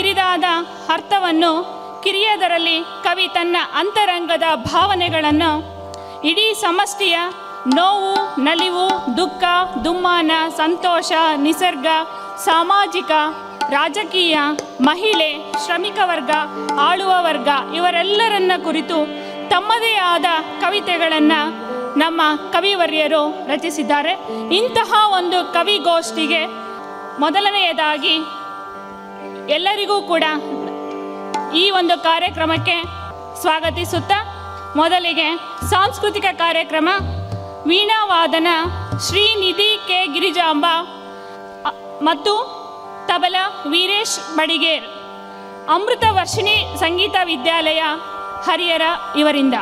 ಕಿರಿದಾದ ಅರ್ಥವನ್ನು ಕಿರಿಯದರಲ್ಲಿ ಕವಿ ತನ್ನ ಅಂತರಂಗದ ಭಾವನೆಗಳನ್ನು ಇಡೀ ಸಮಷ್ಟಿಯ ನೋವು, ನಲಿವು, ದುಃಖ, ದುಮ್ಮಾನ, ಸಂತೋಷ, ನಿಸರ್ಗ, ಸಾಮಾಜಿಕ, ರಾಜಕೀಯ, ಮಹಿಳೆ, ಶ್ರಮಿಕ ವರ್ಗ, ಆಳುವ ವರ್ಗ ಇವರೆಲ್ಲರನ್ನ ಕುರಿತು ತಮ್ಮದೇ ಆದ ಕವಿತೆಗಳನ್ನು ನಮ್ಮ ಕವಿವರ್ಯರು ರಚಿಸಿದ್ದಾರೆ. ಇಂತಹ ಒಂದು ಕವಿಗೋಷ್ಠಿಗೆ ಮೊದಲನೆಯದಾಗಿ ಎಲ್ಲರಿಗೂ ಕೂಡ ಈ ಒಂದು ಕಾರ್ಯಕ್ರಮಕ್ಕೆ ಸ್ವಾಗತಿಸುತ್ತಾ, ಮೊದಲಿಗೆ ಸಾಂಸ್ಕೃತಿಕ ಕಾರ್ಯಕ್ರಮ ವೀಣಾವಾದನ ಶ್ರೀನಿಧಿ ಕೆ ಗಿರಿಜಾಂಬ ಮತ್ತು ತಬಲಾ ವೀರೇಶ್ ಬಡಿಗೇರ್, ಅಮೃತ ವರ್ಷಿಣಿ ಸಂಗೀತ ವಿದ್ಯಾಲಯ ಹರಿಹರ ಇವರಿಂದ.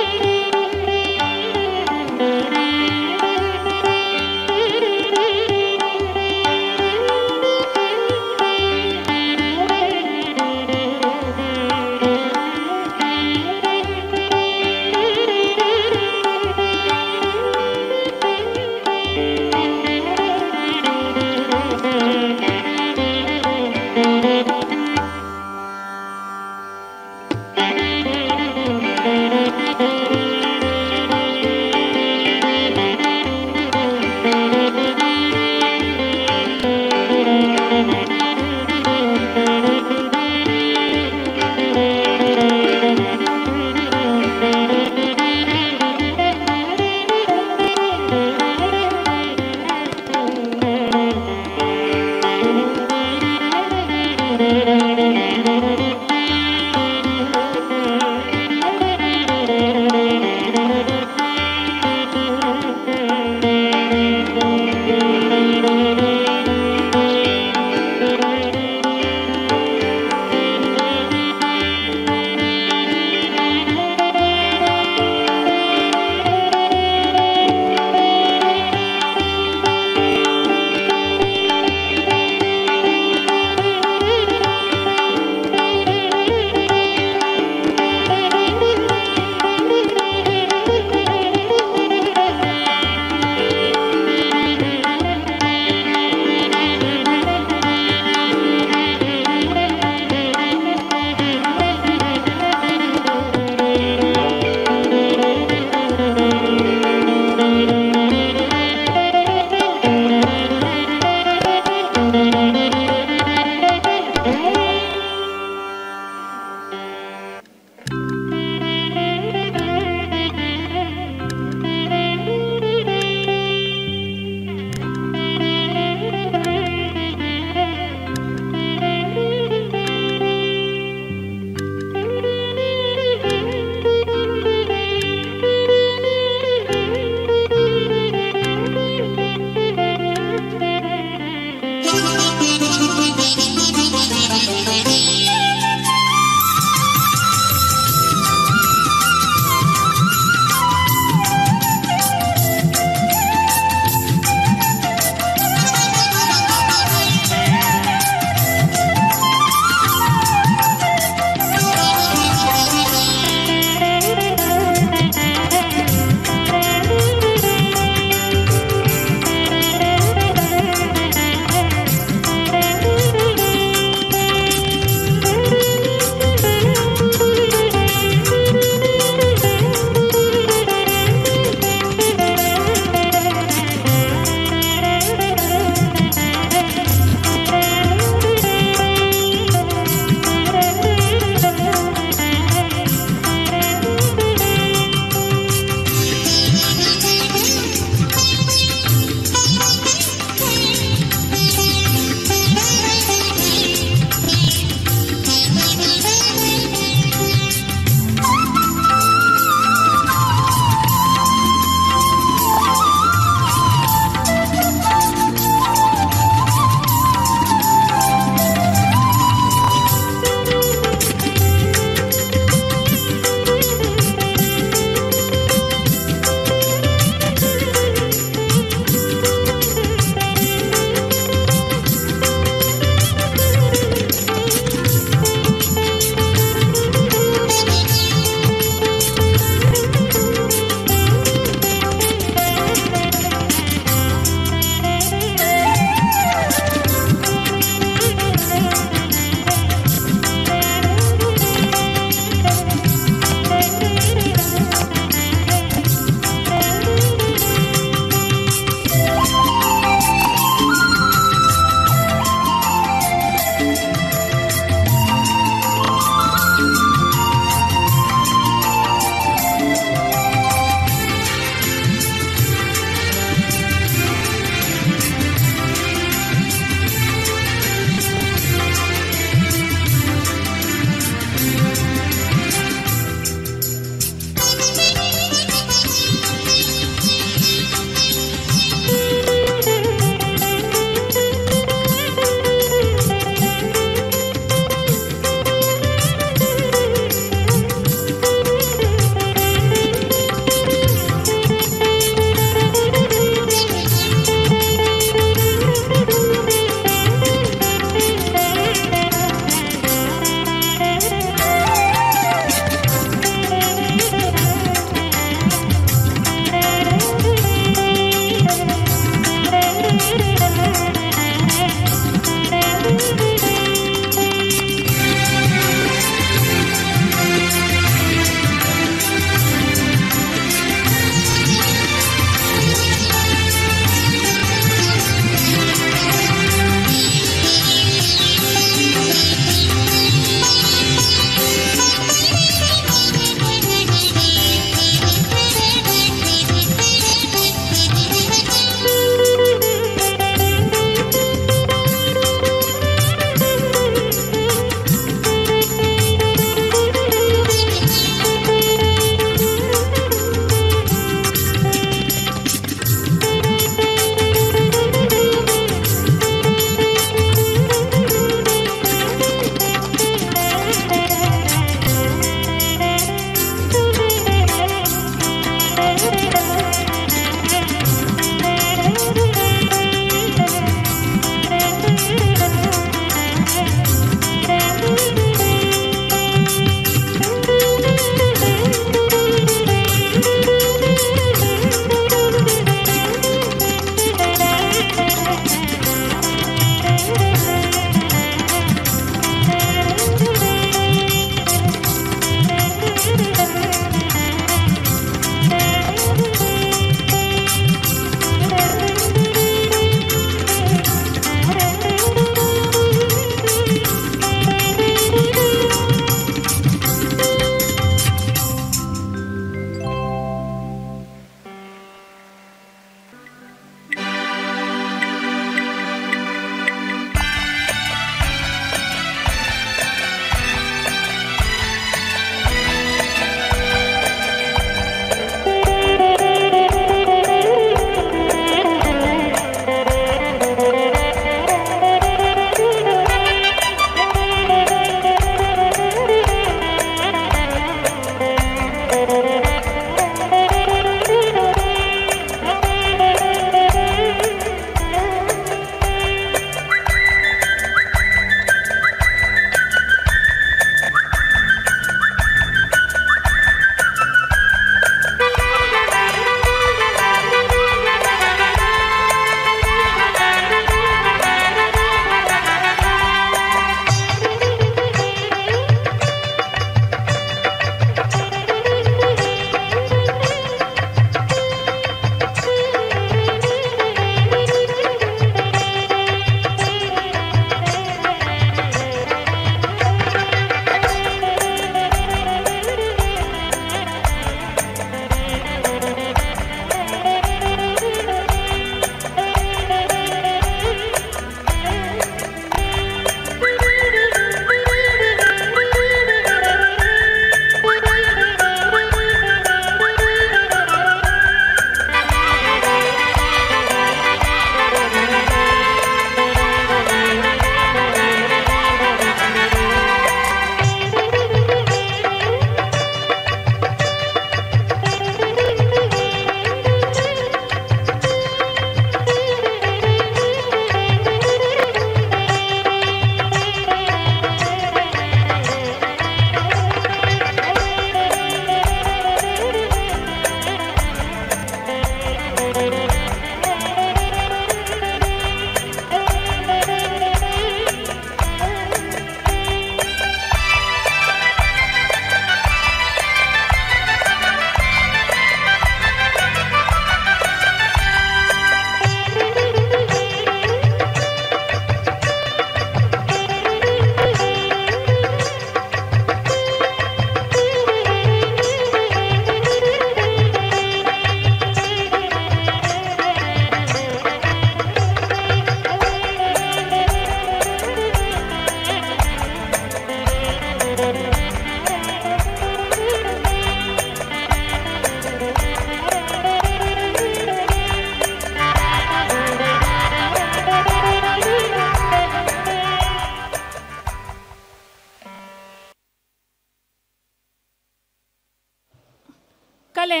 ಕಲೆ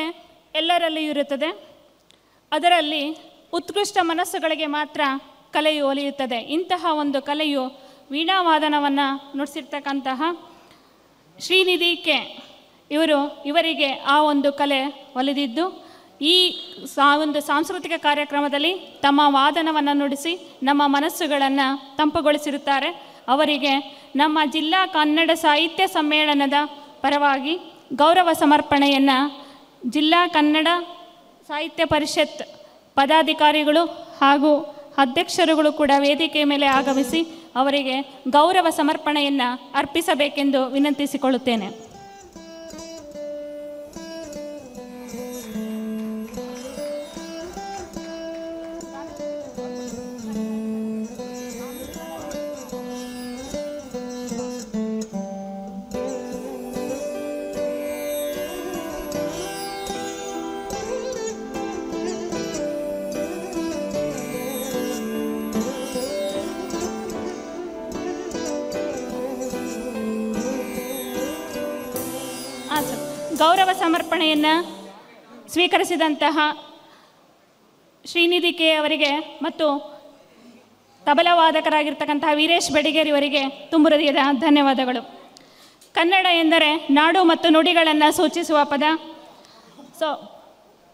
ಎಲ್ಲರಲ್ಲಿಯೂ ಇರುತ್ತದೆ. ಅದರಲ್ಲಿ ಉತ್ಕೃಷ್ಟ ಮನಸ್ಸುಗಳಿಗೆ ಮಾತ್ರ ಕಲೆಯು ಒಲಿಯುತ್ತದೆ. ಇಂತಹ ಒಂದು ಕಲೆಯು ವೀಣಾವಾದನವನ್ನು ನುಡಿಸಿರ್ತಕ್ಕಂತಹ ಶ್ರೀನಿಧಿ ಕೆ ಇವರಿಗೆ ಆ ಒಂದು ಕಲೆ ಒಲಿದಿದ್ದು ಈ ಒಂದು ಸಾಂಸ್ಕೃತಿಕ ಕಾರ್ಯಕ್ರಮದಲ್ಲಿ ತಮ್ಮ ವಾದನವನ್ನು ನುಡಿಸಿ ನಮ್ಮ ಮನಸ್ಸುಗಳನ್ನು ತಂಪುಗೊಳಿಸಿರುತ್ತಾರೆ. ಅವರಿಗೆ ನಮ್ಮ ಜಿಲ್ಲಾ ಕನ್ನಡ ಸಾಹಿತ್ಯ ಸಮ್ಮೇಳನದ ಪರವಾಗಿ ಗೌರವ ಸಮರ್ಪಣೆಯನ್ನು ಜಿಲ್ಲಾ ಕನ್ನಡ ಸಾಹಿತ್ಯ ಪರಿಷತ್ ಪದಾಧಿಕಾರಿಗಳು ಹಾಗೂ ಅಧ್ಯಕ್ಷರುಗಳು ಕೂಡ ವೇದಿಕೆ ಮೇಲೆ ಆಗಮಿಸಿ ಅವರಿಗೆ ಗೌರವ ಸಮರ್ಪಣೆಯನ್ನು ಅರ್ಪಿಸಬೇಕೆಂದು ವಿನಂತಿಸಿಕೊಳ್ಳುತ್ತೇನೆ. ಗೌರವ ಸಮರ್ಪಣೆಯನ್ನು ಸ್ವೀಕರಿಸಿದಂತಹ ಶ್ರೀನಿಧಿ ಕೆ ಅವರಿಗೆ ಮತ್ತು ತಬಲವಾದಕರಾಗಿರ್ತಕ್ಕಂತಹ ವೀರೇಶ್ ಬೆಡಿಗೇರ್ ಇವರಿಗೆ ತುಂಬು ಹೃದಯದ ಧನ್ಯವಾದಗಳು. ಕನ್ನಡ ಎಂದರೆ ನಾಡು ಮತ್ತು ನುಡಿಗಳನ್ನು ಸೂಚಿಸುವ ಪದ.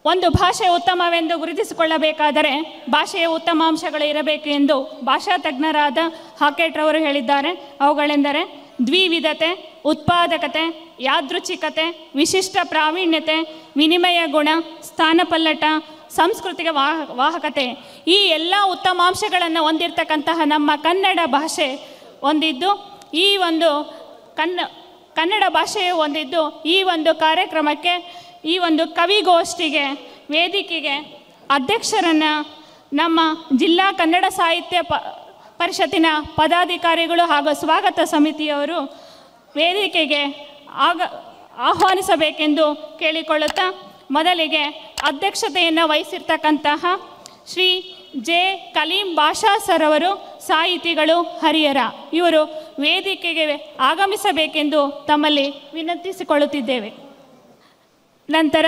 ಒಂದು ಭಾಷೆ ಉತ್ತಮವೆಂದು ಗುರುತಿಸಿಕೊಳ್ಳಬೇಕಾದರೆ ಭಾಷೆಯ ಉತ್ತಮ ಅಂಶಗಳು ಇರಬೇಕು ಎಂದು ಭಾಷಾ ತಜ್ಞರಾದ ಹಾಕೆಟ್ರವರು ಹೇಳಿದ್ದಾರೆ. ಅವುಗಳೆಂದರೆ ದ್ವಿವಿಧತೆ, ಉತ್ಪಾದಕತೆ, ಯಾದೃಚ್ಛಿಕತೆ, ವಿಶಿಷ್ಟ ಪ್ರಾವೀಣ್ಯತೆ, ವಿನಿಮಯ ಗುಣ, ಸ್ಥಾನಪಲ್ಲಟ, ಸಾಂಸ್ಕೃತಿಕ ವಾಹಕತೆ. ಈ ಎಲ್ಲ ಉತ್ತಮಾಂಶಗಳನ್ನು ಹೊಂದಿರತಕ್ಕಂತಹ ನಮ್ಮ ಕನ್ನಡ ಭಾಷೆ ಹೊಂದಿದ್ದು ಈ ಒಂದು ಕನ್ನಡ ಭಾಷೆಯು ಹೊಂದಿದ್ದು ಈ ಒಂದು ಕಾರ್ಯಕ್ರಮಕ್ಕೆ ಈ ಒಂದು ಕವಿಗೋಷ್ಠಿಗೆ ವೇದಿಕೆಗೆ ಅಧ್ಯಕ್ಷರನ್ನು ನಮ್ಮ ಜಿಲ್ಲಾ ಕನ್ನಡ ಸಾಹಿತ್ಯ ಪರಿಷತ್ತಿನ ಪದಾಧಿಕಾರಿಗಳು ಹಾಗೂ ಸ್ವಾಗತ ಸಮಿತಿಯವರು ವೇದಿಕೆಗೆ ಆಹ್ವಾನಿಸಬೇಕೆಂದು ಕೇಳಿಕೊಳ್ಳುತ್ತಾ ಮೊದಲಿಗೆ ಅಧ್ಯಕ್ಷತೆಯನ್ನು ವಹಿಸಿರ್ತಕ್ಕಂತಹ ಶ್ರೀ ಜೆ ಕಲೀಂ ಬಾಷಾ ಸರ್ ಅವರು ಸಾಹಿತಿಗಳು ಹರಿಹರ ಇವರು ವೇದಿಕೆಗೆ ಆಗಮಿಸಬೇಕೆಂದು ತಮ್ಮಲ್ಲಿ ವಿನಂತಿಸಿಕೊಳ್ಳುತ್ತಿದ್ದೇವೆ. ನಂತರ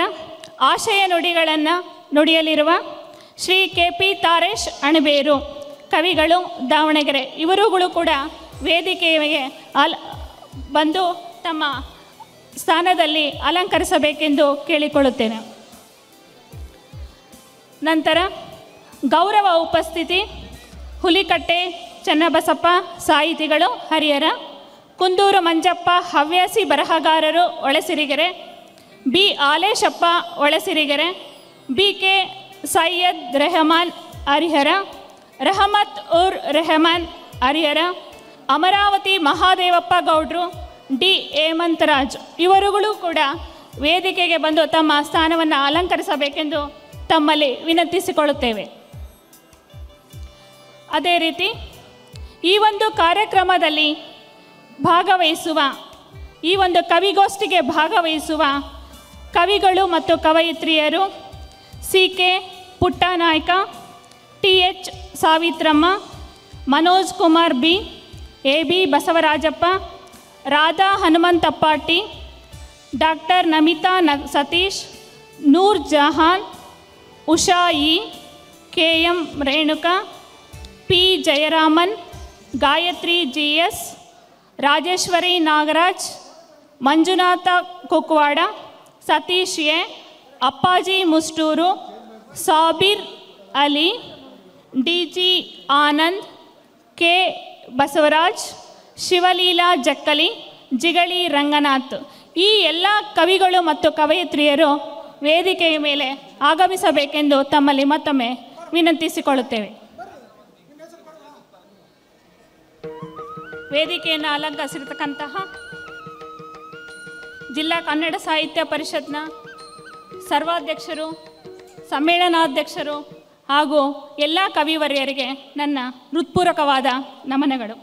ಆಶಯ ನುಡಿಗಳನ್ನು ನುಡಿಯಲಿರುವ ಶ್ರೀ ಕೆ ಪಿ ತಾರೇಶ್ ಅಣಬೇರು ಕವಿಗಳು ದಾವಣಗೆರೆ ಇವರುಗಳು ಕೂಡ ವೇದಿಕೆಗೆ ಬಂದು ತಮ್ಮ ಸ್ಥಾನದಲ್ಲಿ ಅಲಂಕರಿಸಬೇಕೆಂದು ಕೇಳಿಕೊಳ್ಳುತ್ತೇನೆ. ನಂತರ ಗೌರವ ಉಪಸ್ಥಿತಿ ಹುಲಿಕಟ್ಟೆ ಚನ್ನಬಸಪ್ಪ ಸಾಹಿತಿಗಳು ಹರಿಹರ, ಕುಂದೂರು ಮಂಜಪ್ಪ ಹವ್ಯಾಸಿ ಬರಹಗಾರರು Olasirigere, B Aleshappa Olasirigere, B K Syed Rehman Harihara, Rahamat Ur Rehman Harihara, Amaravati Mahadevappa ಗೌಡ್ರು, ಡಿ ಹೇಮಂತರಾಜ್ ಇವರುಗಳು ಕೂಡ ವೇದಿಕೆಗೆ ಬಂದು ತಮ್ಮ ಸ್ಥಾನವನ್ನು ಅಲಂಕರಿಸಬೇಕೆಂದು ತಮ್ಮಲ್ಲಿ ವಿನಂತಿಸಿಕೊಳ್ಳುತ್ತೇವೆ. ಅದೇ ರೀತಿ ಈ ಒಂದು ಕಾರ್ಯಕ್ರಮದಲ್ಲಿ ಭಾಗವಹಿಸುವ ಈ ಒಂದು ಕವಿಗೋಷ್ಠಿಗೆ ಭಾಗವಹಿಸುವ ಕವಿಗಳು ಮತ್ತು ಕವಯಿತ್ರಿಯರು C K Puttanaik, T H Savithramma, Manoj Kumar B, A B Basavarajappa, Radha Hanumanthappa T, doctor Namita Satish, Noor Jahan, Usha E, K M Renuka, P Jayaraman, Gayatri G S, Rajeshwari Nagaraj, Manjunatha Kukwada, Satish A, Appaji Musturu, Sabir Ali, D G Anand, K Basavaraj, Shivaleela Jakkali, Jigali Ranganath ಈ ಎಲ್ಲ ಕವಿಗಳು ಮತ್ತು ಕವಯಿತ್ರಿಯರು ವೇದಿಕೆಯ ಮೇಲೆ ಆಗಮಿಸಬೇಕೆಂದು ತಮ್ಮಲ್ಲಿ ಮತ್ತೊಮ್ಮೆ ವಿನಂತಿಸಿಕೊಳ್ಳುತ್ತೇವೆ. ವೇದಿಕೆಯನ್ನು ಅಲಂಕರಿಸಿರ್ತಕ್ಕಂತಹ ಜಿಲ್ಲಾ ಕನ್ನಡ ಸಾಹಿತ್ಯ ಪರಿಷತ್ನ ಸರ್ವಾಧ್ಯಕ್ಷರು, ಸಮ್ಮೇಳನಾಧ್ಯಕ್ಷರು ಹಾಗೂ ಎಲ್ಲ ಕವಿವರ್ಯರಿಗೆ ನನ್ನ ಹೃತ್ಪೂರ್ವಕವಾದ ನಮನಗಳು.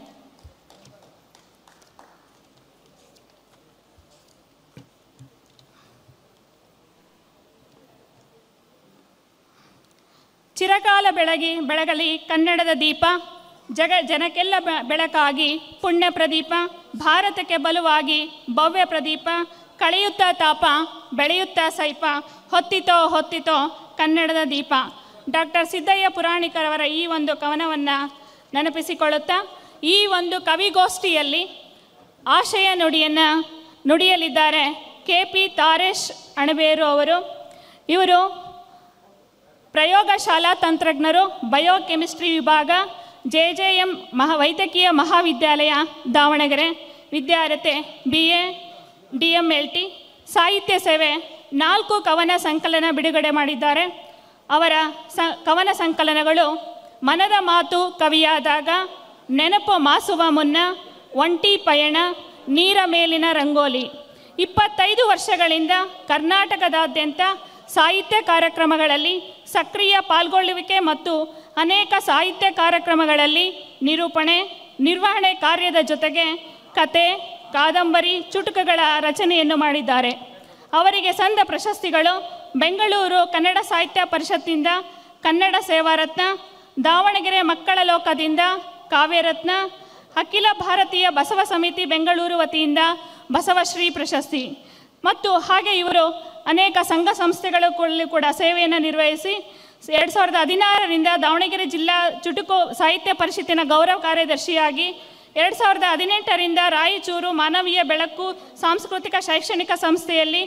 ಚಿರಕಾಲ ಬೆಳಗಲಿ ಕನ್ನಡದ ದೀಪ, ಜನಕ್ಕೆಲ್ಲ ಬೆಳಕಾಗಿ ಪುಣ್ಯ ಪ್ರದೀಪ, ಭಾರತಕ್ಕೆ ಬಲುವಾಗಿ ಭವ್ಯ ಪ್ರದೀಪ, ಕಳೆಯುತ್ತಾ ತಾಪ ಬೆಳೆಯುತ್ತಾ ಸೈಪ ಹೊತ್ತಿತೋ ಹೊತ್ತಿತೋ ಕನ್ನಡದ ದೀಪ. ಡಾಕ್ಟರ್ ಸಿದ್ದಯ್ಯ ಪುರಾಣಿಕರವರ ಈ ಒಂದು ಕವನವನ್ನು ನೆನಪಿಸಿಕೊಳ್ಳುತ್ತಾ ಈ ಒಂದು ಕವಿಗೋಷ್ಠಿಯಲ್ಲಿ ಆಶಯ ನುಡಿಯನ್ನು ನುಡಿಯಲಿದ್ದಾರೆ KP ತಾರೇಶ್ ಅಣಬೇರು ಅವರು. ಇವರು ಪ್ರಯೋಗಶಾಲಾ ತಂತ್ರಜ್ಞರು, ಬಯೋಕೆಮಿಸ್ಟ್ರಿ ವಿಭಾಗ, JJM ವೈದ್ಯಕೀಯ ಮಹಾವಿದ್ಯಾಲಯ ದಾವಣಗೆರೆ. ವಿದ್ಯಾರ್ಹತೆ BA DMLT. ಸಾಹಿತ್ಯ ಸೇವೆ 4 ಕವನ ಸಂಕಲನ ಬಿಡುಗಡೆ ಮಾಡಿದ್ದಾರೆ. ಅವರ ಕವನ ಸಂಕಲನಗಳು ಮನದ ಮಾತು ಕವಿಯಾದಾಗ, ನೆನಪು ಮಾಸುವ ಮುನ್ನ, ಒಂಟಿ ಪಯಣ, ನೀರ ಮೇಲಿನ ರಂಗೋಲಿ. 25 ವರ್ಷಗಳಿಂದ ಕರ್ನಾಟಕದಾದ್ಯಂತ ಸಾಹಿತ್ಯ ಕಾರ್ಯಕ್ರಮಗಳಲ್ಲಿ ಸಕ್ರಿಯ ಪಾಲ್ಗೊಳ್ಳುವಿಕೆ ಮತ್ತು ಅನೇಕ ಸಾಹಿತ್ಯ ಕಾರ್ಯಕ್ರಮಗಳಲ್ಲಿ ನಿರೂಪಣೆ, ನಿರ್ವಹಣೆ ಕಾರ್ಯದ ಜೊತೆಗೆ ಕತೆ, ಕಾದಂಬರಿ, ಚುಟುಕುಗಳ ರಚನೆಯನ್ನು ಮಾಡಿದ್ದಾರೆ. ಅವರಿಗೆ ಸಂದ ಪ್ರಶಸ್ತಿಗಳು ಬೆಂಗಳೂರು ಕನ್ನಡ ಸಾಹಿತ್ಯ ಪರಿಷತ್ತಿನಿಂದ ಕನ್ನಡ ಸೇವಾರತ್ನ, ದಾವಣಗೆರೆ ಮಕ್ಕಳ ಲೋಕದಿಂದ ಕಾವ್ಯರತ್ನ, ಅಖಿಲ ಭಾರತೀಯ ಬಸವ ಸಮಿತಿ ಬೆಂಗಳೂರು ವತಿಯಿಂದ ಬಸವಶ್ರೀ ಪ್ರಶಸ್ತಿ ಮತ್ತು ಹಾಗೆ ಇವರು ಅನೇಕ ಸಂಘ ಸಂಸ್ಥೆಗಳಲ್ಲಿ ಕೂಡ ಸೇವೆಯನ್ನು ನಿರ್ವಹಿಸಿ 2016ರಿಂದ ದಾವಣಗೆರೆ ಜಿಲ್ಲಾ ಚುಟುಕು ಸಾಹಿತ್ಯ ಪರಿಷತ್ತಿನ ಗೌರವ ಕಾರ್ಯದರ್ಶಿಯಾಗಿ, 2018ರಿಂದ ರಾಯಚೂರು ಮಾನವೀಯ ಬೆಳಕು ಸಾಂಸ್ಕೃತಿಕ ಶೈಕ್ಷಣಿಕ ಸಂಸ್ಥೆಯಲ್ಲಿ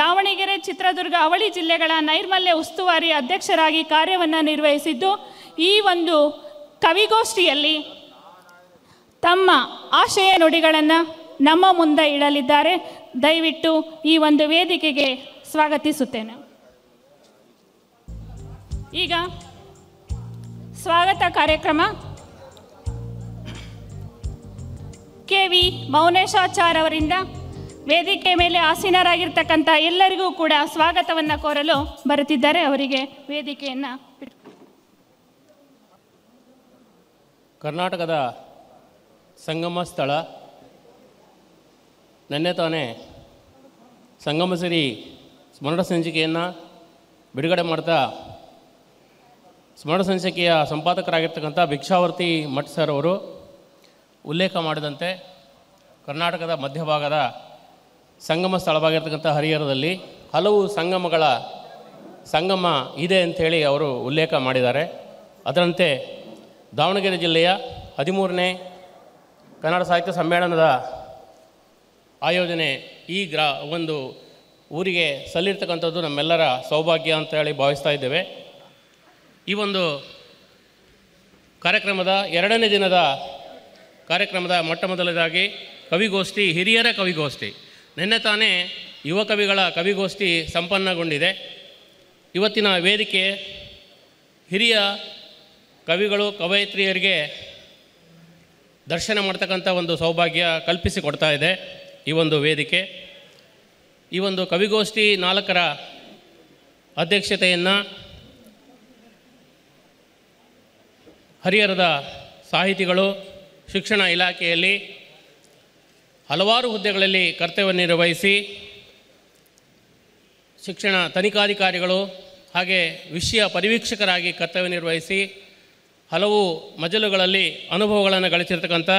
ದಾವಣಗೆರೆ, ಚಿತ್ರದುರ್ಗ, ಅವಳಿ ಜಿಲ್ಲೆಗಳ ನೈರ್ಮಲ್ಯ ಉಸ್ತುವಾರಿ ಅಧ್ಯಕ್ಷರಾಗಿ ಕಾರ್ಯವನ್ನು ನಿರ್ವಹಿಸಿದ್ದು, ಈ ಒಂದು ಕವಿಗೋಷ್ಠಿಯಲ್ಲಿ ತಮ್ಮ ಆಶಯ ನುಡಿಗಳನ್ನು ನಮ್ಮ ಮುಂದೆ ಇಡಲಿದ್ದಾರೆ. ದಯವಿಟ್ಟು ಈ ಒಂದು ವೇದಿಕೆಗೆ ಸ್ವಾಗತಿಸುತ್ತೇನೆ. ಈಗ ಸ್ವಾಗತ ಕಾರ್ಯಕ್ರಮ KV ಮೌನೇಶಾಚಾರ್ ಅವರಿಂದ ವೇದಿಕೆ ಮೇಲೆ ಆಸೀನರಾಗಿರ್ತಕ್ಕಂಥ ಎಲ್ಲರಿಗೂ ಕೂಡ ಸ್ವಾಗತವನ್ನು ಕೋರಲು ಬರುತ್ತಿದ್ದಾರೆ. ಅವರಿಗೆ ವೇದಿಕೆಯನ್ನು ಕರ್ನಾಟಕದ ಸಂಗಮ ಸ್ಥಳ ನೆನ್ನೆ ತಾನೇ ಸಂಗಮಸಿರಿ ಸ್ಮರಣ ಸಂಚಿಕೆಯನ್ನು ಬಿಡುಗಡೆ ಮಾಡ್ತಾ ಸ್ಮರಣ ಸಂಚಿಕೆಯ ಸಂಪಾದಕರಾಗಿರ್ತಕ್ಕಂಥ ಭಿಕ್ಷಾವರ್ತಿ ಮಠ್ ಸರ್ ಅವರು ಉಲ್ಲೇಖ ಮಾಡಿದಂತೆ ಕರ್ನಾಟಕದ ಮಧ್ಯಭಾಗದ ಸಂಗಮ ಸ್ಥಳವಾಗಿರ್ತಕ್ಕಂಥ ಹರಿಹರದಲ್ಲಿ ಹಲವು ಸಂಗಮ ಇದೆ ಅಂಥೇಳಿ ಅವರು ಉಲ್ಲೇಖ ಮಾಡಿದ್ದಾರೆ. ಅದರಂತೆ ದಾವಣಗೆರೆ ಜಿಲ್ಲೆಯ 13ನೇ ಕನ್ನಡ ಸಾಹಿತ್ಯ ಸಮ್ಮೇಳನದ ಆಯೋಜನೆ ಈ ಒಂದು ಊರಿಗೆ ಸಲ್ಲಿರ್ತಕ್ಕಂಥದ್ದು ನಮ್ಮೆಲ್ಲರ ಸೌಭಾಗ್ಯ ಅಂತ ಹೇಳಿ ಭಾವಿಸ್ತಾ ಇದ್ದೇವೆ. ಈ ಒಂದು ಕಾರ್ಯಕ್ರಮದ 2ನೇ ದಿನದ ಕಾರ್ಯಕ್ರಮದ ಮೊಟ್ಟಮೊದಲದಾಗಿ ಕವಿಗೋಷ್ಠಿ, ಹಿರಿಯರ ಕವಿಗೋಷ್ಠಿ. ನಿನ್ನೆ ತಾನೇ ಯುವ ಕವಿಗಳ ಕವಿಗೋಷ್ಠಿ ಸಂಪನ್ನಗೊಂಡಿದೆ. ಇವತ್ತಿನ ವೇದಿಕೆ ಹಿರಿಯ ಕವಿಗಳು, ಕವಯಿತ್ರಿಯರಿಗೆ ದರ್ಶನ ಮಾಡ್ತಕ್ಕಂಥ ಒಂದು ಸೌಭಾಗ್ಯ ಕಲ್ಪಿಸಿಕೊಡ್ತಾ ಇದೆ ಈ ಒಂದು ವೇದಿಕೆ. ಈ ಒಂದು ಕವಿಗೋಷ್ಠಿ 4ರ ಅಧ್ಯಕ್ಷತೆಯನ್ನು ಹರಿಹರದ ಸಾಹಿತಿಗಳು, ಶಿಕ್ಷಣ ಇಲಾಖೆಯಲ್ಲಿ ಹಲವಾರು ಹುದ್ದೆಗಳಲ್ಲಿ ಕರ್ತವ್ಯ ನಿರ್ವಹಿಸಿ ಶಿಕ್ಷಣ ತನಿಖಾಧಿಕಾರಿಗಳು ಹಾಗೆ ವಿಷಯ ಪರಿವೀಕ್ಷಕರಾಗಿ ಕರ್ತವ್ಯ ನಿರ್ವಹಿಸಿ ಹಲವು ಮಜಲುಗಳಲ್ಲಿ ಅನುಭವಗಳನ್ನು ಗಳಿಸಿರ್ತಕ್ಕಂಥ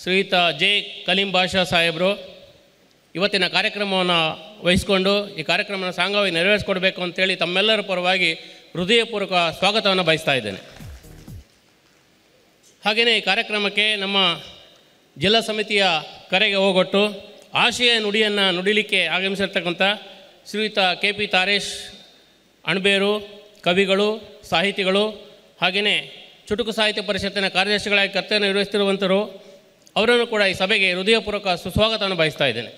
ಶ್ರೀಯುತ J. ಕಲೀಂ ಬಾಷಾ ಸಾಹೇಬರು ಇವತ್ತಿನ ಕಾರ್ಯಕ್ರಮವನ್ನು ವಹಿಸಿಕೊಂಡು ಈ ಕಾರ್ಯಕ್ರಮವನ್ನು ಸಾಂಗವಾಗಿ ನೆರವೇರಿಸಿಕೊಡ್ಬೇಕು ಅಂತೇಳಿ ತಮ್ಮೆಲ್ಲರ ಪರವಾಗಿ ಹೃದಯಪೂರ್ವಕ ಸ್ವಾಗತವನ್ನು ಬಯಸ್ತಾ ಇದ್ದೇನೆ. ಹಾಗೆಯೇ ಈ ಕಾರ್ಯಕ್ರಮಕ್ಕೆ ನಮ್ಮ ಜಿಲ್ಲಾ ಸಮಿತಿಯ ಕರೆಗೆ ಹೋಗೊಟ್ಟು ಆಶಯ ನುಡಿಯನ್ನು ನುಡಿಲಿಕ್ಕೆ ಆಗಮಿಸಿರ್ತಕ್ಕಂಥ ಶ್ರೀಯುತ KP ತಾರೇಶ್ ಅಣಬೇರು, ಕವಿಗಳು, ಸಾಹಿತಿಗಳು, ಹಾಗೆಯೇ ಚುಟುಕು ಸಾಹಿತ್ಯ ಪರಿಷತ್ತಿನ ಕಾರ್ಯದರ್ಶಿಗಳಾಗಿ ಕರ್ತವ್ಯ ನಿರ್ವಹಿಸ್ತಿರುವಂಥವರು, ಅವರನ್ನು ಕೂಡ ಈ ಸಭೆಗೆ ಹೃದಯಪೂರ್ವಕ ಸುಸ್ವಾಗತವನ್ನು ಬಯಸ್ತಾ ಇದ್ದೇನೆ.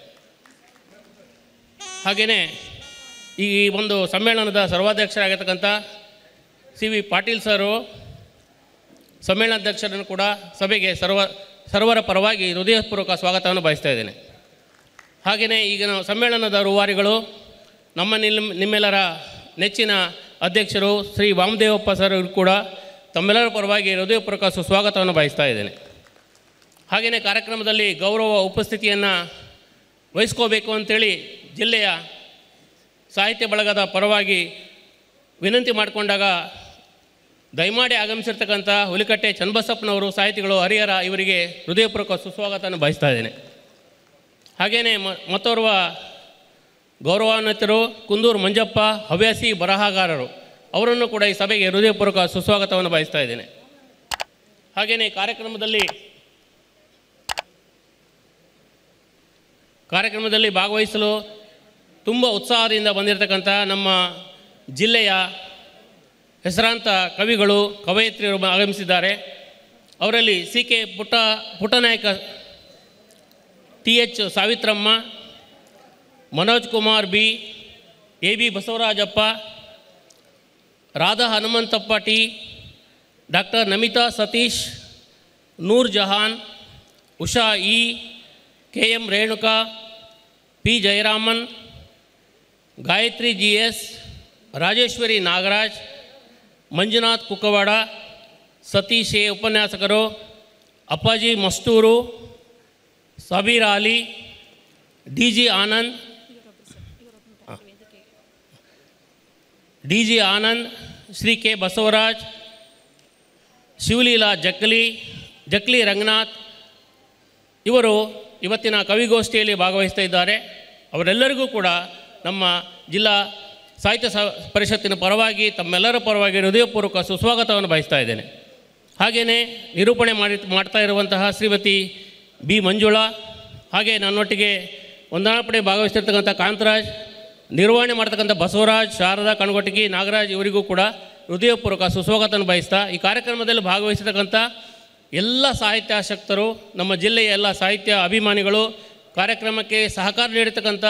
ಹಾಗೆಯೇ ಈ ಒಂದು ಸಮ್ಮೇಳನದ ಸರ್ವಾಧ್ಯಕ್ಷರಾಗಿರ್ತಕ್ಕಂಥ CV ಪಾಟೀಲ್ ಸರು, ಸಮ್ಮೇಳನಾಧ್ಯಕ್ಷರನ್ನು ಕೂಡ ಸಭೆಗೆ ಸರ್ವರ ಪರವಾಗಿ ಹೃದಯಪೂರ್ವಕ ಸ್ವಾಗತವನ್ನು ಬಯಸ್ತಾ ಇದ್ದೇನೆ. ಹಾಗೆಯೇ ಈಗಿನ ಸಮ್ಮೇಳನದ ರೂವಾರಿಗಳು, ನಿಮ್ಮೆಲ್ಲರ ನೆಚ್ಚಿನ ಅಧ್ಯಕ್ಷರು ಶ್ರೀ ವಾಮದೇವಪ್ಪ ಸರ್ ಕೂಡ ತಮ್ಮೆಲ್ಲರ ಪರವಾಗಿ ಹೃದಯಪೂರ್ವಕ ಸುಸ್ವಾಗತವನ್ನು ಬಯಸ್ತಾ ಇದ್ದೇನೆ. ಹಾಗೆಯೇ ಕಾರ್ಯಕ್ರಮದಲ್ಲಿ ಗೌರವ ಉಪಸ್ಥಿತಿಯನ್ನು ವಹಿಸ್ಕೋಬೇಕು ಅಂಥೇಳಿ ಜಿಲ್ಲೆಯ ಸಾಹಿತ್ಯ ಬಳಗದ ಪರವಾಗಿ ವಿನಂತಿ ಮಾಡಿಕೊಂಡಾಗ ದಯಮಾಡಿ ಆಗಮಿಸಿರ್ತಕ್ಕಂಥ ಹುಲಿಕಟ್ಟೆ ಚನ್ನಬಸಪ್ಪನವರು, ಸಾಹಿತಿಗಳು, ಹರಿಹರ, ಇವರಿಗೆ ಹೃದಯಪೂರ್ವಕ ಸುಸ್ವಾಗತವನ್ನು ಬಯಸ್ತಾ ಇದ್ದೇನೆ. ಹಾಗೆಯೇ ಮತ್ತೋರ್ವ ಗೌರವಾನ್ವಿತರು ಕುಂದೂರು ಮಂಜಪ್ಪ ಹವ್ಯಾಸಿ ಬರಹಗಾರರು ಅವರನ್ನು ಕೂಡ ಈ ಸಭೆಗೆ ಹೃದಯಪೂರ್ವಕ ಸುಸ್ವಾಗತವನ್ನು ಬಯಸ್ತಾ ಇದ್ದೇನೆ. ಹಾಗೆಯೇ ಕಾರ್ಯಕ್ರಮದಲ್ಲಿ ಭಾಗವಹಿಸಲು ತುಂಬ ಉತ್ಸಾಹದಿಂದ ಬಂದಿರತಕ್ಕಂಥ ನಮ್ಮ ಜಿಲ್ಲೆಯ ಹೆಸರಾಂತ ಕವಿಗಳು ಕವಯಿತ್ರಿಯರು ಆಗಮಿಸಿದ್ದಾರೆ. ಅವರಲ್ಲಿ C K Puttanayaka, T H Savithramma, Manoj Kumar B, A B Basavarajappa, Radha Hanumanthappa T, doctor Namita Satish, Noor Jahan, Usha E, K M Renuka, P Jayaraman, Gayatri G S, Rajeshwari Nagaraj, Manjunath Kukkawada, Satish A ಉಪನ್ಯಾಸಕರು, Appaji Masturu, Sabir Ali, D G Anand, Shri K Basavaraj, Shivaleela Jakli Ranganath ಇವರು ಇವತ್ತಿನ ಕವಿಗೋಷ್ಠಿಯಲ್ಲಿ ಭಾಗವಹಿಸ್ತಾ ಇದ್ದಾರೆ. ಅವರೆಲ್ಲರಿಗೂ ಕೂಡ ನಮ್ಮ ಜಿಲ್ಲಾ ಸಾಹಿತ್ಯ ಪರಿಷತ್ತಿನ ಪರವಾಗಿ, ತಮ್ಮೆಲ್ಲರ ಪರವಾಗಿ ಹೃದಯಪೂರ್ವಕ ಸುಸ್ವಾಗತವನ್ನು ಬಯಸ್ತಾ ಇದ್ದೇನೆ. ಹಾಗೆಯೇ ನಿರೂಪಣೆ ಮಾಡ್ತಾ ಇರುವಂತಹ ಶ್ರೀಮತಿ ಬಿ ಮಂಜುಳಾ, ಹಾಗೆ ನನ್ನೊಟ್ಟಿಗೆ ವಂದನಾಪಡೆ ಭಾಗವಹಿಸ್ತಿರ್ತಕ್ಕಂಥ ಕಾಂತರಾಜ್, ನಿರ್ವಹಣೆ ಮಾಡ್ತಕ್ಕಂಥ ಬಸವರಾಜ್, ಶಾರದಾ ಕಣಗೊಟ್ಟಿಗೆ, ನಾಗರಾಜ್ ಇವರಿಗೂ ಕೂಡ ಹೃದಯಪೂರ್ವಕ ಸುಸ್ವಾಗತವನ್ನು ಬಯಸ್ತಾ, ಈ ಕಾರ್ಯಕ್ರಮದಲ್ಲಿ ಭಾಗವಹಿಸಿರ್ತಕ್ಕಂಥ ಎಲ್ಲ ಸಾಹಿತ್ಯಾಸಕ್ತರು, ನಮ್ಮ ಜಿಲ್ಲೆಯ ಎಲ್ಲ ಸಾಹಿತ್ಯ ಅಭಿಮಾನಿಗಳು, ಕಾರ್ಯಕ್ರಮಕ್ಕೆ ಸಹಕಾರ ನೀಡತಕ್ಕಂಥ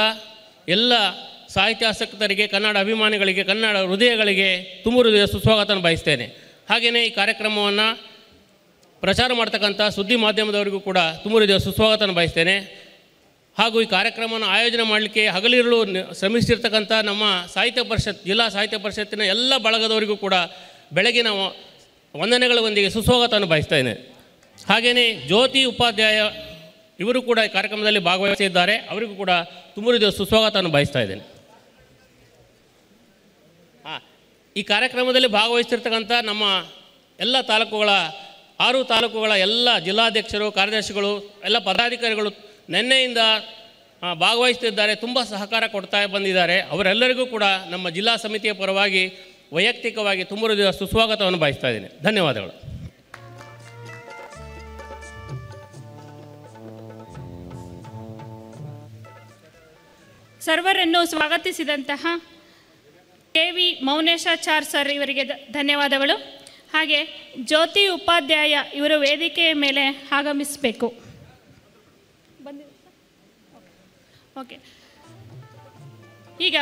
ಎಲ್ಲ ಸಾಹಿತ್ಯಾಸಕ್ತರಿಗೆ, ಕನ್ನಡ ಅಭಿಮಾನಿಗಳಿಗೆ, ಕನ್ನಡ ಹೃದಯಗಳಿಗೆ ತುಂಬ ಹೃದಯ ಸುಸ್ವಾಗತವನ್ನು ಬಯಸ್ತೇನೆ. ಹಾಗೆಯೇ ಈ ಕಾರ್ಯಕ್ರಮವನ್ನು ಪ್ರಚಾರ ಮಾಡ್ತಕ್ಕಂಥ ಸುದ್ದಿ ಮಾಧ್ಯಮದವರಿಗೂ ಕೂಡ ತುಂಬ ಹೃದಯ ಸುಸ್ವಾಗತವನ್ನು ಬಯಸ್ತೇನೆ. ಹಾಗೂ ಈ ಕಾರ್ಯಕ್ರಮವನ್ನು ಆಯೋಜನೆ ಮಾಡಲಿಕ್ಕೆ ಹಗಲಿರುಳು ಶ್ರಮಿಸಿರ್ತಕ್ಕಂಥ ನಮ್ಮ ಸಾಹಿತ್ಯ ಪರಿಷತ್, ಜಿಲ್ಲಾ ಸಾಹಿತ್ಯ ಪರಿಷತ್ತಿನ ಎಲ್ಲ ಬಳಗದವರಿಗೂ ಕೂಡ ಬೆಳಗಿನ ವಂದನೆಗಳೊಂದಿಗೆ ಸುಸ್ವಾಗತವನ್ನು ಬಯಸ್ತೇನೆ. ಹಾಗೆಯೇ ಜ್ಯೋತಿ ಉಪಾಧ್ಯಾಯ ಇವರು ಕೂಡ ಈ ಕಾರ್ಯಕ್ರಮದಲ್ಲಿ ಭಾಗವಹಿಸಿದ್ದಾರೆ, ಅವರಿಗೂ ಕೂಡ ತುಂಬ ಹೃದಯ ಸುಸ್ವಾಗತವನ್ನು ಬಯಸ್ತಾ ಇದ್ದೇನೆ. ಈ ಕಾರ್ಯಕ್ರಮದಲ್ಲಿ ಭಾಗವಹಿಸ್ತಿರ್ತಕ್ಕಂಥ ನಮ್ಮ ಎಲ್ಲ ತಾಲೂಕುಗಳ 6 ತಾಲೂಕುಗಳ ಎಲ್ಲ ಜಿಲ್ಲಾಧ್ಯಕ್ಷರು, ಕಾರ್ಯದರ್ಶಿಗಳು, ಎಲ್ಲ ಪದಾಧಿಕಾರಿಗಳು ನಿನ್ನೆಯಿಂದ ಭಾಗವಹಿಸ್ತಿದ್ದಾರೆ, ತುಂಬ ಸಹಕಾರ ಕೊಡ್ತಾ ಬಂದಿದ್ದಾರೆ. ಅವರೆಲ್ಲರಿಗೂ ಕೂಡ ನಮ್ಮ ಜಿಲ್ಲಾ ಸಮಿತಿಯ ಪರವಾಗಿ ವೈಯಕ್ತಿಕವಾಗಿ ತುಂಬ ಹೃದಯ ಸುಸ್ವಾಗತವನ್ನು ಬಯಸ್ತಾ ಇದ್ದೇನೆ. ಧನ್ಯವಾದಗಳು. ಸರ್ವರನ್ನು ಸ್ವಾಗತಿಸಿದಂತಹ ಕೆ ವಿ ಮೌನೇಶಾಚಾರ್ ಸರ್ ಇವರಿಗೆ ಧನ್ಯವಾದಗಳು. ಹಾಗೆ ಜ್ಯೋತಿ ಉಪಾಧ್ಯಾಯ ಇವರು ವೇದಿಕೆಯ ಮೇಲೆ ಆಗಮಿಸಬೇಕು. ಓಕೆ, ಈಗ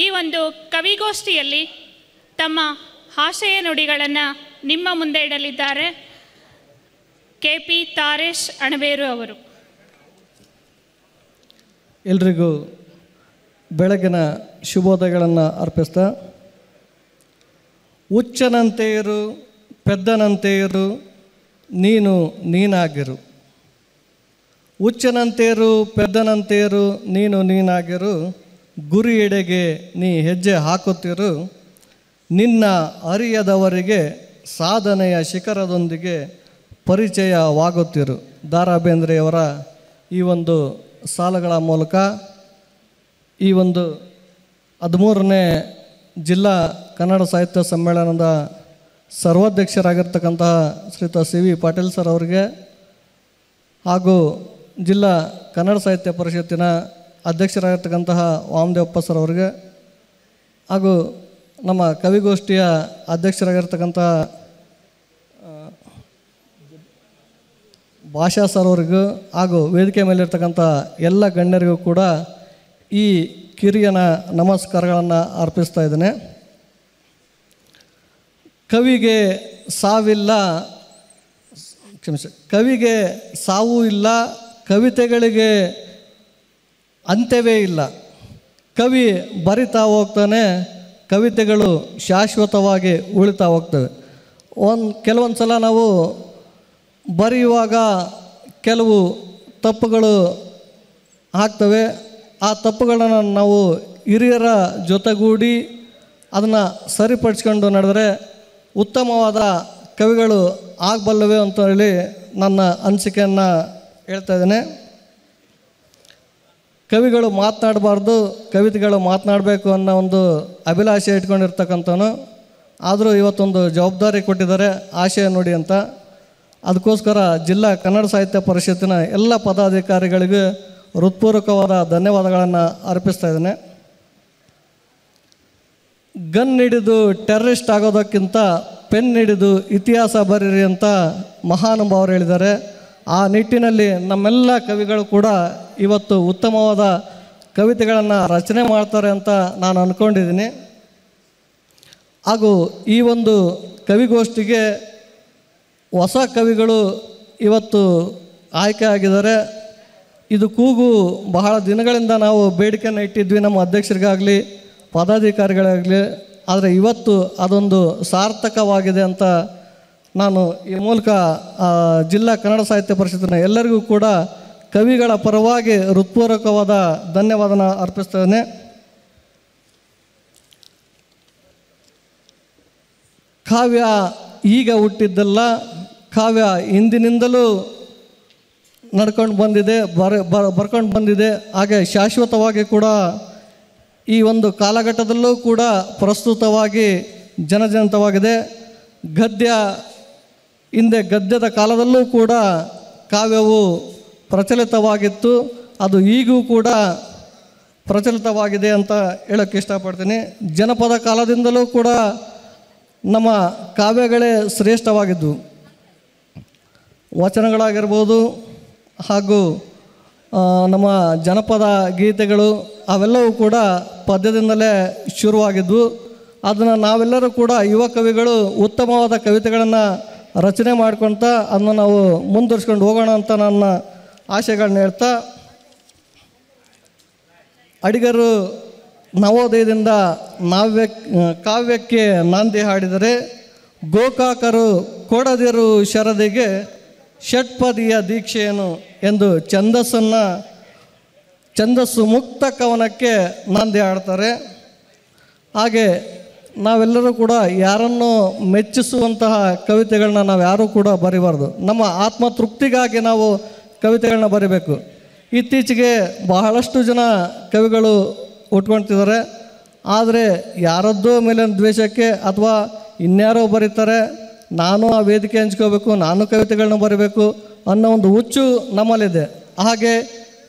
ಈ ಒಂದು ಕವಿಗೋಷ್ಠಿಯಲ್ಲಿ ತಮ್ಮ ಆಶಯ ನುಡಿಗಳನ್ನು ನಿಮ್ಮ ಮುಂದೆ ಇಡಲಿದ್ದಾರೆ ಕೆ ಪಿ ತಾರೇಶ್ ಅಣಬೇರು ಅವರು. ಎಲ್ರಿಗೂ ಬೆಳಗಿನ ಶುಭೋದಯಗಳನ್ನು ಅರ್ಪಿಸ್ತಾ, ಹುಚ್ಚನಂತೆ ಇರು, ಪೆದ್ದನಂತೆ ಇರು, ನೀನು ನೀನಾಗಿರು. ಹುಚ್ಚನಂತೆ ಇರು, ಪೆದ್ದನಂತೆ ಇರು, ನೀನು ನೀನಾಗಿರು. ಗುರಿ ಎಡೆಗೆ ನೀ ಹೆಜ್ಜೆ ಹಾಕುತ್ತಿರು. ನಿನ್ನ ಅರಿಯದವರಿಗೆ ಸಾಧನೆಯ ಶಿಖರದೊಂದಿಗೆ ಪರಿಚಯವಾಗುತ್ತಿರು. ದ ರಾ ಬೇಂದ್ರೆಯವರ ಈ ಒಂದು ಸಾಲುಗಳ ಮೂಲಕ ಈ ಒಂದು 13ನೇ ಜಿಲ್ಲಾ ಕನ್ನಡ ಸಾಹಿತ್ಯ ಸಮ್ಮೇಳನದ ಸರ್ವಾಧ್ಯಕ್ಷರಾಗಿರ್ತಕ್ಕಂತಹ ಶ್ರೀಯುತ ಸಿ ವಿ ಪಾಟೀಲ್ ಸರ್ ಅವರಿಗೆ, ಹಾಗೂ ಜಿಲ್ಲಾ ಕನ್ನಡ ಸಾಹಿತ್ಯ ಪರಿಷತ್ತಿನ ಅಧ್ಯಕ್ಷರಾಗಿರ್ತಕ್ಕಂತಹ ವಾಮದೇವಪ್ಪ ಸರ್ ಅವರಿಗೆ, ಹಾಗೂ ನಮ್ಮ ಕವಿಗೋಷ್ಠಿಯ ಅಧ್ಯಕ್ಷರಾಗಿರ್ತಕ್ಕಂಥ ಭಾಷಾ ಸರ್ ಅವರಿಗೂ, ಹಾಗೂ ವೇದಿಕೆ ಮೇಲಿರ್ತಕ್ಕಂಥ ಎಲ್ಲ ಗಣ್ಯರಿಗೂ ಕೂಡ ಈ ಕಿರಿಯನ ನಮಸ್ಕಾರಗಳನ್ನು ಅರ್ಪಿಸ್ತಾ ಇದ್ದೇನೆ. ಕವಿಗೆ ಸಾವು ಇಲ್ಲ, ಕವಿತೆಗಳಿಗೆ ಅಂತ್ಯವೇ ಇಲ್ಲ. ಕವಿ ಬರಿತಾ ಹೋಗ್ತಾನೆ, ಕವಿತೆಗಳು ಶಾಶ್ವತವಾಗಿ ಉಳಿತಾ ಹೋಗ್ತವೆ. ಕೆಲವೊಂದು ಸಲ ನಾವು ಬರೆಯುವಾಗ ಕೆಲವು ತಪ್ಪುಗಳು ಆಗ್ತವೆ. ಆ ತಪ್ಪುಗಳನ್ನು ನಾವು ಹಿರಿಯರ ಜೊತೆಗೂಡಿ ಅದನ್ನು ಸರಿಪಡಿಸ್ಕೊಂಡು ನಡೆದರೆ ಉತ್ತಮವಾದ ಕವಿಗಳು ಆಗಬಲ್ಲವೆ ಅಂತ ಹೇಳಿ ನನ್ನ ಅನಿಸಿಕೆಯನ್ನು ಹೇಳ್ತಾ ಇದ್ದೇನೆ. ಕವಿಗಳು ಮಾತನಾಡಬಾರ್ದು, ಕವಿತೆಗಳು ಮಾತನಾಡಬೇಕು ಅನ್ನೋ ಒಂದು ಅಭಿಲಾಷೆ ಇಟ್ಕೊಂಡಿರ್ತಕ್ಕಂಥವನು. ಆದರೂ ಇವತ್ತೊಂದು ಜವಾಬ್ದಾರಿ ಕೊಟ್ಟಿದ್ದಾರೆ ಆಶಯ ನುಡಿ ಅಂತ. ಅದಕ್ಕೋಸ್ಕರ ಜಿಲ್ಲಾ ಕನ್ನಡ ಸಾಹಿತ್ಯ ಪರಿಷತ್ತಿನ ಎಲ್ಲ ಪದಾಧಿಕಾರಿಗಳಿಗೂ ಹೃತ್ಪೂರ್ವಕವಾದ ಧನ್ಯವಾದಗಳನ್ನು ಅರ್ಪಿಸ್ತಾ ಇದ್ದೇನೆ. ಗನ್ ಹಿಡಿದು ಟೆರ್ರಿಸ್ಟ್ ಆಗೋದಕ್ಕಿಂತ ಪೆನ್ ಹಿಡಿದು ಇತಿಹಾಸ ಬರೀರಿ ಅಂತ ಮಹಾನುಭಾವರು ಹೇಳಿದ್ದಾರೆ. ಆ ನಿಟ್ಟಿನಲ್ಲಿ ನಮ್ಮೆಲ್ಲ ಕವಿಗಳು ಕೂಡ ಇವತ್ತು ಉತ್ತಮವಾದ ಕವಿತೆಗಳನ್ನು ರಚನೆ ಮಾಡ್ತಾರೆ ಅಂತ ನಾನು ಅಂದ್ಕೊಂಡಿದ್ದೀನಿ. ಹಾಗೂ ಈ ಒಂದು ಕವಿಗೋಷ್ಠಿಗೆ ಹೊಸ ಕವಿಗಳು ಇವತ್ತು ಆಯ್ಕೆ ಆಗಿದ್ದಾರೆ. ಇದು ಕೂಗು ಬಹಳ ದಿನಗಳಿಂದ ನಾವು ಬೇಡಿಕೆಯನ್ನು ಇಟ್ಟಿದ್ವಿ ನಮ್ಮ ಅಧ್ಯಕ್ಷರಿಗಾಗಲಿ ಪದಾಧಿಕಾರಿಗಳಾಗಲಿ. ಆದರೆ ಇವತ್ತು ಅದೊಂದು ಸಾರ್ಥಕವಾಗಿದೆ ಅಂತ ನಾನು ಈ ಮೂಲಕ ಜಿಲ್ಲಾ ಕನ್ನಡ ಸಾಹಿತ್ಯ ಪರಿಷತ್ತಿನ ಎಲ್ಲರಿಗೂ ಕೂಡ ಕವಿಗಳ ಪರವಾಗಿ ಹೃತ್ಪೂರ್ವಕವಾದ ಧನ್ಯವಾದನ ಅರ್ಪಿಸ್ತೇನೆ. ಕಾವ್ಯ ಈಗ ಹುಟ್ಟಿದ್ದಲ್ಲ, ಕಾವ್ಯ ಹಿಂದಿನಿಂದಲೂ ನಡ್ಕೊಂಡು ಬಂದಿದೆ, ಬರ್ಕೊಂಡು ಬಂದಿದೆ. ಹಾಗೆ ಶಾಶ್ವತವಾಗಿ ಕೂಡ ಈ ಒಂದು ಕಾಲಘಟ್ಟದಲ್ಲೂ ಕೂಡ ಪ್ರಸ್ತುತವಾಗಿ ಜನಜನಿತವಾಗಿದೆ. ಹಿಂದೆ ಗದ್ಯದ ಕಾಲದಲ್ಲೂ ಕೂಡ ಕಾವ್ಯವು ಪ್ರಚಲಿತವಾಗಿತ್ತು, ಅದು ಈಗೂ ಕೂಡ ಪ್ರಚಲಿತವಾಗಿದೆ ಅಂತ ಹೇಳೋಕ್ಕೆ ಇಷ್ಟಪಡ್ತೀನಿ. ಜನಪದ ಕಾಲದಿಂದಲೂ ಕೂಡ ನಮ್ಮ ಕಾವ್ಯಗಳೇ ಶ್ರೇಷ್ಠವಾಗಿದ್ದವು. ವಚನಗಳಾಗಿರ್ಬೋದು ಹಾಗೂ ನಮ್ಮ ಜನಪದ ಗೀತೆಗಳು ಅವೆಲ್ಲವೂ ಕೂಡ ಪದ್ಯದಿಂದಲೇ ಶುರುವಾಗಿದ್ವು. ಅದನ್ನು ನಾವೆಲ್ಲರೂ ಕೂಡ ಯುವ ಕವಿಗಳು ಉತ್ತಮವಾದ ಕವಿತೆಗಳನ್ನು ರಚನೆ ಮಾಡ್ಕೊತ ಅದನ್ನು ನಾವು ಮುಂದುವರ್ಸ್ಕೊಂಡು ಹೋಗೋಣ ಅಂತ ನನ್ನ ಆಶೆಗಳನ್ನ ಹೇಳ್ತಾ, ಅಡಿಗರು ನವೋದಯದಿಂದ ಕಾವ್ಯಕ್ಕೆ ನಾಂದಿ ಹಾಡಿದರೆ, ಗೋಕಾಕರು ಕೊಡದಿರು ಶರದಿಗೆ ಷಟ್ಪದಿಯ ದೀಕ್ಷೆಯೇನು ಎಂದು ಛಂದಸ್ಸು ಮುಕ್ತ ಕವನಕ್ಕೆ ನಾಂದಿ ಹಾಡ್ತಾರೆ. ಹಾಗೆ ನಾವೆಲ್ಲರೂ ಕೂಡ ಯಾರನ್ನು ಮೆಚ್ಚಿಸುವಂತಹ ಕವಿತೆಗಳನ್ನ ನಾವು ಯಾರೂ ಕೂಡ ಬರೀಬಾರ್ದು. ನಮ್ಮ ಆತ್ಮತೃಪ್ತಿಗಾಗಿ ನಾವು ಕವಿತೆಗಳನ್ನ ಬರೀಬೇಕು. ಇತ್ತೀಚೆಗೆ ಬಹಳಷ್ಟು ಜನ ಕವಿಗಳು ಉಟ್ಕೊಳ್ತಿದ್ದಾರೆ. ಆದರೆ ಯಾರದ್ದೋ ಮೇಲಿನ ದ್ವೇಷಕ್ಕೆ ಅಥವಾ ಇನ್ಯಾರೋ ಬರೀತಾರೆ, ನಾನು ಆ ವೇದಿಕೆ ಹಂಚ್ಕೋಬೇಕು, ನಾನು ಕವಿತೆಗಳನ್ನ ಬರೀಬೇಕು ಅನ್ನೋ ಒಂದು ಹುಚ್ಚು ನಮ್ಮಲ್ಲಿದೆ. ಹಾಗೆ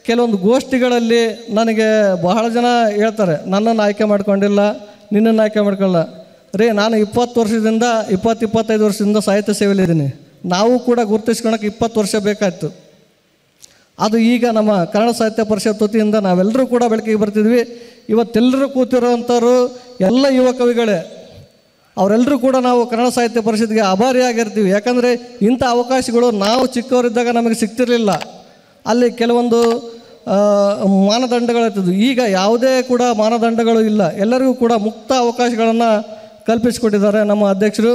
ಕೆಲವೊಂದು ಗೋಷ್ಠಿಗಳಲ್ಲಿ ನನಗೆ ಬಹಳ ಜನ ಹೇಳ್ತಾರೆ, ನನ್ನನ್ನು ಆಯ್ಕೆ ಮಾಡ್ಕೊಂಡಿಲ್ಲ, ನಿನ್ನನ್ನು ಆಯ್ಕೆ ಮಾಡ್ಕೊಳ್ಳ. ನಾನು 25 ವರ್ಷದಿಂದ ಸಾಹಿತ್ಯ ಸೇವೆಯಲ್ಲಿದ್ದೀನಿ. ನಾವು ಕೂಡ ಗುರುತಿಸ್ಕೊಳಕ್ಕೆ 20 ವರ್ಷ ಬೇಕಾಯಿತು. ಅದು ಈಗ ನಮ್ಮ ಕನ್ನಡ ಸಾಹಿತ್ಯ ಪರಿಷತ್ ವತಿಯಿಂದ ನಾವೆಲ್ಲರೂ ಕೂಡ ಬೆಳಕಿಗೆ ಬರ್ತಿದ್ವಿ. ಇವತ್ತೆಲ್ಲರೂ ಕೂತಿರೋವಂಥವ್ರು ಎಲ್ಲ ಯುವ ಕವಿಗಳೇ. ಅವರೆಲ್ಲರೂ ಕೂಡ ನಾವು ಕನ್ನಡ ಸಾಹಿತ್ಯ ಪರಿಷತ್ಗೆ ಆಭಾರಿಯಾಗಿರ್ತೀವಿ. ಯಾಕಂದರೆ ಇಂಥ ಅವಕಾಶಗಳು ನಾವು ಚಿಕ್ಕವರಿದ್ದಾಗ ನಮಗೆ ಸಿಗ್ತಿರಲಿಲ್ಲ. ಅಲ್ಲಿ ಕೆಲವೊಂದು ಮಾನದಂಡಗಳಿರ್ತದ್ದು. ಈಗ ಯಾವುದೇ ಕೂಡ ಮಾನದಂಡಗಳು ಇಲ್ಲ, ಎಲ್ಲರಿಗೂ ಕೂಡ ಮುಕ್ತ ಅವಕಾಶಗಳನ್ನು ಕಲ್ಪಿಸಿಕೊಟ್ಟಿದ್ದಾರೆ ನಮ್ಮ ಅಧ್ಯಕ್ಷರು.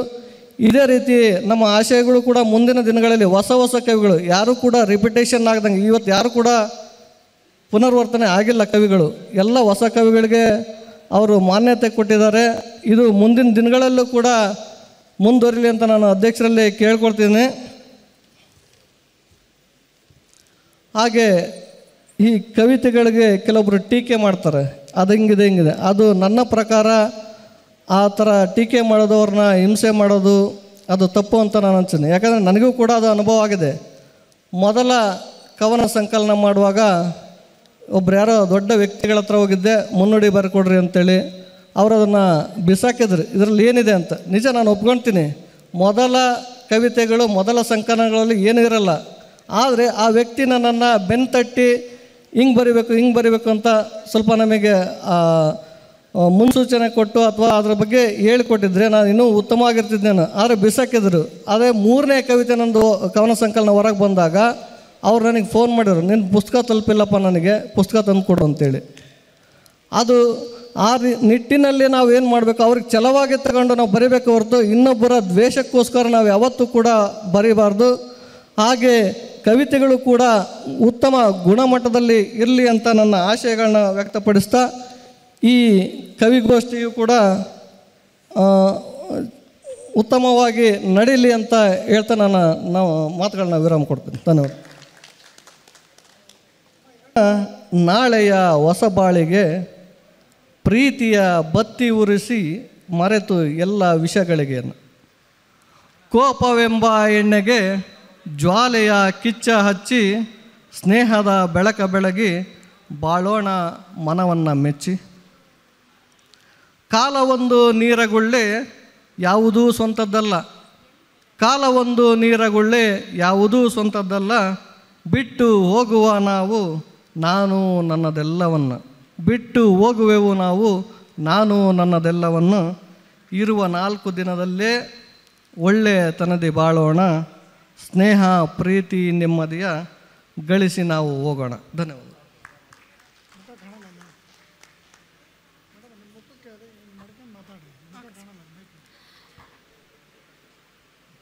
ಇದೇ ರೀತಿ ನಮ್ಮ ಆಶಯಗಳು ಕೂಡ ಮುಂದಿನ ದಿನಗಳಲ್ಲಿ ಹೊಸ ಕವಿಗಳು ಯಾರೂ ಕೂಡ ರಿಪಿಟೇಷನ್ ಆಗದಂಗೆ, ಇವತ್ತು ಯಾರು ಕೂಡ ಪುನರ್ವರ್ತನೆ ಆಗಿಲ್ಲ ಕವಿಗಳು, ಎಲ್ಲ ಹೊಸ ಕವಿಗಳಿಗೆ ಅವರು ಮಾನ್ಯತೆ ಕೊಟ್ಟಿದ್ದಾರೆ. ಇದು ಮುಂದಿನ ದಿನಗಳಲ್ಲೂ ಕೂಡ ಮುಂದುವರಿಲಿ ಅಂತ ನಾನು ಅಧ್ಯಕ್ಷರಲ್ಲಿ ಕೇಳ್ಕೊಳ್ತೀನಿ. ಹಾಗೆ ಈ ಕವಿತೆಗಳಿಗೆ ಕೆಲವೊಬ್ಬರು ಟೀಕೆ ಮಾಡ್ತಾರೆ, ಅದು ಹಿಂಗಿದೆ. ಅದು ನನ್ನ ಪ್ರಕಾರ ಆ ಥರ ಟೀಕೆ ಮಾಡೋದವ್ರನ್ನ ಹಿಂಸೆ ಮಾಡೋದು ಅದು ತಪ್ಪು ಅಂತ ನಾನು ಅನ್ತೀನಿ. ಯಾಕಂದರೆ ನನಗೂ ಕೂಡ ಅದು ಅನುಭವ ಆಗಿದೆ. ಮೊದಲ ಕವನ ಸಂಕಲನ ಮಾಡುವಾಗ ಒಬ್ರು ಯಾರೋ ದೊಡ್ಡ ವ್ಯಕ್ತಿಗಳ ಹತ್ರ ಹೋಗಿದ್ದೆ, ಮುನ್ನುಡಿ ಬರ್ಕೊಡ್ರಿ ಅಂತೇಳಿ. ಅವರು ಅದನ್ನು ಬಿಸಾಕಿದ್ರು, ಇದರಲ್ಲಿ ಏನಿದೆ ಅಂತ. ನಿಜ, ನಾನು ಒಪ್ಕೊಳ್ತೀನಿ, ಮೊದಲ ಕವಿತೆಗಳು ಮೊದಲ ಸಂಕಲನಗಳಲ್ಲಿ ಏನೂ ಇರಲ್ಲ. ಆದರೆ ಆ ವ್ಯಕ್ತಿ ನನ್ನನ್ನು ಬೆನ್ತಟ್ಟಿ ಹಿಂಗೆ ಬರಿಬೇಕು ಅಂತ ಸ್ವಲ್ಪ ನಮಗೆ ಮುನ್ಸೂಚನೆ ಕೊಟ್ಟು ಅಥವಾ ಅದರ ಬಗ್ಗೆ ಹೇಳಿಕೊಟ್ಟಿದ್ರೆ ನಾನು ಇನ್ನೂ ಉತ್ತಮವಾಗಿರ್ತಿದ್ದೇನೆ. ಆದರೆ ಬಿಸಾಕಿದ್ರು. ಆದರೆ 3ನೇ ಕವಿತೆ ನಂದು ಕವನ ಸಂಕಲನ ಹೊರಗೆ ಬಂದಾಗ ಅವ್ರು ನನಗೆ ಫೋನ್ ಮಾಡಿದ್ರು, ನಿನ್ನ ಪುಸ್ತಕ ತಲುಪಿಲ್ಲಪ್ಪ, ನನಗೆ ಪುಸ್ತಕ ತಂದು ಕೊಡು ಅಂತೇಳಿ. ಅದು ಆ ನಿಟ್ಟಿನಲ್ಲಿ ನಾವು ಏನು ಮಾಡಬೇಕು, ಅವ್ರಿಗೆ ಛಲವಾಗಿ ತಗೊಂಡು ನಾವು ಬರೀಬೇಕು ಹೊರತು ಇನ್ನೊಬ್ಬರ ದ್ವೇಷಕ್ಕೋಸ್ಕರ ನಾವು ಯಾವತ್ತೂ ಕೂಡ ಬರೀಬಾರ್ದು. ಹಾಗೆ ಕವಿತೆಗಳು ಕೂಡ ಉತ್ತಮ ಗುಣಮಟ್ಟದಲ್ಲಿ ಇರಲಿ ಅಂತ ನನ್ನ ಆಶಯಗಳನ್ನ ವ್ಯಕ್ತಪಡಿಸ್ತಾ, ಈ ಕವಿಗೋಷ್ಠಿಯು ಕೂಡ ಉತ್ತಮವಾಗಿ ನಡೀಲಿ ಅಂತ ಹೇಳ್ತಾ ನಾವು ಮಾತುಗಳನ್ನ ವಿರಾಮ ಕೊಡ್ತೀನಿ. ಧನ್ಯವಾದ. ನಾಳೆಯ ಹೊಸಬಾಳಿಗೆ ಪ್ರೀತಿಯ ಬತ್ತಿ ಉರಿಸಿ ಮರೆತು ಎಲ್ಲ ವಿಷಗಳಿಗೆ ಕೋಪವೆಂಬ ಎಣ್ಣೆಗೆ ಜ್ವಾಲೆಯ ಕಿಚ್ಚ ಹಚ್ಚಿ ಸ್ನೇಹದ ಬೆಳಕ ಬೆಳಗಿ ಬಾಳೋಣ ಮನವನ್ನು ಮೆಚ್ಚಿ. ಕಾಲವೊಂದು ನೀರಗುಳ್ಳೆ ಯಾವುದೂ ಸ್ವಂತದ್ದಲ್ಲ, ಕಾಲವೊಂದು ನೀರಗುಳ್ಳೆ ಯಾವುದೂ ಸ್ವಂತದ್ದಲ್ಲ, ಬಿಟ್ಟು ಹೋಗುವ ನಾವು ನಾನು ನನ್ನದೆಲ್ಲವನ್ನು, ಬಿಟ್ಟು ಹೋಗುವೆವು ನಾವು ನಾನು ನನ್ನದೆಲ್ಲವನ್ನು, ಇರುವ 4 ದಿನದಲ್ಲೇ ಒಳ್ಳೆಯತನದಿ ಬಾಳೋಣ, ಸ್ನೇಹ ಪ್ರೀತಿ ನೆಮ್ಮದಿಯ ಗಳಿಸಿ ನಾವು ಹೋಗೋಣ. ಧನ್ಯವಾದ.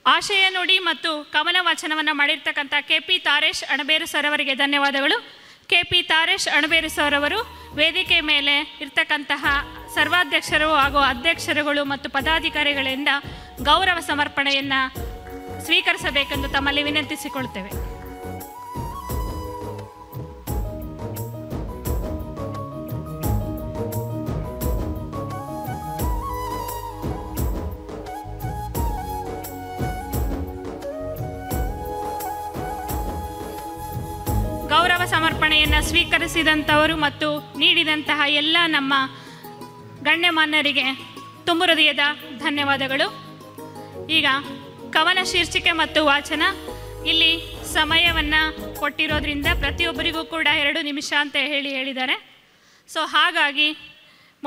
ಆಶಯ ನುಡಿ ಮತ್ತು ಕವನ ವಾಚನವನ್ನು ಮಾಡಿರ್ತಕ್ಕಂಥ KP ತಾರೇಶ್ ಅಣಬೇರು ಸರ್ ಅವರಿಗೆ ಧನ್ಯವಾದಗಳು. KP ತಾರೇಶ್ ಅಣಬೇರು ಸರ್ ಅವರು ವೇದಿಕೆ ಮೇಲೆ ಇರ್ತಕ್ಕಂತಹ ಸರ್ವಾಧ್ಯಕ್ಷರು ಹಾಗೂ ಅಧ್ಯಕ್ಷರುಗಳು ಮತ್ತು ಪದಾಧಿಕಾರಿಗಳಿಂದ ಗೌರವ ಸಮರ್ಪಣೆಯನ್ನು ಸ್ವೀಕರಿಸಬೇಕೆಂದು ತಮ್ಮಲ್ಲಿ ವಿನಂತಿಸಿಕೊಳ್ತೇವೆ. ಗೌರವ ಸಮರ್ಪಣೆಯನ್ನು ಸ್ವೀಕರಿಸಿದಂಥವರು ಮತ್ತು ನೀಡಿದಂತಹ ಎಲ್ಲ ನಮ್ಮ ಗಣ್ಯಮಾನ್ಯರಿಗೆ ತುಂಬು ಹೃದಯದ ಧನ್ಯವಾದಗಳು. ಈಗ ಕವನ ಶೀರ್ಷಿಕೆ ಮತ್ತು ವಾಚನ, ಇಲ್ಲಿ ಸಮಯವನ್ನು ಕೊಟ್ಟಿರೋದ್ರಿಂದ ಪ್ರತಿಯೊಬ್ಬರಿಗೂ ಕೂಡ 2 ನಿಮಿಷ ಅಂತ ಹೇಳಿದ್ದಾರೆ. ಸೊ ಹಾಗಾಗಿ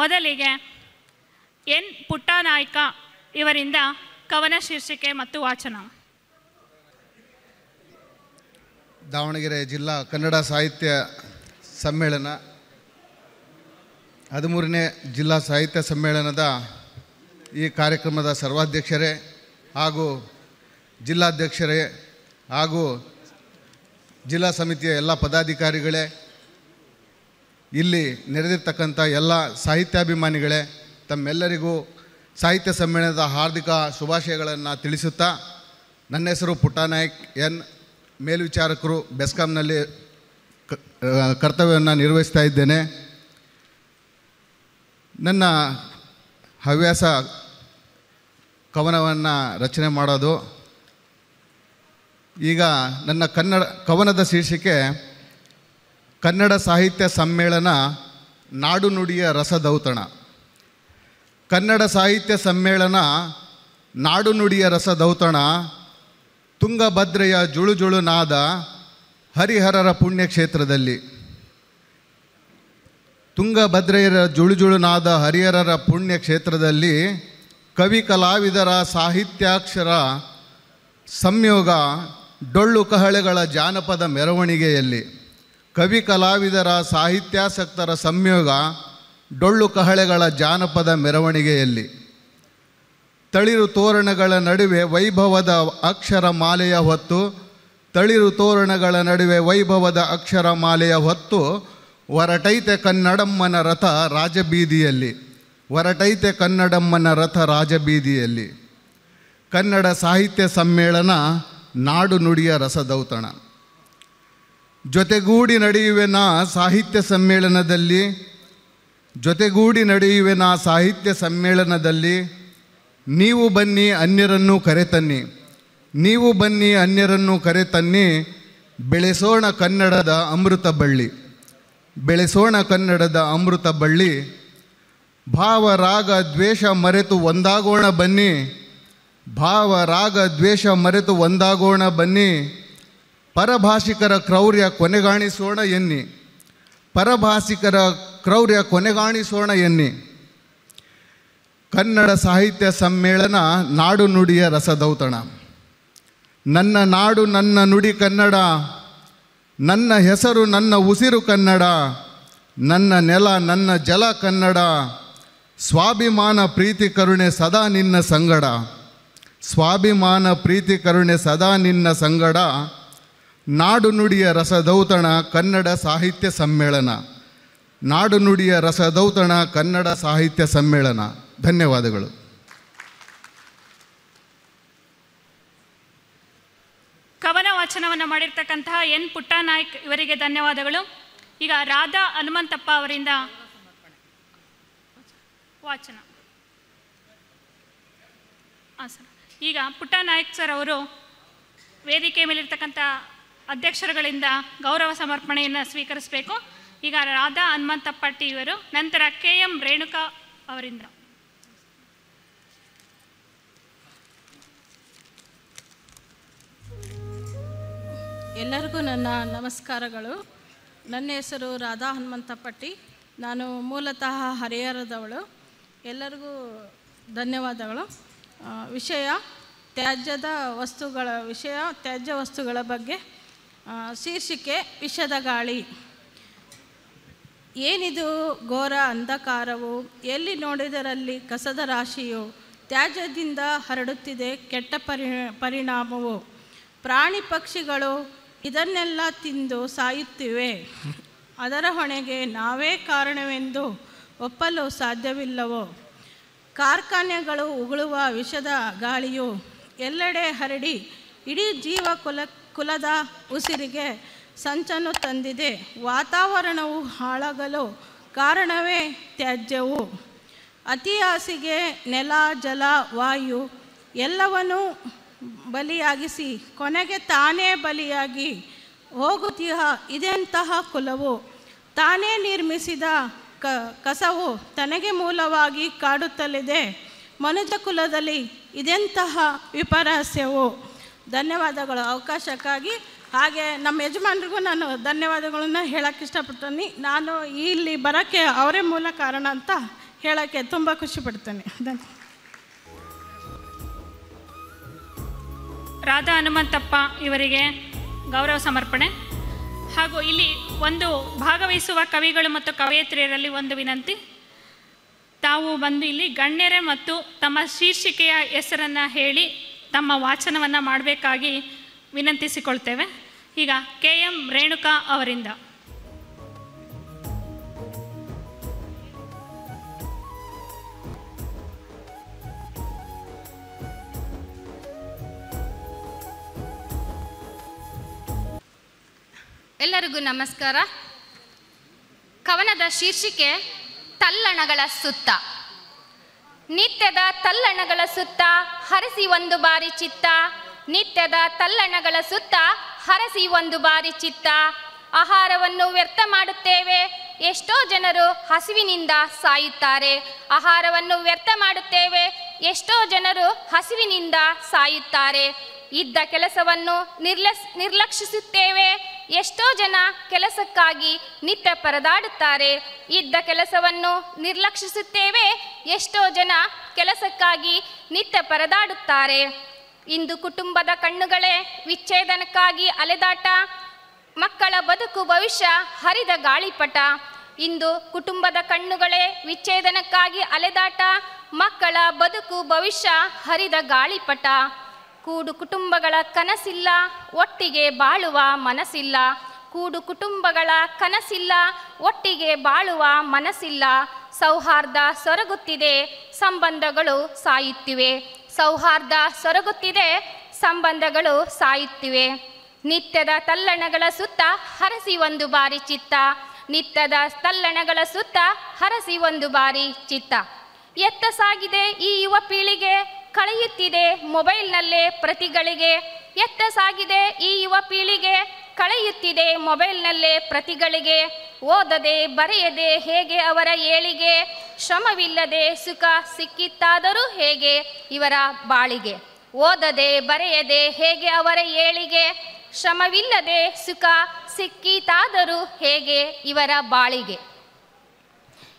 ಮೊದಲಿಗೆ ಎನ್ ಪುಟ್ಟನಾಯ್ಕ ಇವರಿಂದ ಕವನ ಶೀರ್ಷಿಕೆ ಮತ್ತು ವಾಚನ. ದಾವಣಗೆರೆ ಜಿಲ್ಲಾ ಕನ್ನಡ ಸಾಹಿತ್ಯ ಸಮ್ಮೇಳನ 13ನೇ ಜಿಲ್ಲಾ ಸಾಹಿತ್ಯ ಸಮ್ಮೇಳನದ ಈ ಕಾರ್ಯಕ್ರಮದ ಸರ್ವಾಧ್ಯಕ್ಷರೇ ಹಾಗೂ ಜಿಲ್ಲಾಧ್ಯಕ್ಷರೇ ಹಾಗೂ ಜಿಲ್ಲಾ ಸಮಿತಿಯ ಎಲ್ಲ ಪದಾಧಿಕಾರಿಗಳೇ, ಇಲ್ಲಿ ನೆರೆದಿರ್ತಕ್ಕಂಥ ಎಲ್ಲ ಸಾಹಿತ್ಯಾಭಿಮಾನಿಗಳೇ, ತಮ್ಮೆಲ್ಲರಿಗೂ ಸಾಹಿತ್ಯ ಸಮ್ಮೇಳನದ ಹಾರ್ದಿಕ ಶುಭಾಶಯಗಳನ್ನು ತಿಳಿಸುತ್ತಾ, ನನ್ನ ಹೆಸರು ಪುಟ್ಟನಾಯ್ಕ್ ಎನ್, ಮೇಲ್ವಿಚಾರಕರು, ಬೆಸ್ಕಾಂನಲ್ಲಿ ಕರ್ತವ್ಯವನ್ನು ನಿರ್ವಹಿಸ್ತಾ ಇದ್ದೇನೆ. ನನ್ನ ಹವ್ಯಾಸ ಕವನವನ್ನು ರಚನೆ ಮಾಡೋದು. ಈಗ ನನ್ನ ಕವನದ ಶೀರ್ಷಿಕೆ ಕನ್ನಡ ಸಾಹಿತ್ಯ ಸಮ್ಮೇಳನ ನಾಡು ನುಡಿಯ ರಸದೌತಣ. ಕನ್ನಡ ಸಾಹಿತ್ಯ ಸಮ್ಮೇಳನ ನಾಡು ನುಡಿಯ ರಸದೌತಣ, ತುಂಗಭದ್ರೆಯ ಜುಳುಜುಳು ನಾದ ಹರಿಹರರ ಪುಣ್ಯಕ್ಷೇತ್ರದಲ್ಲಿ. ತುಂಗಭದ್ರೆಯ ಜುಳುಜುಳು ನಾದ ಹರಿಹರರ ಪುಣ್ಯಕ್ಷೇತ್ರದಲ್ಲಿ ಕವಿ ಕಲಾವಿದರ ಸಾಹಿತ್ಯಾಕ್ಷರ ಸಂಯೋಗ ಡೊಳ್ಳು ಕಹಳೆಗಳ ಜಾನಪದ ಮೆರವಣಿಗೆಯಲ್ಲಿ. ಕವಿ ಕಲಾವಿದರ ಸಾಹಿತ್ಯಾಸಕ್ತರ ಸಂಯೋಗ ಡೊಳ್ಳು ಕಹಳೆಗಳ ಜಾನಪದ ಮೆರವಣಿಗೆಯಲ್ಲಿ. ತಳಿರು ತೋರಣಗಳ ನಡುವೆ ವೈಭವದ ಅಕ್ಷರ ಮಾಲೆಯ ಹೊತ್ತು, ತಳಿರು ತೋರಣಗಳ ನಡುವೆ ವೈಭವದ ಅಕ್ಷರ ಮಾಲೆಯ ಹೊತ್ತು ಹೊರಟೈತೆ ಕನ್ನಡಮ್ಮನ ರಥ ರಾಜಬೀದಿಯಲ್ಲಿ, ಹೊರಟೈತೆ ಕನ್ನಡಮ್ಮನ ರಥ ರಾಜಬೀದಿಯಲ್ಲಿ. ಕನ್ನಡ ಸಾಹಿತ್ಯ ಸಮ್ಮೇಳನ ನಾಡು ನುಡಿಯ ರಸದೌತಣ. ಜೊತೆಗೂಡಿ ನಡೆಯುವೆನ ಸಾಹಿತ್ಯ ಸಮ್ಮೇಳನದಲ್ಲಿ, ಜೊತೆಗೂಡಿ ನಡೆಯುವೆನ ಸಾಹಿತ್ಯ ಸಮ್ಮೇಳನದಲ್ಲಿ, ನೀವು ಬನ್ನಿ ಅನ್ಯರನ್ನು ಕರೆತನ್ನಿ, ನೀವು ಬನ್ನಿ ಅನ್ಯರನ್ನು ಕರೆತನ್ನಿ, ಬೆಳೆಸೋಣ ಕನ್ನಡದ ಅಮೃತ ಬಳ್ಳಿ, ಬೆಳೆಸೋಣ ಕನ್ನಡದ ಅಮೃತ ಬಳ್ಳಿ. ಭಾವ ರಾಗ ದ್ವೇಷ ಮರೆತು ಒಂದಾಗೋಣ ಬನ್ನಿ, ಭಾವ ರಾಗ ದ್ವೇಷ ಮರೆತು ಒಂದಾಗೋಣ ಬನ್ನಿ, ಪರಭಾಷಿಕರ ಕ್ರೌರ್ಯ ಕೊನೆಗಾಣಿಸೋಣ ಎನ್ನಿ, ಪರಭಾಷಿಕರ ಕ್ರೌರ್ಯ ಕೊನೆಗಾಣಿಸೋಣ ಎನ್ನಿ. ಕನ್ನಡ ಸಾಹಿತ್ಯ ಸಮ್ಮೇಳನ ನಾಡು ನುಡಿಯ ರಸದೌತಣ. ನನ್ನ ನಾಡು ನನ್ನ ನುಡಿ ಕನ್ನಡ, ನನ್ನ ಹೆಸರು ನನ್ನ ಉಸಿರು ಕನ್ನಡ, ನನ್ನ ನೆಲ ನನ್ನ ಜಲ ಕನ್ನಡ, ಸ್ವಾಭಿಮಾನ ಪ್ರೀತಿ ಕರುಣೆ ಸದಾ ನಿನ್ನ ಸಂಗಡ, ಸ್ವಾಭಿಮಾನ ಪ್ರೀತಿ ಕರುಣೆ ಸದಾ ನಿನ್ನ ಸಂಗಡ. ನಾಡು ನುಡಿಯ ರಸದೌತಣ ಕನ್ನಡ ಸಾಹಿತ್ಯ ಸಮ್ಮೇಳನ, ನಾಡು ನುಡಿಯ ರಸದೌತಣ ಕನ್ನಡ ಸಾಹಿತ್ಯ ಸಮ್ಮೇಳನ. ಧನ್ಯವಾದಗಳು. ಕವನ ವಾಚನವನ್ನು ಮಾಡಿರ್ತಕ್ಕಂತಹ ಎನ್ ಪುಟ್ಟನಾಯ್ಕ್ ಇವರಿಗೆ ಧನ್ಯವಾದಗಳು. ಈಗ ರಾಧಾ ಹನುಮಂತಪ್ಪ ಅವರಿಂದ ವಾಚನ. ಹಾಂ ಸರ್. ಈಗ ಪುಟ್ಟನಾಯಕ್ ಸರ್ ಅವರು ವೇದಿಕೆ ಮೇಲಿರ್ತಕ್ಕಂಥ ಅಧ್ಯಕ್ಷರುಗಳಿಂದ ಗೌರವ ಸಮರ್ಪಣೆಯನ್ನು ಸ್ವೀಕರಿಸಬೇಕು. ಈಗ ರಾಧಾ ಹನುಮಂತಪ್ಪ ಟಿ ಇವರು, ನಂತರ KM ರೇಣುಕಾ ಅವರಿಂದ. ಎಲ್ಲರಿಗೂ ನನ್ನ ನಮಸ್ಕಾರಗಳು. ನನ್ನ ಹೆಸರು ರಾಧಾ ಹನುಮಂತಪ್ಪ ಟಿ. ನಾನು ಮೂಲತಃ ಹರಿಹರದವಳು. ಎಲ್ಲರಿಗೂ ಧನ್ಯವಾದಗಳು. ವಿಷಯ ತ್ಯಾಜ್ಯ ವಸ್ತುಗಳ ಬಗ್ಗೆ. ಶೀರ್ಷಿಕೆ ವಿಷದ ಗಾಳಿ. ಏನಿದು ಘೋರ ಅಂಧಕಾರವು, ಎಲ್ಲಿ ನೋಡಿದರಲ್ಲಿ ಕಸದ ರಾಶಿಯು, ತ್ಯಾಜ್ಯದಿಂದ ಹರಡುತ್ತಿದೆ ಕೆಟ್ಟ ಪರಿಣಾಮವು. ಪ್ರಾಣಿ ಪಕ್ಷಿಗಳು ಇದನ್ನೆಲ್ಲ ತಿಂದು ಸಾಯುತ್ತಿವೆ. ಅದರ ಹೊಣೆಗೆ ನಾವೇ ಕಾರಣವೆಂದು ಒಪ್ಪಲು ಸಾಧ್ಯವಿಲ್ಲವೋ. ಕಾರ್ಖಾನೆಗಳು ಉಗುಳುವ ವಿಷದ ಗಾಳಿಯು ಎಲ್ಲೆಡೆ ಹರಡಿ ಇಡೀ ಕುಲದ ಉಸಿರಿಗೆ ಸಂಚನ್ನು ತಂದಿದೆ. ವಾತಾವರಣವು ಹಾಳಾಗಲು ಕಾರಣವೇ ತ್ಯಾಜ್ಯವು. ಅತಿ ಆಸೆಗೆ ನೆಲ, ಜಲ, ವಾಯು ಎಲ್ಲವನ್ನೂ ಬಲಿಯಾಗಿಸಿ ಕೊನೆಗೆ ತಾನೇ ಬಲಿಯಾಗಿ ಹೋಗುತ್ತೀಹ. ಇದೆಂತಹ ಕುಲವು. ತಾನೇ ನಿರ್ಮಿಸಿದ ಕಸವು ತನಗೆ ಮೂಲವಾಗಿ ಕಾಡುತ್ತಲಿದೆ. ಮನುಷ್ಯ ಕುಲದಲ್ಲಿ ಇದೆಂತಹ ವಿಪರ್ಯಾಸವು. ಧನ್ಯವಾದಗಳು ಅವಕಾಶಕ್ಕಾಗಿ. ಹಾಗೆ ನಮ್ಮ ಯಜಮಾನರಿಗೂ ನಾನು ಧನ್ಯವಾದಗಳನ್ನು ಹೇಳೋಕ್ಕೆ ಇಷ್ಟಪಡ್ತೀನಿ. ನಾನು ಇಲ್ಲಿ ಬರೋಕ್ಕೆ ಅವರೇ ಮೂಲ ಕಾರಣ ಅಂತ ಹೇಳೋಕ್ಕೆ ತುಂಬ ಖುಷಿಪಡ್ತೇನೆ. ರಾಧಾ ಹನುಮಂತಪ್ಪ ಇವರಿಗೆ ಗೌರವ ಸಮರ್ಪಣೆ. ಹಾಗೂ ಇಲ್ಲಿ ಒಂದು ಭಾಗವಹಿಸುವ ಕವಿಗಳು ಮತ್ತು ಕವಯತ್ರಿಯರಲ್ಲಿ ಒಂದು ವಿನಂತಿ. ತಾವು ಬಂದು ಇಲ್ಲಿ ಗಣ್ಯರೇ ಮತ್ತು ತಮ್ಮ ಶೀರ್ಷಿಕೆಯ ಹೆಸರನ್ನು ಹೇಳಿ ತಮ್ಮ ವಾಚನವನ್ನು ಮಾಡಬೇಕಾಗಿ ವಿನಂತಿಸಿಕೊಳ್ತೇವೆ. ಈಗ KM ರೇಣುಕಾ ಅವರಿಂದ. ಎಲ್ಲರಿಗೂ ನಮಸ್ಕಾರ. ಕವನದ ಶೀರ್ಷಿಕೆ ತಲ್ಲಣಗಳ ಸುತ್ತ. ನಿತ್ಯದ ತಲ್ಲಣಗಳ ಸುತ್ತ ಹರಸಿ ಒಂದು ಬಾರಿ ಚಿತ್ತ. ನಿತ್ಯದ ತಲ್ಲಣಗಳ ಸುತ್ತ ಹರಸಿ ಒಂದು ಬಾರಿ ಚಿತ್ತ. ಆಹಾರವನ್ನು ವ್ಯರ್ಥ ಮಾಡುತ್ತೇವೆ, ಎಷ್ಟೋ ಜನರು ಹಸಿವಿನಿಂದ ಸಾಯುತ್ತಾರೆ. ಆಹಾರವನ್ನು ವ್ಯರ್ಥ ಮಾಡುತ್ತೇವೆ, ಎಷ್ಟೋ ಜನರು ಹಸಿವಿನಿಂದ ಸಾಯುತ್ತಾರೆ. ಇದ್ದ ಕೆಲಸವನ್ನು ನಿರ್ಲಕ್ಷಿಸುತ್ತೇವೆ, ಎಷ್ಟೋ ಜನ ಕೆಲಸಕ್ಕಾಗಿ ನಿತ್ಯ ಪರದಾಡುತ್ತಾರೆ. ಇದ್ದ ಕೆಲಸವನ್ನು ನಿರ್ಲಕ್ಷಿಸುತ್ತೇವೆ, ಎಷ್ಟೋ ಜನ ಕೆಲಸಕ್ಕಾಗಿ ನಿತ್ಯ ಪರದಾಡುತ್ತಾರೆ. ಇಂದು ಕುಟುಂಬದ ಕಣ್ಣುಗಳೇ ವಿಚ್ಛೇದನಕ್ಕಾಗಿ ಅಲೆದಾಟ. ಮಕ್ಕಳ ಬದುಕು ಭವಿಷ್ಯ ಹರಿದ ಗಾಳಿಪಟ. ಇಂದು ಕುಟುಂಬದ ಕಣ್ಣುಗಳೇ ವಿಚ್ಛೇದನಕ್ಕಾಗಿ ಅಲೆದಾಟ. ಮಕ್ಕಳ ಬದುಕು ಭವಿಷ್ಯ ಹರಿದ ಗಾಳಿಪಟ. ಕೂಡು ಕುಟುಂಬಗಳ ಕನಸಿಲ್ಲ, ಒಟ್ಟಿಗೆ ಬಾಳುವ ಮನಸ್ಸಿಲ್ಲ. ಕೂಡು ಕುಟುಂಬಗಳ ಕನಸಿಲ್ಲ, ಒಟ್ಟಿಗೆ ಬಾಳುವ ಮನಸ್ಸಿಲ್ಲ. ಸೌಹಾರ್ದ ಸೊರಗುತ್ತಿದೆ, ಸಂಬಂಧಗಳು ಸಾಯುತ್ತಿವೆ. ಸೌಹಾರ್ದ ಸೊರಗುತ್ತಿದೆ, ಸಂಬಂಧಗಳು ಸಾಯುತ್ತಿವೆ. ನಿತ್ಯದ ತಲ್ಲಣಗಳ ಸುತ್ತ ಹರಸಿ ಒಂದು ಬಾರಿ ಚಿತ್ತ. ನಿತ್ಯದ ತಲ್ಲಣಗಳ ಸುತ್ತ ಹರಸಿ ಒಂದು ಬಾರಿ ಚಿತ್ತ. ಎತ್ತ ಸಾಗಿದೆ ಈ ಯುವ ಪೀಳಿಗೆ, ಕಳೆಯುತ್ತಿದೆ ಮೊಬೈಲ್ನಲ್ಲೇ ಪ್ರತಿಗಳಿಗೆ. ಎತ್ತ ಸಾಗಿದೆ ಈ ಯುವ ಪೀಳಿಗೆ, ಕಳೆಯುತ್ತಿದೆ ಮೊಬೈಲ್ನಲ್ಲೇ ಪ್ರತಿಗಳಿಗೆ. ಓದದೆ ಬರೆಯದೆ ಹೇಗೆ ಅವರ ಏಳಿಗೆ, ಶ್ರಮವಿಲ್ಲದೆ ಸುಖ ಸಿಕ್ಕಿತ್ತಾದರೂ ಹೇಗೆ ಇವರ ಬಾಳಿಗೆ. ಓದದೆ ಬರೆಯದೆ ಹೇಗೆ ಅವರ ಏಳಿಗೆ, ಶ್ರಮವಿಲ್ಲದೆ ಸುಖ ಸಿಕ್ಕಿತಾದರೂ ಹೇಗೆ ಇವರ ಬಾಳಿಗೆ.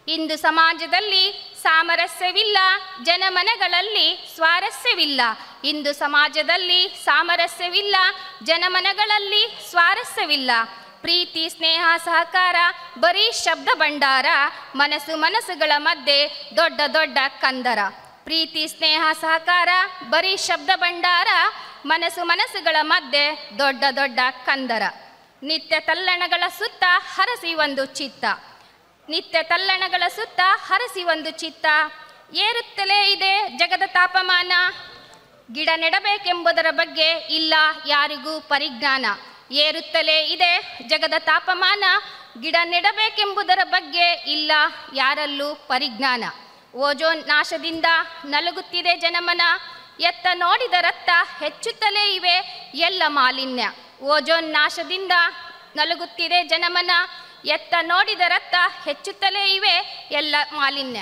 ಇಂದು ಸಮಾಜದಲ್ಲಿ ಸಾಮರಸ್ಯವಿಲ್ಲ, ಜನಮನಗಳಲ್ಲಿ ಸ್ವಾರಸ್ಯವಿಲ್ಲ. ಇಂದು ಸಮಾಜದಲ್ಲಿ ಸಾಮರಸ್ಯವಿಲ್ಲ, ಜನಮನಗಳಲ್ಲಿ ಸ್ವಾರಸ್ಯವಿಲ್ಲ. ಪ್ರೀತಿ ಸ್ನೇಹ ಸಹಕಾರ ಬರೀ ಶಬ್ದ ಭಂಡಾರ, ಮನಸ್ಸುಗಳ ಮಧ್ಯೆ ದೊಡ್ಡ ದೊಡ್ಡ ಕಂದರ. ಪ್ರೀತಿ ಸ್ನೇಹ ಸಹಕಾರ ಬರೀ ಶಬ್ದ ಭಂಡಾರ, ಮನಸ್ಸುಗಳ ಮಧ್ಯೆ ದೊಡ್ಡ ದೊಡ್ಡ ಕಂದರ. ನಿತ್ಯ ತಲ್ಲಣಗಳ ಸುತ್ತ ಹರಸಿ ಒಂದು ಚಿತ್ತ. ನಿತ್ಯ ತಲ್ಲಣಗಳ ಸುತ್ತ ಹರಸಿ ಒಂದು ಚಿತ್ತ. ಏರುತ್ತಲೇ ಇದೆ ಜಗದ ತಾಪಮಾನ, ಗಿಡ ನೆಡಬೇಕೆಂಬುದರ ಬಗ್ಗೆ ಇಲ್ಲ ಯಾರಿಗೂ ಪರಿಜ್ಞಾನ. ಏರುತ್ತಲೇ ಇದೆ ಜಗದ ತಾಪಮಾನ, ಗಿಡ ನೆಡಬೇಕೆಂಬುದರ ಬಗ್ಗೆ ಇಲ್ಲ ಯಾರಲ್ಲೂ ಪರಿಜ್ಞಾನ. ಓಜೋನ್ ನಾಶದಿಂದ ನಲುಗುತ್ತಿದೆ ಜನಮನ, ಎತ್ತ ನೋಡಿದರತ್ತ ಹೆಚ್ಚುತ್ತಲೇ ಇವೆ ಎಲ್ಲ ಮಾಲಿನ್ಯ. ಓಜೋನ್ ನಾಶದಿಂದ ನಲುಗುತ್ತಿದೆ ಜನಮನ, ಎತ್ತ ನೋಡಿದರತ್ತ ಹೆಚ್ಚುತ್ತಲೇ ಇವೆ ಎಲ್ಲ ಮಾಲಿನ್ಯ.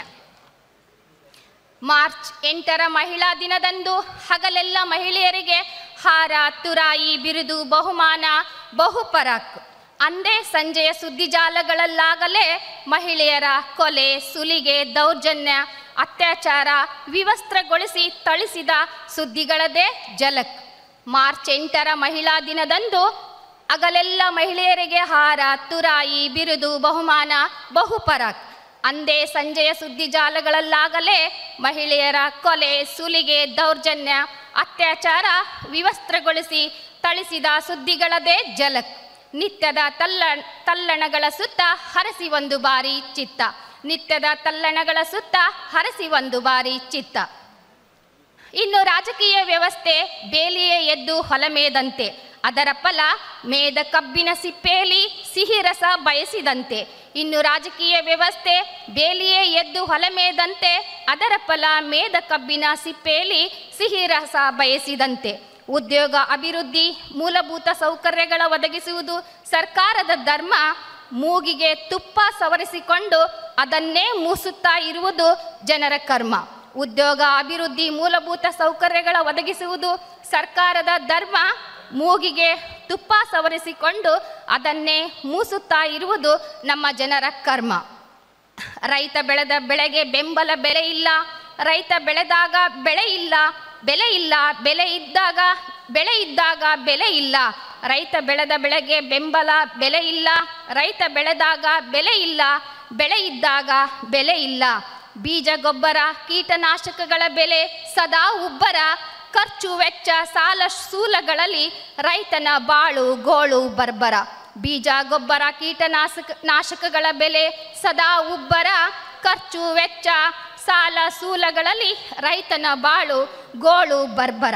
ಮಾರ್ಚ್ 8ರ ಮಹಿಳಾ ದಿನದಂದು ಹಗಲೆಲ್ಲ ಮಹಿಳೆಯರಿಗೆ ಹಾರ, ತುರಾಯಿ, ಬಿರುದು, ಬಹುಮಾನ, ಬಹುಪರಾಕ್. ಅಂದೇ ಸಂಜೆಯ ಸುದ್ದಿಜಾಲಗಳಲ್ಲಾಗಲೇ ಮಹಿಳೆಯರ ಕೊಲೆ, ಸುಲಿಗೆ, ದೌರ್ಜನ್ಯ, ಅತ್ಯಾಚಾರ, ವಿವಸ್ತ್ರಗೊಳಿಸಿ ಥಳಿಸಿದ ಸುದ್ದಿಗಳದೇ ಝಲಕ್. ಮಾರ್ಚ್ 8ರ ಮಹಿಳಾ ದಿನದಂದು ಹಗಲೆಲ್ಲ ಮಹಿಳೆಯರಿಗೆ ಹಾರ, ತುರಾಯಿ, ಬಿರುದು, ಬಹುಮಾನ, ಬಹುಪರಾಕ್. ಅಂದೇ ಸಂಜೆಯ ಸುದ್ದಿಜಾಲಗಳಲ್ಲಾಗಲೇ ಮಹಿಳೆಯರ ಕೊಲೆ, ಸುಲಿಗೆ, ದೌರ್ಜನ್ಯ, ಅತ್ಯಾಚಾರ, ವಿವಸ್ತ್ರಗೊಳಿಸಿ ಥಳಿಸಿದ ಸುದ್ದಿಗಳದೇ ಝಲಕ್. ನಿತ್ಯದ ತಲ್ಲಣಗಳ ಸುತ್ತ ಹರಸಿ ಒಂದು ಬಾರಿ ಚಿತ್ತ. ನಿತ್ಯದ ತಲ್ಲಣಗಳ ಸುತ್ತ ಹರಸಿ ಒಂದು ಬಾರಿ ಚಿತ್ತ. ಇನ್ನು ರಾಜಕೀಯ ವ್ಯವಸ್ಥೆ ಬೇಲಿಯೇ ಎದ್ದು ಹೊಲಮೇದಂತೆ, ಅದರ ಫಲ ಮೇದ ಕಬ್ಬಿನ ಸಿಪ್ಪೆಯಲ್ಲಿ ಸಿಹಿ ರಸ ಬಯಸಿದಂತೆ. ಇನ್ನು ರಾಜಕೀಯ ವ್ಯವಸ್ಥೆ ಬೇಲಿಯೇ ಎದ್ದು ಹೊಲಮೇದಂತೆ, ಅದರ ಫಲ ಮೇದ ಕಬ್ಬಿನ ಸಿಪ್ಪೆಯಲ್ಲಿ ಸಿಹಿ ರಸ ಬಯಸಿದಂತೆ. ಉದ್ಯೋಗ ಅಭಿವೃದ್ಧಿ, ಮೂಲಭೂತ ಸೌಕರ್ಯಗಳ ಒದಗಿಸುವುದು ಸರ್ಕಾರದ ಧರ್ಮ. ಮೂಗಿಗೆ ತುಪ್ಪ ಸವರಿಸಿಕೊಂಡು ಅದನ್ನೇ ಮೂಸುತ್ತಾ ಇರುವುದು ಜನರ ಕರ್ಮ. ಉದ್ಯೋಗ ಅಭಿವೃದ್ಧಿ, ಮೂಲಭೂತ ಸೌಕರ್ಯಗಳ ಒದಗಿಸುವುದು ಸರ್ಕಾರದ ಧರ್ಮ. ಮೂಗಿಗೆ ತುಪ್ಪ ಸವರಿಸಿಕೊಂಡು ಅದನ್ನೇ ಮೂಸುತ್ತಾ ಇರುವುದು ನಮ್ಮ ಜನರ ಕರ್ಮ. ರೈತ ಬೆಳೆದ ಬೆಳೆಗೆ ಬೆಂಬಲ ಬೆಲೆ ಇಲ್ಲ, ರೈತ ಬೆಳೆದಾಗ ಬೆಳೆ ಇಲ್ಲ, ಬೆಲೆ ಇಲ್ಲ, ಬೆಲೆ ಇದ್ದಾಗ ಬೆಳೆ ಇದ್ದಾಗ ಬೆಲೆ ಇಲ್ಲ. ರೈತ ಬೆಳೆದ ಬೆಳೆಗೆ ಬೆಂಬಲ ಬೆಲೆ ಇಲ್ಲ, ರೈತ ಬೆಳೆದಾಗ ಬೆಲೆ ಇಲ್ಲ, ಬೆಳೆ ಇದ್ದಾಗ ಬೆಲೆ ಇಲ್ಲ. ಬೀಜ, ಗೊಬ್ಬರ, ಕೀಟನಾಶಕಗಳ ಬೆಲೆ ಸದಾ ಉಬ್ಬರ. ಖರ್ಚು ವೆಚ್ಚ, ಸಾಲ ಸೂಲಗಳಲ್ಲಿ ರೈತನ ಬಾಳು ಗೋಳು ಬರ್ಬರ. ಬೀಜ, ಗೊಬ್ಬರ, ಕೀಟನಾಶಕಗಳ ಬೆಲೆ ಸದಾ ಉಬ್ಬರ. ಖರ್ಚು ವೆಚ್ಚ, ಸಾಲ ಸೂಲಗಳಲ್ಲಿ ರೈತನ ಬಾಳು ಗೋಳು ಬರ್ಬರ.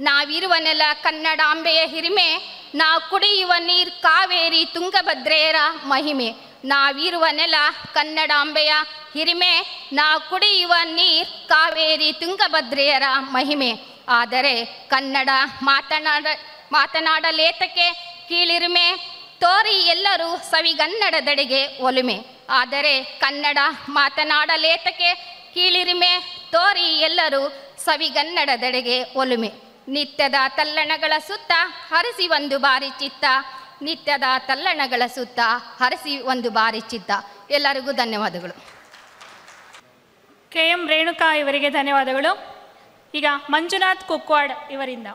ನಾವಿರುವ ನೆಲ ಕನ್ನಡಾಂಬೆಯ ಹಿರಿಮೆ, ನಾವು ಕುಡಿಯುವ ನೀರು ಕಾವೇರಿ ತುಂಗಭದ್ರೆಯರ ಮಹಿಮೆ. ನಾವಿರುವ ನೆಲ ಕನ್ನಡಾಂಬೆಯ ಹಿರಿಮೆ, ನಾವು ಕುಡಿಯುವ ನೀರು ಕಾವೇರಿ ತುಂಗಭದ್ರೆಯರ ಮಹಿಮೆ. ಆದರೆ ಕನ್ನಡ ಮಾತನಾಡಲೇತಕ್ಕೆ ಕೀಳಿರಿಮೆ, ತೋರಿ ಎಲ್ಲರೂ ಸವಿಗನ್ನಡದೆಡೆಗೆ ಒಲುಮೆ. ಆದರೆ ಕನ್ನಡ ಮಾತನಾಡಲೇತಕ್ಕೆ ಕೀಳಿರಿಮೆ, ತೋರಿ ಎಲ್ಲರೂ ಸವಿಗನ್ನಡದೆಡೆಗೆ ಒಲುಮೆ. ನಿತ್ಯದ ತಲ್ಲಣಗಳ ಸುತ್ತ ಹರಿಸಿ ಒಂದು ಬಾರಿ ಚಿತ್ತ. ನಿತ್ಯದ ತಲ್ಲಣಗಳ ಸುತ್ತ ಹರಿಸಿ ಒಂದು ಬಾರಿ ಚಿತ್ತ. ಎಲ್ಲರಿಗೂ ಧನ್ಯವಾದಗಳು. KM ರೇಣುಕಾ ಇವರಿಗೆ ಧನ್ಯವಾದಗಳು. ಈಗ ಮಂಜುನಾಥ್ ಕುಕ್ವಾಡ್ ಇವರಿಂದ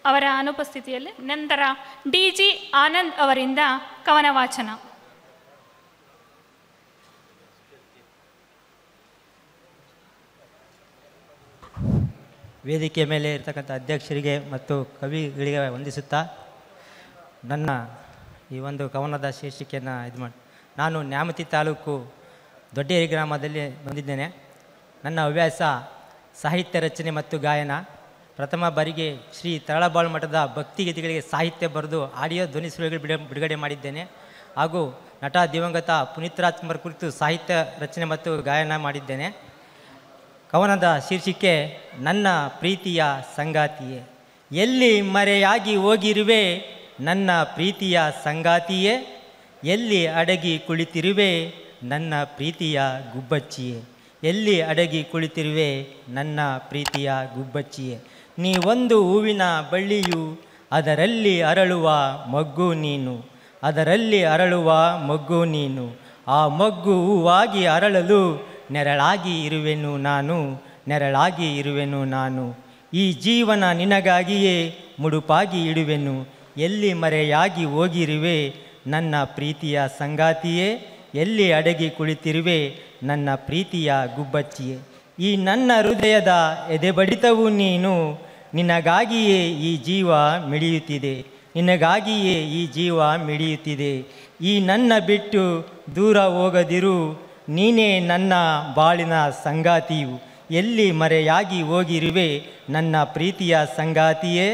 ಅವರ ಅನುಪಸ್ಥಿತಿಯಲ್ಲಿ ನಂತರ DG ಆನಂದ್ ಅವರಿಂದ ಕವನ ವಾಚನ. ವೇದಿಕೆ ಮೇಲೆ ಇರ್ತಕ್ಕಂಥ ಅಧ್ಯಕ್ಷರಿಗೆ ಮತ್ತು ಕವಿಗಳಿಗೆ ವಂದಿಸುತ್ತಾ ನನ್ನ ಈ ಒಂದು ಕವನದ ಶೀರ್ಷಿಕೆಯನ್ನು ನಾನು ನ್ಯಾಮತಿ ತಾಲೂಕು ದೊಡ್ಡೇರಿ ಗ್ರಾಮದಲ್ಲಿ ಬಂದಿದ್ದೇನೆ. ನನ್ನ ಹವ್ಯಾಸ ಸಾಹಿತ್ಯ ರಚನೆ ಮತ್ತು ಗಾಯನ. ಪ್ರಥಮ ಬಾರಿಗೆ ಶ್ರೀ ತರಳಬಾಳು ಮಠದ ಭಕ್ತಿಗೀತೆಗಳಿಗೆ ಸಾಹಿತ್ಯ ಬರೆದು ಆಡಿಯೋ ಧ್ವನಿ ಸುರುಳಿಗಳು ಬಿಡುಗಡೆ ಮಾಡಿದ್ದೇನೆ. ಹಾಗೂ ನಟ ದಿವಂಗತ ಪುನೀತ್ ರಾಜ್ಕುಮಾರ್ ಕುರಿತು ಸಾಹಿತ್ಯ ರಚನೆ ಮತ್ತು ಗಾಯನ ಮಾಡಿದ್ದೇನೆ. ಕವನದ ಶೀರ್ಷಿಕೆ ನನ್ನ ಪ್ರೀತಿಯ ಸಂಗಾತಿಯೇ. ಎಲ್ಲಿ ಮರೆಯಾಗಿ ಹೋಗಿರುವೆ ನನ್ನ ಪ್ರೀತಿಯ ಸಂಗಾತಿಯೇ, ಎಲ್ಲಿ ಅಡಗಿ ಕುಳಿತಿರುವೆ ನನ್ನ ಪ್ರೀತಿಯ ಗುಬ್ಬಚ್ಚಿಯೇ, ಎಲ್ಲಿ ಅಡಗಿ ಕುಳಿತಿರುವೆ ನನ್ನ ಪ್ರೀತಿಯ ಗುಬ್ಬಚ್ಚಿಯೇ. ನೀವೊಂದು ಹೂವಿನ ಬಳ್ಳಿಯು, ಅದರಲ್ಲಿ ಅರಳುವ ಮೊಗ್ಗು ನೀನು, ಅದರಲ್ಲಿ ಅರಳುವ ಮೊಗ್ಗು ನೀನು. ಆ ಮೊಗ್ಗು ಹೂವಾಗಿ ಅರಳಲು ನೆರಳಾಗಿ ಇರುವೆನು ನಾನು, ನೆರಳಾಗಿ ಇರುವೆನು ನಾನು. ಈ ಜೀವನ ನಿನಗಾಗಿಯೇ ಮುಡುಪಾಗಿ ಇಡುವೆನು. ಎಲ್ಲಿ ಮರೆಯಾಗಿ ಹೋಗಿರುವೆ ನನ್ನ ಪ್ರೀತಿಯ ಸಂಗಾತಿಯೇ, ಎಲ್ಲಿ ಅಡಗಿ ಕುಳಿತಿರುವೆ ನನ್ನ ಪ್ರೀತಿಯ ಗುಬ್ಬಚ್ಚಿಯೇ. ಈ ನನ್ನ ಹೃದಯದ ಎದೆಬಡಿತವು ನೀನು, ನಿನಗಾಗಿಯೇ ಈ ಜೀವ ಮಿಡಿಯುತ್ತಿದೆ, ನಿನಗಾಗಿಯೇ ಈ ಜೀವ ಮಿಡಿಯುತ್ತಿದೆ. ಈ ನನ್ನ ಬಿಟ್ಟು ದೂರ ಹೋಗದಿರು, ನೀನೇ ನನ್ನ ಬಾಳಿನ ಸಂಗಾತಿಯು. ಎಲ್ಲಿ ಮರೆಯಾಗಿ ಹೋಗಿರುವೆ ನನ್ನ ಪ್ರೀತಿಯ ಸಂಗಾತಿಯೇ,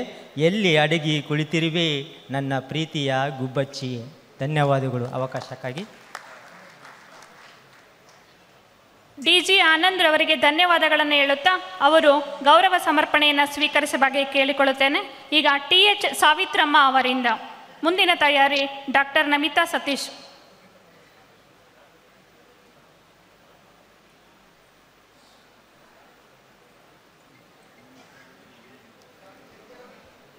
ಎಲ್ಲಿ ಅಡಗಿ ಕುಳಿತಿರುವೆ ನನ್ನ ಪ್ರೀತಿಯ ಗುಬ್ಬಚ್ಚಿ. ಧನ್ಯವಾದಗಳು ಅವಕಾಶಕ್ಕಾಗಿ. DG ಆನಂದ್ ರವರಿಗೆ ಧನ್ಯವಾದಗಳನ್ನು ಹೇಳುತ್ತಾ ಅವರು ಗೌರವ ಸಮರ್ಪಣೆಯನ್ನು ಸ್ವೀಕರಿಸಬೇಕಾಗಿ ಕೇಳಿಕೊಳ್ಳುತ್ತೇನೆ. ಈಗ TH ಸಾವಿತ್ರಮ್ಮ ಅವರಿಂದ ಮುಂದಿನ ತಯಾರಿ ಡಾಕ್ಟರ್ ನಮಿತಾ ಸತೀಶ್.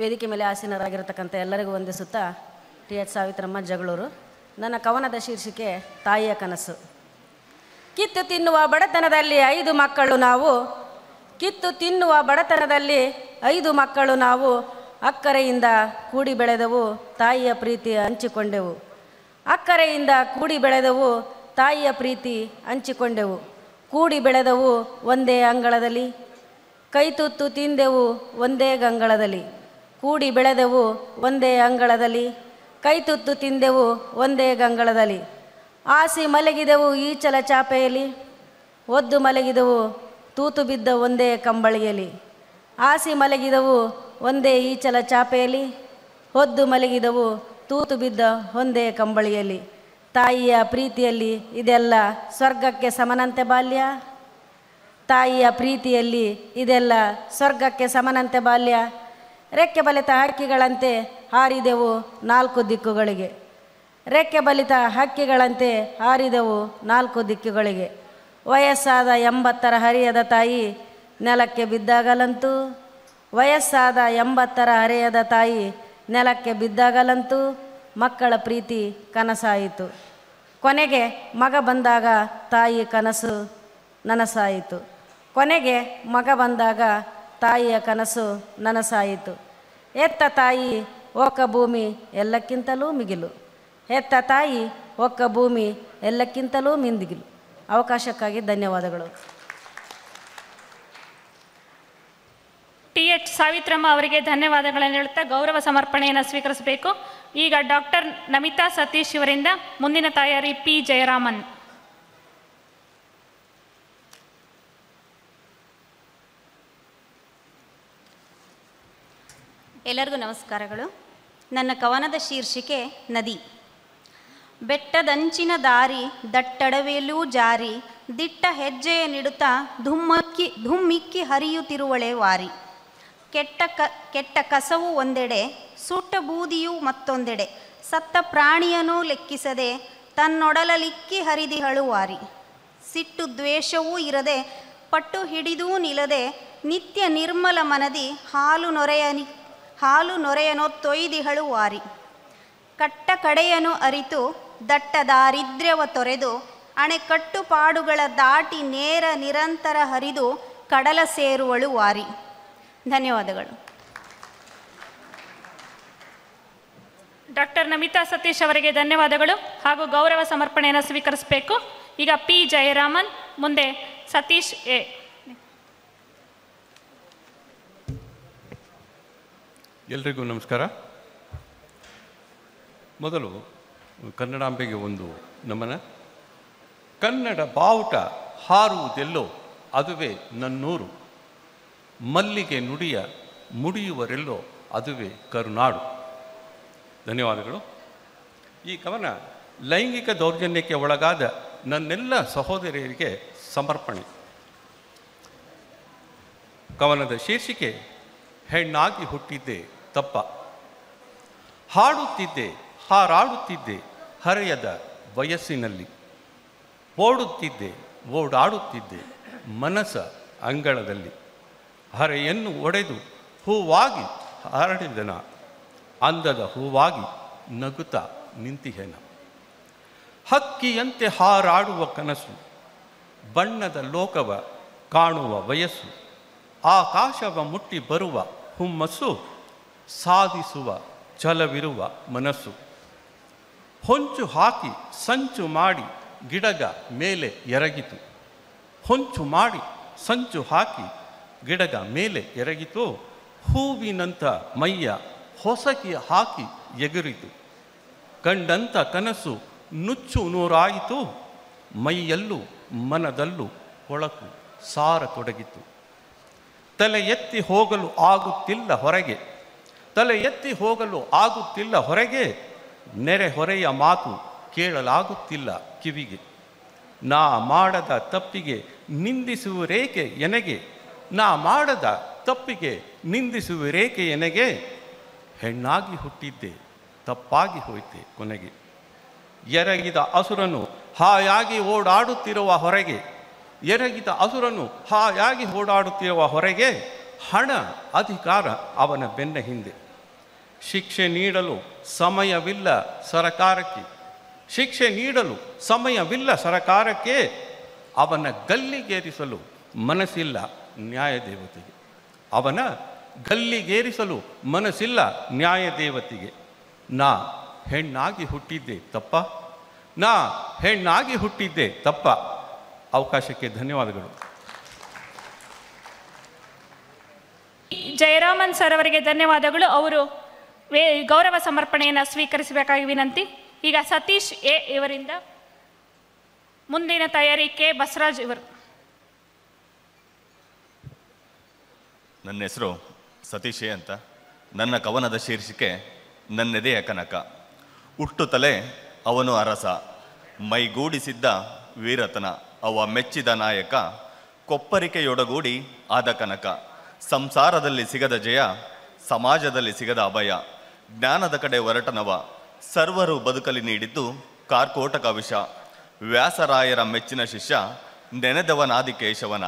ವೇದಿಕೆ ಮೇಲೆ ಆಸೀನರಾಗಿರತಕ್ಕಂಥ ಎಲ್ಲರಿಗೂ ವಂದಿಸುತ್ತಾ TH ಸಾವಿತ್ರಮ್ಮ ಜಗಳೂರು. ನನ್ನ ಕವನದ ಶೀರ್ಷಿಕೆ ತಾಯಿಯ ಕನಸು. ಕಿತ್ತು ತಿನ್ನುವ ಬಡತನದಲ್ಲಿ 5 ಮಕ್ಕಳು ನಾವು, ಕಿತ್ತು ತಿನ್ನುವ ಬಡತನದಲ್ಲಿ 5 ಮಕ್ಕಳು ನಾವು, ಅಕ್ಕರೆಯಿಂದ ಕೂಡಿ ಬೆಳೆದವು ತಾಯಿಯ ಪ್ರೀತಿ ಹಂಚಿಕೊಂಡೆವು, ಅಕ್ಕರೆಯಿಂದ ಕೂಡಿ ಬೆಳೆದವು ತಾಯಿಯ ಪ್ರೀತಿ ಹಂಚಿಕೊಂಡೆವು, ಕೂಡಿ ಬೆಳೆದವು ಒಂದೇ ಅಂಗಳದಲ್ಲಿ, ಕೈ ತುತ್ತು ತಿಂದೆವು ಒಂದೇ ಗಂಗಳದಲ್ಲಿ, ಕೂಡಿ ಬೆಳೆದೆವು ಒಂದೇ ಅಂಗಳದಲ್ಲಿ, ಕೈ ತುತ್ತು ತಿಂದೆವು ಒಂದೇ ಗಂಗಳದಲ್ಲಿ, ಆಸಿ ಮಲಗಿದೆವು ಈಚಲ ಚಾಪೆಯಲ್ಲಿ, ಒದ್ದು ಮಲಗಿದೆವು ತೂತು ಬಿದ್ದ ಒಂದೇ ಕಂಬಳಿಯಲ್ಲಿ, ಆಸಿ ಮಲಗಿದವು ಒಂದೇ ಈಚಲ ಚಾಪೆಯಲ್ಲಿ, ಹೊದ್ದು ಮಲಗಿದವು ತೂತು ಬಿದ್ದ ಒಂದೇ ಕಂಬಳಿಯಲ್ಲಿ. ತಾಯಿಯ ಪ್ರೀತಿಯಲ್ಲಿ ಇದೆಲ್ಲ ಸ್ವರ್ಗಕ್ಕೆ ಸಮನಂತೆ ಬಾಲ್ಯ, ತಾಯಿಯ ಪ್ರೀತಿಯಲ್ಲಿ ಇದೆಲ್ಲ ಸ್ವರ್ಗಕ್ಕೆ ಸಮನಂತೆ ಬಾಲ್ಯ. ರೆಕ್ಕೆ ಬಲಿತ ಹಕ್ಕಿಗಳಂತೆ ಹಾರಿದೆವು 4 ದಿಕ್ಕುಗಳಿಗೆ, ರೆಕ್ಕೆ ಬಲಿತ ಹಕ್ಕಿಗಳಂತೆ ಹಾರಿದೆವು 4 ದಿಕ್ಕುಗಳಿಗೆ. ವಯಸ್ಸಾದ 80ರ ಹರಿಯದ ತಾಯಿ ನೆಲಕ್ಕೆ ಬಿದ್ದಾಗಲಂತೂ, ವಯಸ್ಸಾದ 80ರ ಹರಿಯದ ತಾಯಿ ನೆಲಕ್ಕೆ ಬಿದ್ದಾಗಲಂತೂ ಮಕ್ಕಳ ಪ್ರೀತಿ ಕನಸಾಯಿತು. ಕೊನೆಗೆ ಮಗ ಬಂದಾಗ ತಾಯಿ ಕನಸು ನನಸಾಯಿತು, ಕೊನೆಗೆ ಮಗ ಬಂದಾಗ ತಾಯಿಯ ಕನಸು ನನಸಾಯಿತು. ಹೆತ್ತ ತಾಯಿ ಒಕ್ಕ ಭೂಮಿ ಎಲ್ಲಕ್ಕಿಂತಲೂ ಮಿಗಿಲು, ಹೆತ್ತ ತಾಯಿ ಒಕ್ಕ ಭೂಮಿ ಎಲ್ಲಕ್ಕಿಂತಲೂ ಮಿಂದಿಗಿಲು. ಅವಕಾಶಕ್ಕಾಗಿ ಧನ್ಯವಾದಗಳು. TH ಸಾವಿತ್ರಮ್ಮ ಅವರಿಗೆ ಧನ್ಯವಾದಗಳನ್ನು ಹೇಳುತ್ತಾ ಗೌರವ ಸಮರ್ಪಣೆಯನ್ನು ಸ್ವೀಕರಿಸಬೇಕು. ಈಗ ಡಾಕ್ಟರ್ ನಮಿತಾ ಸತೀಶ್ ಇವರಿಂದ ಮುಂದಿನ ತಯಾರಿ P ಜಯರಾಮನ್. ಎಲ್ಲರಿಗೂ ನಮಸ್ಕಾರಗಳು. ನನ್ನ ಕವನದ ಶೀರ್ಷಿಕೆ ನದಿ. ಬೆಟ್ಟದಂಚಿನ ದಾರಿ ದಟ್ಟಡವೆಯಲ್ಲೂ ಜಾರಿ, ದಿಟ್ಟ ಹೆಜ್ಜೆಯ ನಿಡುತ್ತಾ ಧುಮ್ಮಿಕ್ಕಿ ಹರಿಯುತ್ತಿರುವಳೆ ವಾರಿ. ಕೆಟ್ಟ ಕಸವು ಒಂದೆಡೆ, ಸುಟ್ಟ ಬೂದಿಯು ಮತ್ತೊಂದೆಡೆ, ಸತ್ತ ಪ್ರಾಣಿಯನೂ ಲೆಕ್ಕಿಸದೆ ತನ್ನೊಡಲಲಿಕ್ಕಿ ಹರಿದಿಹಳು ವಾರಿ. ಸಿಟ್ಟು ದ್ವೇಷವೂ ಇರದೆ ಪಟ್ಟು ಹಿಡಿದೂ ನಿಲ್ಲದೆ ನಿತ್ಯ ನಿರ್ಮಲ ಮನದಿ ಹಾಲು ನೊರೆಯನೋ ತೊಯ್ದಿಹಳು ವಾರಿ. ಕಟ್ಟ ಕಡೆಯನು ಅರಿತು ದಟ್ಟ ದಾರಿದ್ರ್ಯವ ತೊರೆದು ಅಣೆಕಟ್ಟು ಪಾಡುಗಳ ದಾಟಿ ನೇರ ನಿರಂತರ ಹರಿದು ಕಡಲ ಸೇರುವಳು ವಾರಿ. ಧನ್ಯವಾದಗಳು. ಡಾಕ್ಟರ್ ನಮಿತಾ ಸತೀಶ್ ಅವರಿಗೆ ಧನ್ಯವಾದಗಳು ಹಾಗೂ ಗೌರವ ಸಮರ್ಪಣೆಯನ್ನು ಸ್ವೀಕರಿಸಬೇಕು. ಈಗ P ಜಯರಾಮನ್, ಮುಂದೆ ಸತೀಶ್ ಎ. ಎಲ್ರಿಗೂ ನಮಸ್ಕಾರ. ಮೊದಲು ಕನ್ನಡಾಂಬೆಗೆ ಒಂದು ನಮನ. ಕನ್ನಡ ಬಾವುಟ ಹಾರುವುದೆಲ್ಲೋ ಅದುವೇ ನನ್ನೂರು, ಮಲ್ಲಿಗೆ ನುಡಿಯ ಮುಡಿಯುವರೆಲ್ಲೋ ಅದುವೇ ಕರುನಾಡು. ಧನ್ಯವಾದಗಳು. ಈ ಕವನ ಲೈಂಗಿಕ ದೌರ್ಜನ್ಯಕ್ಕೆ ಒಳಗಾದ ನನ್ನೆಲ್ಲ ಸಹೋದರಿಯರಿಗೆ ಸಮರ್ಪಣೆ. ಕವನದ ಶೀರ್ಷಿಕೆ ಹೆಣ್ಣಾಗಿ ಹುಟ್ಟಿದ್ದೆ ತಪ್ಪ. ಹಾಡುತ್ತಿದ್ದೆ ಹಾರಾಡುತ್ತಿದ್ದೆ ಹರೆಯದ ವಯಸ್ಸಿನಲ್ಲಿ, ಓಡುತ್ತಿದ್ದೆ ಓಡಾಡುತ್ತಿದ್ದೆ ಮನಸ ಅಂಗಳದಲ್ಲಿ, ಹರೆಯನ್ನು ಒಡೆದು ಹೂವಾಗಿ ಹರಡಿದನ, ಅಂದದ ಹೂವಾಗಿ ನಗುತ್ತಾ ನಿಂತಿಹೆನ. ಹಕ್ಕಿಯಂತೆ ಹಾರಾಡುವ ಕನಸು, ಬಣ್ಣದ ಲೋಕವ ಕಾಣುವ ವಯಸ್ಸು, ಆಕಾಶವ ಮುಟ್ಟಿ ಬರುವ ಹುಮ್ಮಸ್ಸು, ಸಾಧಿಸುವ ಛಲವಿರುವ ಮನಸ್ಸು. ಹೊಂಚು ಹಾಕಿ ಸಂಚು ಮಾಡಿ ಗಿಡಗ ಮೇಲೆ ಎರಗಿತು, ಹೊಂಚು ಮಾಡಿ ಸಂಚು ಹಾಕಿ ಗಿಡಗ ಮೇಲೆ ಎರಗಿತು, ಹೂವಿನಂಥ ಮೈಯ ಹೊಸಕಿ ಹಾಕಿ ಎಗುರಿತು, ಕಂಡಂಥ ಕನಸು ನುಚ್ಚು ನೂರಾಯಿತು, ಮೈಯಲ್ಲೂ ಮನದಲ್ಲೂ ಕೊಳಕು ಸಾರತೊಡಗಿತು. ತಲೆ ಎತ್ತಿ ಹೋಗಲು ಆಗುತ್ತಿಲ್ಲ ಹೊರಗೆ, ತಲೆ ಎತ್ತಿ ಹೋಗಲು ಆಗುತ್ತಿಲ್ಲ ಹೊರಗೆ, ನೆರೆಹೊರೆಯ ಮಾತು ಕೇಳಲಾಗುತ್ತಿಲ್ಲ ಕಿವಿಗೆ. ನಾ ಮಾಡದ ತಪ್ಪಿಗೆ ನಿಂದಿಸುವರೇಕೆ ಎನಗೆ, ನಾ ಮಾಡದ ತಪ್ಪಿಗೆ ನಿಂದಿಸುವರೇಕೆ ಎನಗೆ, ಹೆಣ್ಣಾಗಿ ಹುಟ್ಟಿದ್ದೆ ತಪ್ಪಾಗಿ ಹೋಯ್ತೆ ಕೊನೆಗೆ. ಎರಗಿದ ಅಸುರನು ಹಾಯಾಗಿ ಓಡಾಡುತ್ತಿರುವ ಹೊರಗೆ, ಎರಗಿದ ಅಸುರನು ಹಾಯಾಗಿ ಓಡಾಡುತ್ತಿರುವ ಹೊರಗೆ, ಹಣ ಅಧಿಕಾರ ಅವನ ಬೆನ್ನ ಹಿಂದೆ. ಶಿಕ್ಷೆ ನೀಡಲು ಸಮಯವಿಲ್ಲ ಸರಕಾರಕ್ಕೆ, ಶಿಕ್ಷೆ ನೀಡಲು ಸಮಯವಿಲ್ಲ ಸರಕಾರಕ್ಕೆ, ಅವನ ಗಲ್ಲಿಗೇರಿಸಲು ಮನಸ್ಸಿಲ್ಲ ನ್ಯಾಯದೇವತೆಗೆ, ಅವನ ಗಲ್ಲಿಗೇರಿಸಲು ಮನಸ್ಸಿಲ್ಲ ನ್ಯಾಯದೇವತೆಗೆ. ನಾ ಹೆಣ್ಣಾಗಿ ಹುಟ್ಟಿದ್ದೆ ತಪ್ಪ, ನಾ ಹೆಣ್ಣಾಗಿ ಹುಟ್ಟಿದ್ದೆ ತಪ್ಪ. ಅವಕಾಶಕ್ಕೆ ಧನ್ಯವಾದಗಳು. ಜಯರಾಮನ್ ಸರ್ ಅವರಿಗೆ ಧನ್ಯವಾದಗಳು. ಅವರು ಗೌರವ ಸಮರ್ಪಣೆಯನ್ನು ಸ್ವೀಕರಿಸಬೇಕಾಗಿ ವಿನಂತಿ. ಈಗ ಸತೀಶ್ ಎ ಇವರಿಂದ ಮುಂದಿನ ತಯಾರಿ ಕೆ ಬಸವರಾಜ್ ಇವರು. ನನ್ನ ಹೆಸರು ಸತೀಶ್ ಎ ಅಂತ. ನನ್ನ ಕವನದ ಶೀರ್ಷಿಕೆ ನನ್ನೆದೆಯ ಕನಕ. ಹುಟ್ಟು ತಲೆ ಅವನು ಅರಸ, ಮೈಗೂಡಿಸಿದ್ದ ವೀರತನ ಅವ ಮೆಚ್ಚಿದ ನಾಯಕ, ಕೊಪ್ಪರಿಕೆಯೊಡಗೂಡಿ ಆದ ಕನಕ. ಸಂಸಾರದಲ್ಲಿ ಸಿಗದ ಜಯ, ಸಮಾಜದಲ್ಲಿ ಸಿಗದ ಅಭಯ, ಜ್ಞಾನದ ಕಡೆ ಹೊರಟನವ, ಸರ್ವರು ಬದುಕಲಿ ನೀಡಿದ್ದು ಕಾರ್ಕೋಟಕ ವಿಷ. ವ್ಯಾಸರಾಯರ ಮೆಚ್ಚಿನ ಶಿಷ್ಯ, ನೆನೆದವನಾದಿಕೇಶವನ,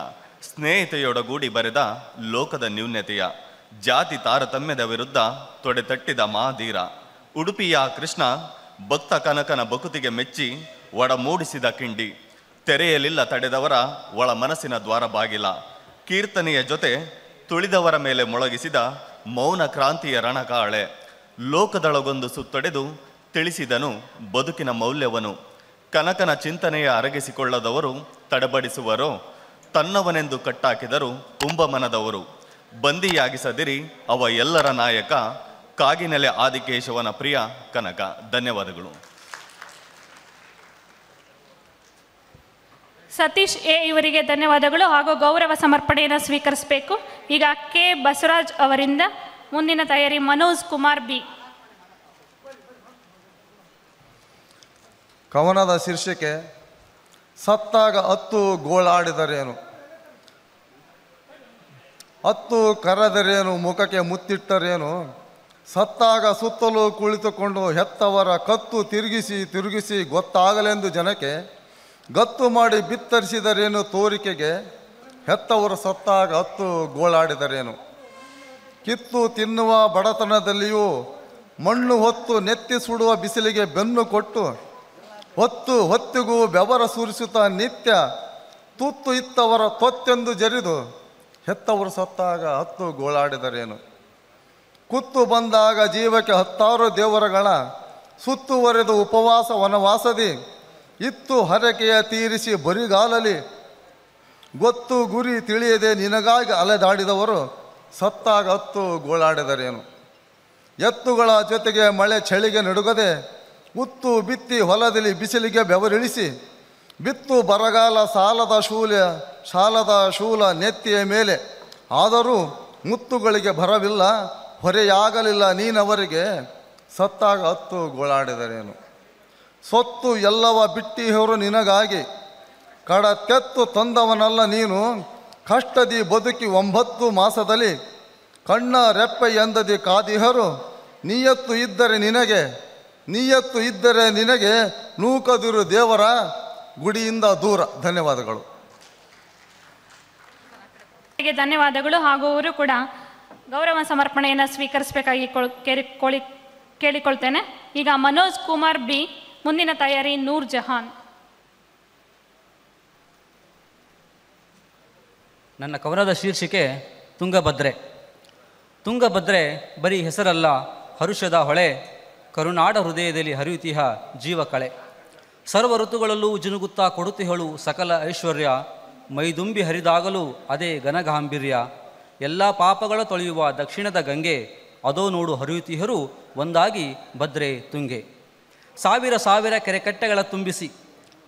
ಸ್ನೇಹಿತೆಯೊಡಗೂಡಿ ಬರೆದ ಲೋಕದ ನ್ಯೂನ್ಯತೆಯ, ಜಾತಿ ತಾರತಮ್ಯದ ವಿರುದ್ಧ ತೊಡೆತಟ್ಟಿದ ಮಹಾಧೀರ. ಉಡುಪಿಯ ಕೃಷ್ಣ ಭಕ್ತ ಕನಕನ ಬಕುತಿಗೆ ಮೆಚ್ಚಿ ಒಡ ಮೂಡಿಸಿದ ಕಿಂಡಿ, ತೆರೆಯಲಿಲ್ಲ ತಡೆದವರ ಒಳ ಮನಸ್ಸಿನ ದ್ವಾರ ಬಾಗಿಲ. ಕೀರ್ತನೆಯ ಜೊತೆ ತುಳಿದವರ ಮೇಲೆ ಮೊಳಗಿಸಿದ ಮೌನ ಕ್ರಾಂತಿಯ ರಣಕಾಳೆ. ಲೋಕದೊಳಗೊಂದು ಸುತ್ತೊಡೆದು ತಿಳಿಸಿದನು ಬದುಕಿನ ಮೌಲ್ಯವನು. ಕನಕನ ಚಿಂತನೆಯ ಅರಗಿಸಿಕೊಳ್ಳದವರು ತಡಬಡಿಸುವರೋ, ತನ್ನವನೆಂದು ಕಟ್ಟಾಕಿದರು ಕುಂಭಮನದವರು. ಬಂದಿಯಾಗಿಸದಿರಿ ಅವ ಎಲ್ಲರ ನಾಯಕ, ಕಾಗಿನೆಲೆ ಆದಿಕೇಶವನ ಪ್ರಿಯ ಕನಕ. ಧನ್ಯವಾದಗಳು. ಸತೀಶ್ ಎ ಇವರಿಗೆ ಧನ್ಯವಾದಗಳು ಹಾಗೂ ಗೌರವ ಸಮರ್ಪಣೆಯನ್ನು ಸ್ವೀಕರಿಸಬೇಕು. ಈಗ ಕೆ ಬಸವರಾಜ್ ಅವರಿಂದ ಮುಂದಿನ ತಯಾರಿ ಮನೋಜ್ ಕುಮಾರ್ ಬಿ. ಕವನದ ಶೀರ್ಷಿಕೆ ಸತ್ತಾಗ 10 ಗೋಳಾಡಿದರೇನು, 10 ಕರೆದರೇನು, ಮುಖಕ್ಕೆ ಮುತ್ತಿಟ್ಟರೇನು, ಸತ್ತಾಗ ಸುತ್ತಲೂ ಕುಳಿತುಕೊಂಡು ಹೆತ್ತವರ ಕತ್ತು ತಿರುಗಿಸಿ ತಿರುಗಿಸಿ ಗೊತ್ತಾಗಲೆಂದು ಜನಕ್ಕೆ ಗತ್ತು ಮಾಡಿ ಬಿತ್ತರಿಸಿದರೇನು ತೋರಿಕೆಗೆ, ಹೆತ್ತವರು ಸತ್ತಾಗ 10 ಗೋಳಾಡಿದರೇನು. ಕಿತ್ತು ತಿನ್ನುವ ಬಡತನದಲ್ಲಿಯೂ ಮಣ್ಣು ಹೊತ್ತು ನೆತ್ತಿ ಸುಡುವ ಬಿಸಿಲಿಗೆ ಬೆನ್ನು ಕೊಟ್ಟು ಹೊತ್ತಿಗೂ ಬೆವರ ಸುರಿಸುತ್ತಾ ನಿತ್ಯ ತುತ್ತು ಇತ್ತವರ ತೊತ್ತೆಂದು ಜರಿದು ಹೆತ್ತವರು ಸತ್ತಾಗ 10 ಗೋಳಾಡಿದರೇನು. ಕುತ್ತು ಬಂದಾಗ ಜೀವಕ್ಕೆ 10 ದೇವರಗಳ ಸುತ್ತುವರೆದು ಉಪವಾಸ ವನವಾಸದಿ ಇತ್ತು ಹರಕೆಯ ತೀರಿಸಿ ಬರಿಗಾಲಲಿ ಗೊತ್ತು ಗುರಿ ತಿಳಿಯದೆ ನಿನಗಾಗಿ ಅಲೆದಾಡಿದವರು ಸತ್ತಾಗ 10 ಗೋಳಾಡಿದರೇನು. ಎತ್ತುಗಳ ಜೊತೆಗೆ ಮಳೆ ಚಳಿಗೆ ನಡುಗದೆ ಉತ್ತು ಬಿತ್ತಿ ಹೊಲದಲ್ಲಿ ಬಿಸಿಲಿಗೆ ಬೆವರಿಳಿಸಿ ಬಿತ್ತು ಬರಗಾಲ ಸಾಲದ ಶೂಲ ನೆತ್ತಿಯ ಮೇಲೆ ಆದರೂ ಮುತ್ತುಗಳಿಗೆ ಭರವಿಲ್ಲ, ಹೊರೆಯಾಗಲಿಲ್ಲ ನೀನವರಿಗೆ ಸತ್ತಾಗ 10 ಗೋಳಾಡಿದರೇನು. ಸೊತ್ತು ಎಲ್ಲವ ಬಿಟ್ಟಿಹರು ನಿನಗಾಗಿ ಕಡತೆತ್ತು ತಂದವನಲ್ಲ ನೀನು, ಕಷ್ಟದಿ ಬದುಕಿ 9 ಮಾಸದಲ್ಲಿ ಕಣ್ಣ ರೆಪ್ಪೆ ಎಂದದಿ ಕಾದಿಹರು, ನೀಯತ್ತು ಇದ್ದರೆ ನಿನಗೆ ನೂಕದಿರು ದೇವರ ಗುಡಿಯಿಂದ ದೂರ. ಧನ್ಯವಾದಗಳು. ಧನ್ಯವಾದಗಳು ಹಾಗೂ ಅವರು ಕೂಡ ಗೌರವ ಸಮರ್ಪಣೆಯನ್ನು ಸ್ವೀಕರಿಸಬೇಕಾಗಿ ಕೇಳಿಕೊಳ್ತೇನೆ. ಈಗ ಮನೋಜ್ ಕುಮಾರ್ ಬಿ, ಮುಂದಿನ ತಯಾರಿ ನೂರ್ ಜಹಾನ್. ನನ್ನ ಕವನದ ಶೀರ್ಷಿಕೆ ತುಂಗಭದ್ರೆ. ತುಂಗಭದ್ರೆ ಬರೀ ಹೆಸರಲ್ಲ, ಹರುಷದ ಹೊಳೆ, ಕರುನಾಡ ಹೃದಯದಲ್ಲಿ ಹರಿಯುತ್ತಿಹ ಜೀವಕಳೆ. ಸರ್ವ ಋತುಗಳಲ್ಲೂ ಜಿನುಗುತ್ತಾ ಕೊಡುತ್ತಿಹಳು ಸಕಲ ಐಶ್ವರ್ಯ, ಮೈದುಂಬಿ ಹರಿದಾಗಲೂ ಅದೇ ಘನಗಾಂಭೀರ್ಯ. ಎಲ್ಲ ಪಾಪಗಳ ತೊಳೆಯುವ ದಕ್ಷಿಣದ ಗಂಗೆ, ಅದೋ ನೋಡು ಹರಿಯುತ್ತಿಹರು ಒಂದಾಗಿ ಭದ್ರೆ ತುಂಗೆ. ಸಾವಿರ ಕೆರೆಕಟ್ಟೆಗಳ ತುಂಬಿಸಿ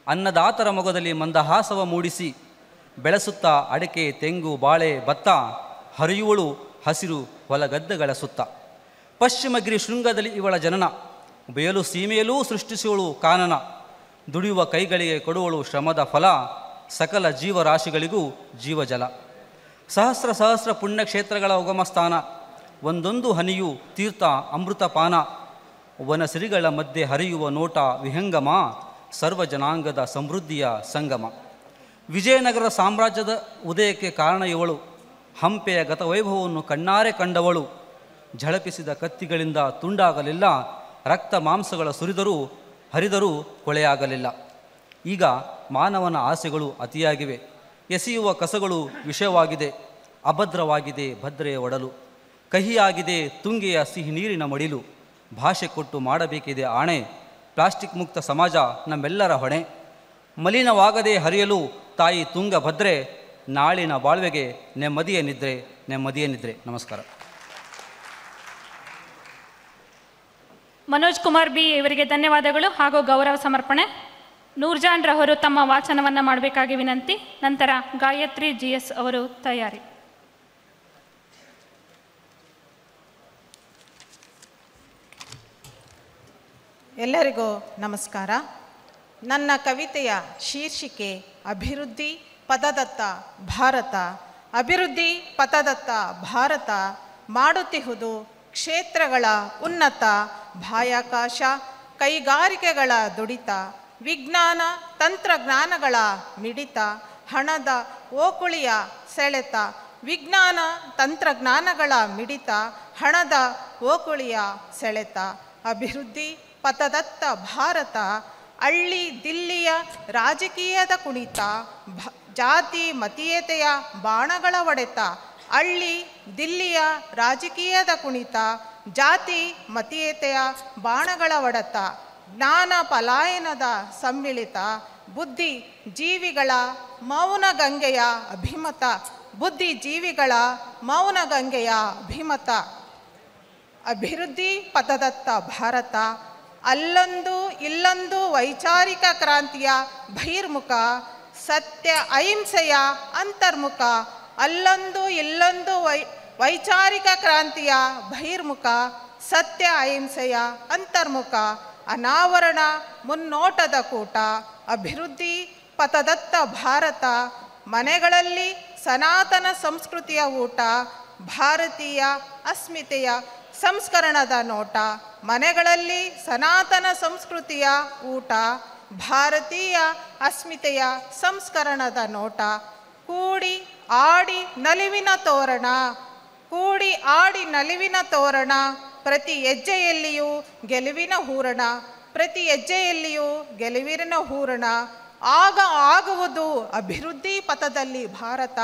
ಅನ್ನದಾತರ ಮೊಗದಲ್ಲಿ ಮಂದಹಾಸವ ಮೂಡಿಸಿ, ಬೆಳೆಸುತ್ತಾ ಅಡಿಕೆ ತೆಂಗು ಬಾಳೆ ಭತ್ತ, ಹರಿಯುವಳು ಹಸಿರು ಹೊಲಗದ್ದೆಗಳ ಸುತ್ತ. ಪಶ್ಚಿಮಗಿರಿ ಶೃಂಗದಲ್ಲಿ ಇವಳ ಜನನ, ಬಯಲು ಸೀಮೆಯಲ್ಲೂ ಸೃಷ್ಟಿಸುವಳು ಕಾನನ. ದುಡಿಯುವ ಕೈಗಳಿಗೆ ಕೊಡುವಳು ಶ್ರಮದ ಫಲ, ಸಕಲ ಜೀವರಾಶಿಗಳಿಗೂ ಜೀವಜಲ. ಸಹಸ್ರ ಸಹಸ್ರ ಪುಣ್ಯಕ್ಷೇತ್ರಗಳ ಉಗಮಸ್ಥಾನ, ಒಂದೊಂದು ಹನಿಯು ತೀರ್ಥ ಅಮೃತಪಾನ. ವನಸಿರಿಗಳ ಮಧ್ಯೆ ಹರಿಯುವ ನೋಟ ವಿಹಂಗಮ, ಸರ್ವ ಜನಾಂಗದ ಸಮೃದ್ಧಿಯ ಸಂಗಮ. ವಿಜಯನಗರ ಸಾಮ್ರಾಜ್ಯದ ಉದಯಕ್ಕೆ ಕಾರಣ ಇವಳು, ಹಂಪೆಯ ಗತವೈಭವವನ್ನು ಕಣ್ಣಾರೆ ಕಂಡವಳು. ಝಳಪಿಸಿದ ಕತ್ತಿಗಳಿಂದ ತುಂಡಾಗಲಿಲ್ಲ, ರಕ್ತ ಮಾಂಸಗಳ ಸುರಿದರೂ ಹರಿದರೂ ಕೊಳೆಯಾಗಲಿಲ್ಲ. ಈಗ ಮಾನವನ ಆಸೆಗಳು ಅತಿಯಾಗಿವೆ, ಎಸೆಯುವ ಕಸಗಳು ವಿಷವಾಗಿದೆ. ಅಭದ್ರವಾಗಿದೆ ಭದ್ರೆಯ ಒಡಲು, ಕಹಿಯಾಗಿದೆ ತುಂಗೆಯ ಸಿಹಿ ನೀರಿನ ಮಡಿಲು. ಭಾಷೆ ಕೊಟ್ಟು ಮಾಡಬೇಕಿದೆ ಆಣೆ, ಪ್ಲಾಸ್ಟಿಕ್ ಮುಕ್ತ ಸಮಾಜ ನಮ್ಮೆಲ್ಲರ ಹೊಣೆ. ಮಲಿನವಾಗದೆ ಹರಿಯಲು ತಾಯಿ ತುಂಗಭದ್ರೆ, ನಾಳಿನ ಬಾಳ್ವೆಗೆ ನೆಮ್ಮದಿಯ ನಿದ್ರೆ, ನೆಮ್ಮದಿಯ ನಿದ್ರೆ. ನಮಸ್ಕಾರ. ಮನೋಜ್ ಕುಮಾರ್ ಬಿ ಇವರಿಗೆ ಧನ್ಯವಾದಗಳು ಹಾಗೂ ಗೌರವ ಸಮರ್ಪಣೆ. ನೂರ್ಜಾನ್ ರವರು ತಮ್ಮ ವಾಚನವನ್ನು ಮಾಡಬೇಕಾಗಿ ವಿನಂತಿ. ನಂತರ ಗಾಯತ್ರಿ GS ಅವರು ತಯಾರಿ. ಎಲ್ಲರಿಗೂ ನಮಸ್ಕಾರ. ನನ್ನ ಕವಿತೆಯ ಶೀರ್ಷಿಕೆ ಅಭಿವೃದ್ಧಿ ಪದದತ್ತ ಭಾರತ. ಅಭಿವೃದ್ಧಿ ಪದದತ್ತ ಭಾರತ ಮಾಡುತ್ತಿಹುದು ಕ್ಷೇತ್ರಗಳ ಉನ್ನತ, ಬಾಹ್ಯಾಕಾಶ ಕೈಗಾರಿಕೆಗಳ ದುಡಿತ, ವಿಜ್ಞಾನ ತಂತ್ರಜ್ಞಾನಗಳ ಮಿಡಿತ, ಹಣದ ಓಕುಳಿಯ ಸೆಳೆತ. ವಿಜ್ಞಾನ ತಂತ್ರಜ್ಞಾನಗಳ ಮಿಡಿತ, ಹಣದ ಓಕುಳಿಯ ಸೆಳೆತ. ಅಭಿವೃದ್ಧಿ ಪಥದತ್ತ ಭಾರತ, ಹಳ್ಳಿ ದಿಲ್ಲಿಯ ರಾಜಕೀಯದ ಕುಣಿತ, ಜಾತಿ ಮತೀಯತೆಯ ಬಾಣಗಳ ಹೊಡೆತ. ಹಳ್ಳಿ ದಿಲ್ಲಿಯ ರಾಜಕೀಯದ ಕುಣಿತ, ಜಾತಿ ಮತೀಯತೆಯ ಬಾಣಗಳ ಹೊಡೆತ. ಜ್ಞಾನ ಪಲಾಯನದ ಸಮ್ಮಿಳಿತ, ಬುದ್ಧಿ ಜೀವಿಗಳ ಮೌನ ಗಂಗೆಯ ಅಭಿಮತ. ಬುದ್ಧಿ ಜೀವಿಗಳ ಮೌನ ಗಂಗೆಯ ಅಭಿಮತ. ಅಭಿವೃದ್ಧಿ ಪಥದತ್ತ ಭಾರತ, ಅಲ್ಲೊಂದು ಇಲ್ಲೊಂದು ವೈಚಾರಿಕ ಕ್ರಾಂತಿಯ ಬಹಿರ್ಮುಖ, ಸತ್ಯ ಅಹಿಂಸೆಯ ಅಂತರ್ಮುಖ. ಅಲ್ಲೊಂದು ಇಲ್ಲೊಂದು ವೈಚಾರಿಕ ಕ್ರಾಂತಿಯ ಬಹಿರ್ಮುಖ, ಸತ್ಯ ಅಹಿಂಸೆಯ ಅಂತರ್ಮುಖ. ಅನಾವರಣ ಮುನ್ನೋಟದ ಕೂಟ. ಅಭಿವೃದ್ಧಿ ಪಥದತ್ತ ಭಾರತ, ಮನೆಗಳಲ್ಲಿ ಸನಾತನ ಸಂಸ್ಕೃತಿಯ ಊಟ, ಭಾರತೀಯ ಅಸ್ಮಿತೆಯ ಸಂಸ್ಕರಣದ ನೋಟ. ಮನೆಗಳಲ್ಲಿ ಸನಾತನ ಸಂಸ್ಕೃತಿಯ ಊಟ, ಭಾರತೀಯ ಅಸ್ಮಿತೆಯ ಸಂಸ್ಕರಣದ ನೋಟ. ಕೂಡಿ ಆಡಿ ನಲಿವಿನ ತೋರಣ, ಕೂಡಿ ಆಡಿ ನಲಿವಿನ ತೋರಣ. ಪ್ರತಿ ಹೆಜ್ಜೆಯಲ್ಲಿಯೂ ಗೆಲುವಿನ ಹೂರಣ, ಪ್ರತಿ ಹೆಜ್ಜೆಯಲ್ಲಿಯೂ ಗೆಲುವಿನ ಹೂರಣ. ಆಗ ಆಗುವುದು ಅಭಿವೃದ್ಧಿ ಪಥದಲ್ಲಿ ಭಾರತ,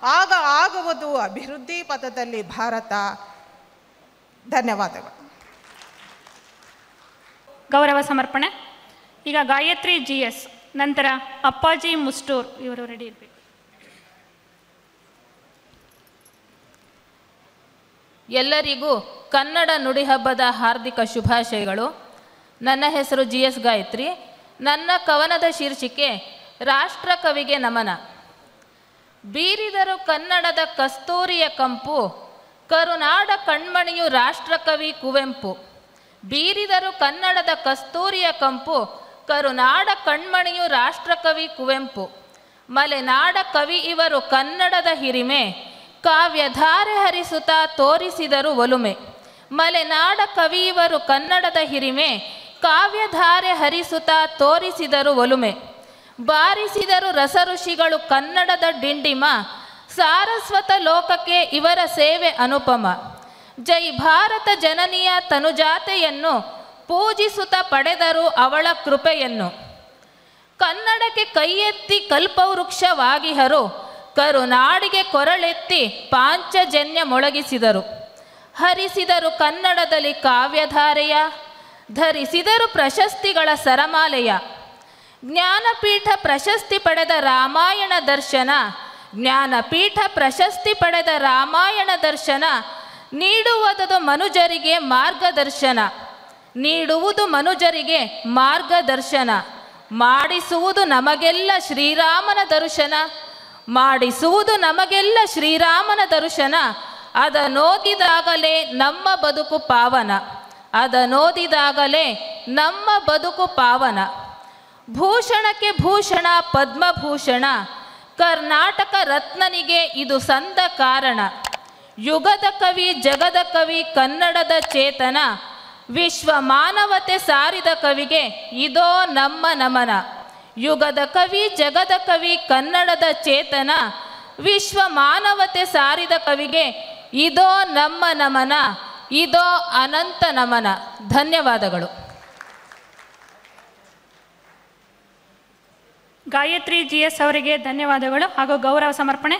ಆಗ ಆಗುವುದು ಅಭಿವೃದ್ಧಿ ಪಥದಲ್ಲಿ ಭಾರತ. ಧನ್ಯವಾದಗಳು. ಗೌರವ ಸಮರ್ಪಣೆ. ಈಗ ಗಾಯತ್ರಿ GS, ನಂತರ ಅಪ್ಪಾಜಿ ಮುಸ್ಟೂರ್ ಇವರು ರೆಡಿ ಇರಬೇಕು. ಎಲ್ಲರಿಗೂ ಕನ್ನಡ ನುಡಿ ಹಬ್ಬದ ಹಾರ್ದಿಕ ಶುಭಾಶಯಗಳು. ನನ್ನ ಹೆಸರು GS ಗಾಯತ್ರಿ. ನನ್ನ ಕವನದ ಶೀರ್ಷಿಕೆ ರಾಷ್ಟ್ರಕವಿಗೆ ನಮನ. ಬೀರಿದರು ಕನ್ನಡದ ಕಸ್ತೂರಿಯ ಕಂಪು, ಕರುನಾಡ ಕಣ್ಮಣಿಯು ರಾಷ್ಟ್ರಕವಿ ಕುವೆಂಪು. ಬೀರಿದರು ಕನ್ನಡದ ಕಸ್ತೂರಿಯ ಕಂಪು, ಕರುನಾಡ ಕಣ್ಮಣಿಯು ರಾಷ್ಟ್ರಕವಿ ಕುವೆಂಪು. ಮಲೆನಾಡ ಕವಿ ಇವರು ಕನ್ನಡದ ಹಿರಿಮೆ, ಕಾವ್ಯಧಾರೆ ಹರಿಸುತ್ತಾ ತೋರಿಸಿದರು ಒಲುಮೆ. ಮಲೆನಾಡ ಕವಿ ಇವರು ಕನ್ನಡದ ಹಿರಿಮೆ, ಕಾವ್ಯಧಾರೆ ಹರಿಸುತ್ತಾ ತೋರಿಸಿದರು ಒಲುಮೆ. ಬಾರಿಸಿದರು ರಸಋಷಿಗಳು ಕನ್ನಡದ ಡಿಂಡಿಮ, ಸಾರಸ್ವತ ಲೋಕಕ್ಕೆ ಇವರ ಸೇವೆ ಅನುಪಮ. ಜೈ ಭಾರತ ಜನನಿಯ ತನುಜಾತೆಯನ್ನು ಪೂಜಿಸುತ್ತಾ ಪಡೆದರು ಅವಳ ಕೃಪೆಯನ್ನು. ಕನ್ನಡಕ್ಕೆ ಕೈಯೆತ್ತಿ ಕಲ್ಪವೃಕ್ಷವಾಗಿಹರು, ಕರುನಾಡಿಗೆ ಕೊರಳೆತ್ತಿ ಪಾಂಚಜನ್ಯ ಮೊಳಗಿಸಿದರು. ಹರಿಸಿದರು ಕನ್ನಡದಲ್ಲಿ ಕಾವ್ಯಧಾರೆಯ, ಧರಿಸಿದರು ಪ್ರಶಸ್ತಿಗಳ ಸರಮಾಲೆಯ. ಜ್ಞಾನಪೀಠ ಪ್ರಶಸ್ತಿ ಪಡೆದ ರಾಮಾಯಣ ದರ್ಶನ, ಜ್ಞಾನಪೀಠ ಪ್ರಶಸ್ತಿ ಪಡೆದ ರಾಮಾಯಣ ದರ್ಶನ. ನೀಡುವುದು ಮನುಜರಿಗೆ ಮಾರ್ಗದರ್ಶನ, ನೀಡುವುದು ಮನುಜರಿಗೆ ಮಾರ್ಗದರ್ಶನ. ಮಾಡಿಸುವುದು ನಮಗೆಲ್ಲ ಶ್ರೀರಾಮನ ದರ್ಶನ, ಮಾಡಿಸುವುದು ನಮಗೆಲ್ಲ ಶ್ರೀರಾಮನ ದರ್ಶನ. ಅದನೋದಿದಾಗಲೇ ನಮ್ಮ ಬದುಕು ಪಾವನ. ಅದನೋದಿದಾಗಲೇ ನಮ್ಮ ಬದುಕು ಪಾವನ. ಭೂಷಣಕ್ಕೆ ಭೂಷಣ ಪದ್ಮಭೂಷಣ, ಕರ್ನಾಟಕ ರತ್ನನಿಗೆ ಇದು ಸಂದ ಕಾರಣ. ಯುಗದ ಕವಿ ಜಗದ ಕವಿ ಕನ್ನಡದ ಚೇತನ, ವಿಶ್ವ ಮಾನವತೆ ಸಾರಿದ ಕವಿಗೆ ಇದೋ ನಮ್ಮ ನಮನ. ಯುಗದ ಕವಿ ಜಗದ ಕವಿ ಕನ್ನಡದ ಚೇತನ, ವಿಶ್ವ ಮಾನವತೆ ಸಾರಿದ ಕವಿಗೆ ಇದೋ ನಮ್ಮ ನಮನ, ಇದೋ ಅನಂತ ನಮನ. ಧನ್ಯವಾದಗಳು. ಗಾಯತ್ರಿ GS ಅವರಿಗೆ ಧನ್ಯವಾದಗಳು ಹಾಗೂ ಗೌರವ ಸಮರ್ಪಣೆ.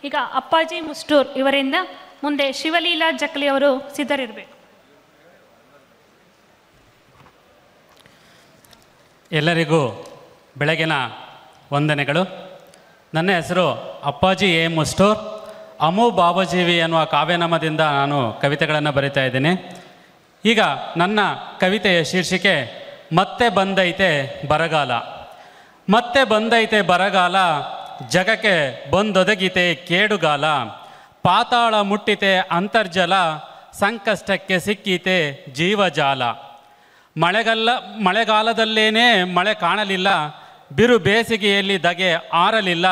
ಈಗ ಅಪ್ಪಾಜಿ ಮುಸ್ಟೂರ್ ಇವರಿಂದ ಮುಂದೆ ಶಿವಲೀಲಾ ಜಕ್ಲಿ ಅವರು ಸಿದ್ಧರಿರಬೇಕು. ಎಲ್ಲರಿಗೂ ಬೆಳಗಿನ ವಂದನೆಗಳು. ನನ್ನ ಹೆಸರು ಅಪ್ಪಾಜಿ ಮುಸ್ಟೂರ್. ಅಮು ಬಾಬಾಜೀವಿ ಅನ್ನುವ ಕಾವ್ಯನಾಮದಿಂದ ನಾನು ಕವಿತೆಗಳನ್ನು ಬರಿತಾ ಇದ್ದೀನಿ. ಈಗ ನನ್ನ ಕವಿತೆಯ ಶೀರ್ಷಿಕೆ ಮತ್ತೆ ಬಂದೈತೆ ಬರಗಾಲ. ಮತ್ತೆ ಬಂದೈತೆ ಬರಗಾಲ, ಜಗಕ್ಕೆ ಬಂದೊದಗಿತೆ ಕೇಡುಗಾಲ. ಪಾತಾಳ ಮುಟ್ಟಿತೆ ಅಂತರ್ಜಲ, ಸಂಕಷ್ಟಕ್ಕೆ ಸಿಕ್ಕಿತೆ ಜೀವಜಾಲ. ಮಳೆಗಾಲದಲ್ಲೇನೇ ಮಳೆ ಕಾಣಲಿಲ್ಲ, ಬಿರು ಬೇಸಿಗೆಯಲ್ಲಿ ಧಗೆ ಆರಲಿಲ್ಲ.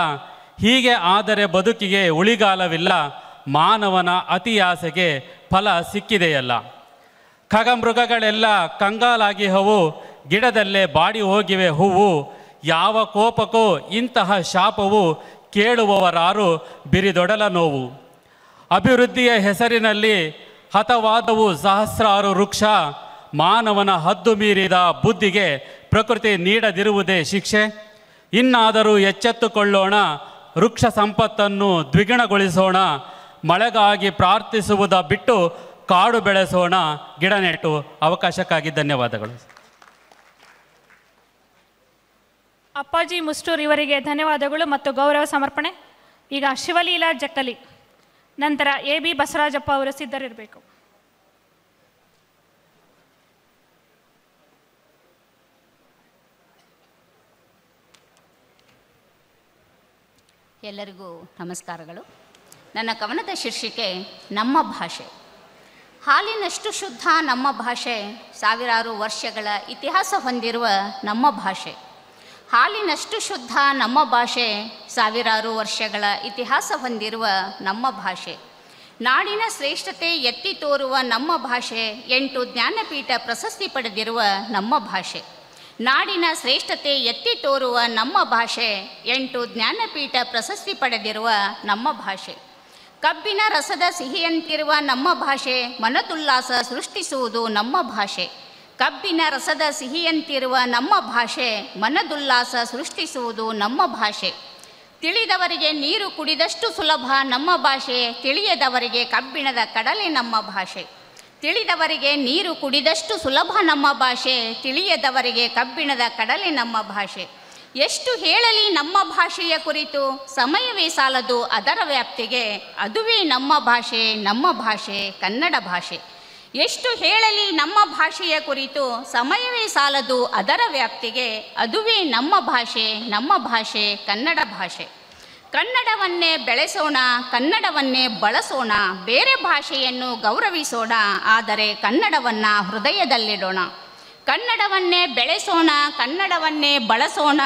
ಹೀಗೆ ಆದರೆ ಬದುಕಿಗೆ ಉಳಿಗಾಲವಿಲ್ಲ, ಮಾನವನ ಅತಿಯಾಸೆಗೆ ಫಲ ಸಿಕ್ಕಿದೆಯಲ್ಲ. ಖಗಮೃಗಗಳೆಲ್ಲ ಕಂಗಾಲಾಗಿ ಹವು, ಗಿಡದಲ್ಲೇ ಬಾಡಿ ಹೋಗಿವೆ ಹೂವು. ಯಾವ ಕೋಪಕ್ಕೂ ಇಂತಹ ಶಾಪವು, ಕೇಳುವವರಾರು ಬಿರಿದೊಡಲ ನೋವು. ಅಭಿವೃದ್ಧಿಯ ಹೆಸರಿನಲ್ಲಿ ಹತವಾದವು ಸಹಸ್ರಾರು ವೃಕ್ಷ, ಮಾನವನ ಹದ್ದು ಮೀರಿದ ಬುದ್ಧಿಗೆ ಪ್ರಕೃತಿ ನೀಡದಿರುವುದೇ ಶಿಕ್ಷೆ. ಇನ್ನಾದರೂ ಎಚ್ಚೆತ್ತುಕೊಳ್ಳೋಣ, ವೃಕ್ಷ ಸಂಪತ್ತನ್ನು ದ್ವಿಗುಣಗೊಳಿಸೋಣ. ಮಳೆಗಾಗಿ ಪ್ರಾರ್ಥಿಸುವುದ ಬಿಟ್ಟು ಕಾಡು ಬೆಳೆಸೋಣ, ಗಿಡ ನೆಟ್ಟು. ಅವಕಾಶಕ್ಕಾಗಿ ಧನ್ಯವಾದಗಳು. ಅಪ್ಪಾಜಿ ಮುಸ್ಟೂರ್ ಇವರಿಗೆ ಧನ್ಯವಾದಗಳು ಮತ್ತು ಗೌರವ ಸಮರ್ಪಣೆ. ಈಗ ಶಿವಲೀಲಾ ಜಕ್ಕಲಿ, ನಂತರ AB ಬಸವರಾಜಪ್ಪ ಅವರು ಸಿದ್ಧರಿರಬೇಕು. ಎಲ್ಲರಿಗೂ ನಮಸ್ಕಾರಗಳು. ನನ್ನ ಕವನದ ಶೀರ್ಷಿಕೆ ನಮ್ಮ ಭಾಷೆ. ಹಾಲಿನಷ್ಟು ಶುದ್ಧ ನಮ್ಮ ಭಾಷೆ, ಸಾವಿರಾರು ವರ್ಷಗಳ ಇತಿಹಾಸ ಹೊಂದಿರುವ ನಮ್ಮ ಭಾಷೆ. ಹಾಲಿನಷ್ಟು ಶುದ್ಧ ನಮ್ಮ ಭಾಷೆ, ಸಾವಿರಾರು ವರ್ಷಗಳ ಇತಿಹಾಸ ಹೊಂದಿರುವ ನಮ್ಮ ಭಾಷೆ. ನಾಡಿನ ಶ್ರೇಷ್ಠತೆ ಎತ್ತಿ ತೋರುವ ನಮ್ಮ ಭಾಷೆ, 8 ಜ್ಞಾನಪೀಠ ಪ್ರಶಸ್ತಿ ಪಡೆದಿರುವ ನಮ್ಮ ಭಾಷೆ. ನಾಡಿನ ಶ್ರೇಷ್ಠತೆ ಎತ್ತಿ ತೋರುವ ನಮ್ಮ ಭಾಷೆ, 8 ಜ್ಞಾನಪೀಠ ಪ್ರಶಸ್ತಿ ಪಡೆದಿರುವ ನಮ್ಮ ಭಾಷೆ. ಕಬ್ಬಿನ ರಸದ ಸಿಹಿಯಂತಿರುವ ನಮ್ಮ ಭಾಷೆ, ಮನದುಲ್ಲಾಸ ಸೃಷ್ಟಿಸುವುದು ನಮ್ಮ ಭಾಷೆ. ಕಬ್ಬಿನ ರಸದ ಸಿಹಿಯಂತಿರುವ ನಮ್ಮ ಭಾಷೆ, ಮನದುಲ್ಲಾಸ ಸೃಷ್ಟಿಸುವುದು ನಮ್ಮ ಭಾಷೆ. ತಿಳಿದವರಿಗೆ ನೀರು ಕುಡಿದಷ್ಟು ಸುಲಭ ನಮ್ಮ ಭಾಷೆ, ತಿಳಿಯದವರಿಗೆ ಕಬ್ಬಿಣದ ಕಡಲೆ ನಮ್ಮ ಭಾಷೆ. ತಿಳಿದವರಿಗೆ ನೀರು ಕುಡಿದಷ್ಟು ಸುಲಭ ನಮ್ಮ ಭಾಷೆ, ತಿಳಿಯದವರಿಗೆ ಕಬ್ಬಿಣದ ಕಡಲೆ ನಮ್ಮ ಭಾಷೆ. ಎಷ್ಟು ಹೇಳಲಿ ನಮ್ಮ ಭಾಷೆಯ ಕುರಿತು, ಸಮಯವೇ ಸಾಲದು ಅದರ ವ್ಯಾಪ್ತಿಗೆ, ಅದುವೇ ನಮ್ಮ ಭಾಷೆ, ನಮ್ಮ ಭಾಷೆ ಕನ್ನಡ ಭಾಷೆ. ಎಷ್ಟು ಹೇಳಲಿ ನಮ್ಮ ಭಾಷೆಯ ಕುರಿತು, ಸಮಯವೇ ಸಾಲದು ಅದರ ವ್ಯಾಪ್ತಿಗೆ, ಅದುವೇ ನಮ್ಮ ಭಾಷೆ, ನಮ್ಮ ಭಾಷೆ ಕನ್ನಡ ಭಾಷೆ. ಕನ್ನಡವನ್ನೇ ಬೆಳೆಸೋಣ, ಕನ್ನಡವನ್ನೇ ಬಳಸೋಣ, ಬೇರೆ ಭಾಷೆಯನ್ನು ಗೌರವಿಸೋಣ, ಆದರೆ ಕನ್ನಡವನ್ನು ಹೃದಯದಲ್ಲಿಡೋಣ. ಕನ್ನಡವನ್ನೇ ಬೆಳೆಸೋಣ, ಕನ್ನಡವನ್ನೇ ಬಳಸೋಣ,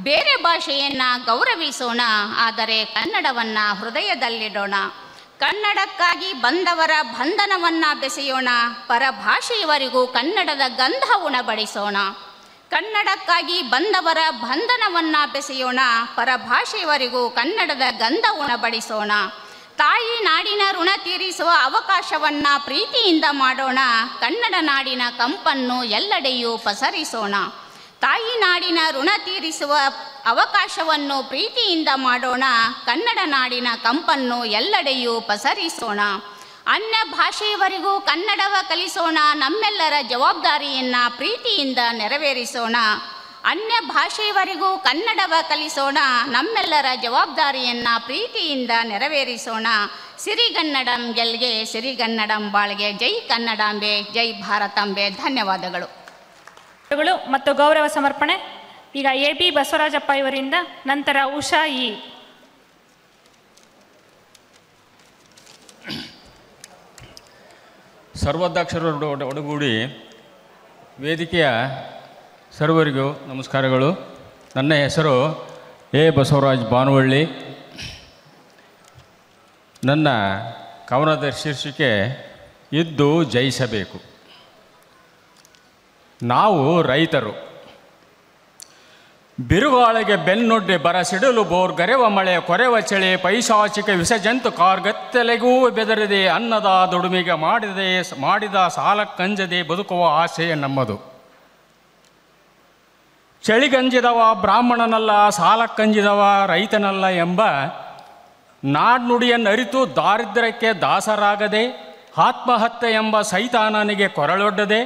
ಬೇರೆ ಭಾಷೆಯನ್ನು ಗೌರವಿಸೋಣ, ಆದರೆ ಕನ್ನಡವನ್ನು ಹೃದಯದಲ್ಲಿಡೋಣ. ಕನ್ನಡಕ್ಕಾಗಿ ಬಂದವರ ಬಂಧನವನ್ನು ಬೆಸೆಯೋಣ, ಪರಭಾಷೆಯವರಿಗೂ ಕನ್ನಡದ ಗಂಧ ಉಣಬಡಿಸೋಣ. ಕನ್ನಡಕ್ಕಾಗಿ ಬಂದವರ ಬಂಧನವನ್ನು ಬೆಸೆಯೋಣ, ಪರಭಾಷೆಯವರಿಗೂ ಕನ್ನಡದ ಗಂಧ ಉಣಬಡಿಸೋಣ. ತಾಯಿ ನಾಡಿನ ಋಣ ತೀರಿಸುವ ಅವಕಾಶವನ್ನು ಪ್ರೀತಿಯಿಂದ ಮಾಡೋಣ, ಕನ್ನಡ ನಾಡಿನ ಕಂಪನ್ನು ಎಲ್ಲೆಡೆಯೂ ಪಸರಿಸೋಣ. ತಾಯಿ ನಾಡಿನ ಋಣ ತೀರಿಸುವ ಅವಕಾಶವನ್ನು ಪ್ರೀತಿಯಿಂದ ಮಾಡೋಣ, ಕನ್ನಡ ನಾಡಿನ ಕಂಪನ್ನು ಎಲ್ಲೆಡೆಯೂ ಪಸರಿಸೋಣ. ಅನ್ಯ ಭಾಷೆಯವರಿಗೂ ಕನ್ನಡವ ಕಲಿಸೋಣ, ನಮ್ಮೆಲ್ಲರ ಜವಾಬ್ದಾರಿಯನ್ನು ಪ್ರೀತಿಯಿಂದ ನೆರವೇರಿಸೋಣ. ಅನ್ಯ ಭಾಷೆಯವರಿಗೂ ಕನ್ನಡವ ಕಲಿಸೋಣ, ನಮ್ಮೆಲ್ಲರ ಜವಾಬ್ದಾರಿಯನ್ನು ಪ್ರೀತಿಯಿಂದ ನೆರವೇರಿಸೋಣ. ಸಿರಿಗನ್ನಡಂ ಗೆಲ್ಗೆ, ಸಿರಿಗನ್ನಡಂ ಬಾಳ್ಗೆ. ಜೈ ಕನ್ನಡಾಂಬೆ, ಜೈ ಭಾರತಾಂಬೆ. ಧನ್ಯವಾದಗಳು ಮತ್ತು ಗೌರವ ಸಮರ್ಪಣೆ. ಈಗ AB ಬಸವರಾಜಪ್ಪ ಇವರಿಂದ, ನಂತರ ಉಷಾ ಇ. ಸರ್ವಾಧ್ಯಕ್ಷರ ಒಡಗೂಡಿ ವೇದಿಕೆಯ ಸರ್ವರಿಗೂ ನಮಸ್ಕಾರಗಳು. ನನ್ನ ಹೆಸರು ಎ ಬಸವರಾಜ್ ಬಾನುವಳ್ಳಿ. ನನ್ನ ಕವನದ ಶೀರ್ಷಿಕೆ ಇದ್ದು ಜಯಿಸಬೇಕು. ನಾವು ರೈತರು. ಬಿರುಗಾಳಿಗೆ ಬೆನ್ನೊಡ್ಡಿ ಬರಸಿಡಲು ಬೋರ್ಗರೆವ ಮಳೆ ಕೊರೆವ ಚಳಿ ಪೈಶಾಚಿಕ ವಿಸಜಂತು ಕಾರ್ಗತ್ತಲೆಗೂ ಬೆದರಿದೆ ಅನ್ನದ ದುಡಿಮೆಗೆ ಮಾಡಿದ ಸಾಲಕ್ಕಂಜದೆ ಬದುಕುವ ಆಸೆ ನಮ್ಮದು. ಚಳಿಗಂಜಿದವ ಬ್ರಾಹ್ಮಣನಲ್ಲ, ಸಾಲಕ್ಕಂಜಿದವ ರೈತನಲ್ಲ ಎಂಬ ನಾಡ್ನುಡಿಯನ್ನು ಅರಿತು ದಾರಿದ್ರ್ಯಕ್ಕೆ ದಾಸರಾಗದೆ ಆತ್ಮಹತ್ಯೆ ಎಂಬ ಸೈತಾನನಿಗೆ ಕೊರಳೊಡ್ಡದೆ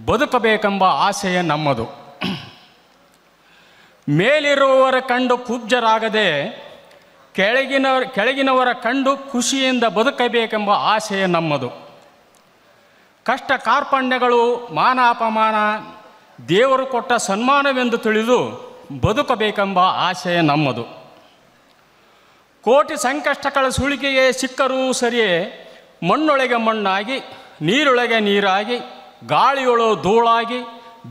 ಬದುಕಬೇಕೆಂಬ ಆಸೆಯ ನಮ್ಮದು. ಮೇಲಿರುವವರ ಕಂಡು ಕುಬ್ಜರಾಗದೆ ಕೆಳಗಿನವರ ಕಂಡು ಖುಷಿಯಿಂದ ಬದುಕಬೇಕೆಂಬ ಆಸೆಯ ನಮ್ಮದು. ಕಷ್ಟ ಕಾರ್ಪಣ್ಯಗಳು ಮಾನ ಅಪಮಾನ ದೇವರು ಕೊಟ್ಟ ಸನ್ಮಾನವೆಂದು ತಿಳಿದು ಬದುಕಬೇಕೆಂಬ ಆಸೆಯ ನಮ್ಮದು. ಕೋಟಿ ಸಂಕಷ್ಟಗಳ ಸುಳಿಗೆಗೆ ಸಿಕ್ಕರೂ ಸರಿಯೇ ಮಣ್ಣೊಳಗೆ ಮಣ್ಣಾಗಿ ನೀರೊಳಗೆ ನೀರಾಗಿ ಗಾಳಿಯೊಳು ಧೂಳಾಗಿ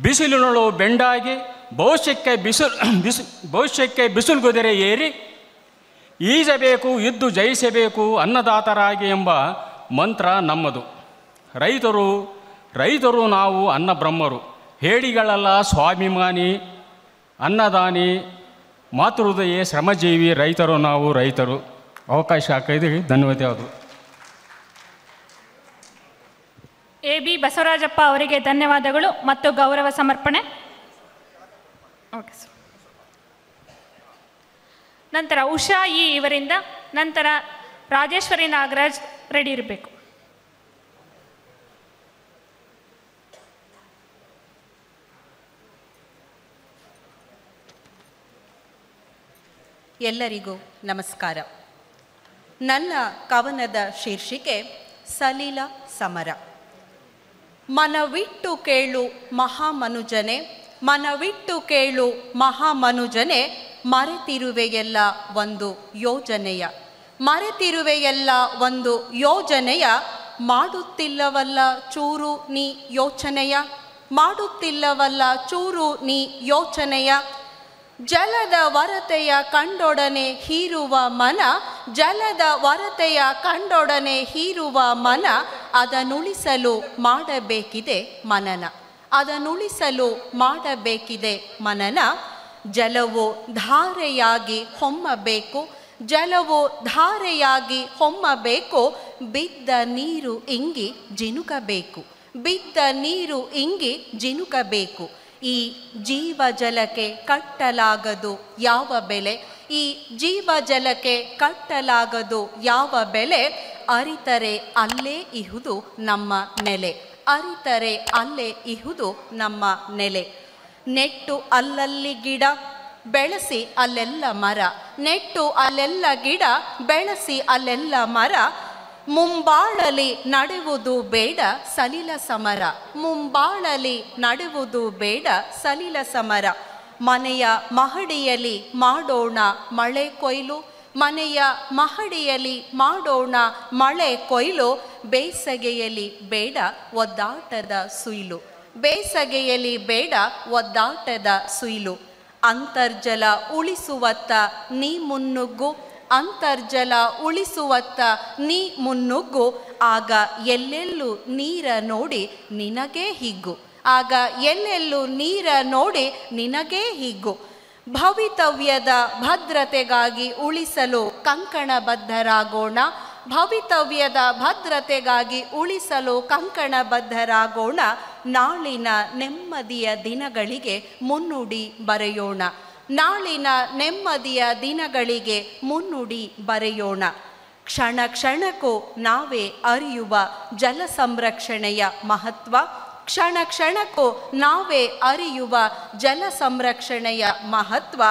ಬಿಸಿಲಿನೊಳು ಬೆಂಡಾಗಿ ಭವಿಷ್ಯಕ್ಕೆ ಬಿಸಿಲು ಕುದುರೆ ಏರಿ ಈಜಬೇಕು ಇದ್ದು ಜಯಿಸಬೇಕು ಅನ್ನದಾತರಾಗಿ ಎಂಬ ಮಂತ್ರ ನಮ್ಮದು. ರೈತರು ನಾವು ಅನ್ನ ಬ್ರಹ್ಮರು, ಹೇಡಿಗಳಲ್ಲ ಸ್ವಾಭಿಮಾನಿ, ಅನ್ನದಾನಿ, ಮಾತೃಹೃದಯ ಶ್ರಮಜೀವಿ ರೈತರು ನಾವು ರೈತರು. ಅವಕಾಶ ಹಾಕಿದ್ದೀವಿ, ಧನ್ಯವಾದಗಳು. ಎ ಬಿ ಬಸವರಾಜಪ್ಪ ಅವರಿಗೆ ಧನ್ಯವಾದಗಳು ಮತ್ತು ಗೌರವ ಸಮರ್ಪಣೆ. Okay sir. ನಂತರ ಉಷಾ ಇ ಇವರಿಂದ, ನಂತರ ರಾಜೇಶ್ವರಿ ನಾಗರಾಜ್ ರೆಡಿ ಇರಬೇಕು. ಎಲ್ಲರಿಗೂ ನಮಸ್ಕಾರ. ನನ್ನ ಕವನದ ಶೀರ್ಷಿಕೆ ಸಲಿಲ ಸಮರ. ಮನವಿಟ್ಟು ಕೇಳು ಮಹಾಮನುಜನೆ, ಮನವಿಟ್ಟು ಕೇಳು ಮಹಾಮನುಜನೆ, ಮರೆತಿರುವೆಯೆಲ್ಲ ಒಂದು ಯೋಜನೆಯ, ಮರೆತಿರುವೆಯೆಲ್ಲ ಒಂದು ಯೋಜನೆಯ, ಮಾಡುತ್ತಿಲ್ಲವಲ್ಲ ಚೂರು ನೀ ಯೋಚನೆಯ, ಮಾಡುತ್ತಿಲ್ಲವಲ್ಲ ಚೂರು ನೀ ಯೋಚನೆಯ. ಜಲದ ವರತೆಯ ಕಂಡೊಡನೆ ಹೀರುವ ಮನ, ಜಲದ ವರತೆಯ ಕಂಡೊಡನೆ ಹೀರುವ ಮನ, ಅದನುಳಿಸಲು ಮಾಡಬೇಕಿದೆ ಮನನ, ಅದನುಳಿಸಲು ಮಾಡಬೇಕಿದೆ ಮನನ. ಜಲವು ಧಾರೆಯಾಗಿ ಹೊಮ್ಮಬೇಕು, ಜಲವು ಧಾರೆಯಾಗಿ ಹೊಮ್ಮಬೇಕು, ಬಿದ್ದ ನೀರು ಇಂಗಿ ಜಿನುಕಬೇಕು, ಬಿದ್ದ ನೀರು ಇಂಗಿ ಜಿನುಕಬೇಕು. ಈ ಜೀವ ಜಲಕ್ಕೆ ಕಟ್ಟಲಾಗದು ಯಾವ ಬೆಲೆ, ಈ ಜೀವ ಜಲಕ್ಕೆ ಕಟ್ಟಲಾಗದು ಯಾವ ಬೆಲೆ. ಅರಿತರೆ ಅಲ್ಲೇ ಇಹುದು ನಮ್ಮ ನೆಲೆ, ಅರಿತರೆ ಅಲ್ಲೇ ಇಹುದು ನಮ್ಮ ನೆಲೆ. ನೆಟ್ಟು ಅಲ್ಲಲ್ಲಿ ಗಿಡ ಬೆಳೆಸಿ ಅಲ್ಲೆಲ್ಲ ಮರ, ನೆಟ್ಟು ಅಲ್ಲೆಲ್ಲ ಗಿಡ ಬೆಳೆಸಿ ಅಲ್ಲೆಲ್ಲ ಮರ. ಮುಂಬಾಳಲಿ ನಡೆಯುವುದು ಬೇಡ ಸಲಿಲ ಸಮರ, ಮುಂಬಾಳಲಿ ನಡೆಯುವುದು ಬೇಡ ಸಲಿಲ ಸಮರ. ಮನೆಯ ಮಹಡಿಯಲ್ಲಿ ಮಾಡೋಣ ಮಳೆ ಕೊಯ್ಲು, ಮನೆಯ ಮಹಡಿಯಲ್ಲಿ ಮಾಡೋಣ ಮಳೆ ಕೊಯ್ಲು. ಬೇಸಗೆಯಲ್ಲಿ ಬೇಡ ಒದ್ದಾಟದ ಸುಯ್ಲು, ಬೇಸಗೆಯಲ್ಲಿ ಬೇಡ ಒದ್ದಾಟದ ಸುಯ್ಲು. ಅಂತರ್ಜಲ ಉಳಿಸುವತ್ತ ನೀ ಮುನ್ನುಗ್ಗು, ಅಂತರ್ಜಲ ಉಳಿಸುವತ್ತ ನೀ ಮುನ್ನುಗ್ಗು. ಆಗ ಎಲ್ಲೆಲ್ಲೂ ನೀರ ನೋಡಿ ನಿನಗೇ ಹಿಗ್ಗು, ಆಗ ಎಲ್ಲೆಲ್ಲೂ ನೀರ ನೋಡಿ ನಿನಗೇ ಹಿಗ್ಗು. ಭವಿತವ್ಯದ ಭದ್ರತೆಗಾಗಿ ಉಳಿಸಲು ಕಂಕಣಬದ್ಧರಾಗೋಣ, ಭವಿತವ್ಯದ ಭದ್ರತೆಗಾಗಿ ಉಳಿಸಲು ಕಂಕಣಬದ್ಧರಾಗೋಣ. ನಾಳಿನ ನೆಮ್ಮದಿಯ ದಿನಗಳಿಗೆ ಮುನ್ನುಡಿ ಬರೆಯೋಣ, ನಾಳಿನ ನೆಮ್ಮದಿಯ ದಿನಗಳಿಗೆ ಮುನ್ನುಡಿ ಬರೆಯೋಣ. ಕ್ಷಣ ಕ್ಷಣಕ್ಕೂ ನಾವೇ ಅರಿಯುವ ಜಲ ಸಂರಕ್ಷಣೆಯ ಮಹತ್ವ, ಕ್ಷಣ ಕ್ಷಣಕ್ಕೂ ನಾವೇ ಅರಿಯುವ ಜಲ ಸಂರಕ್ಷಣೆಯ ಮಹತ್ವ.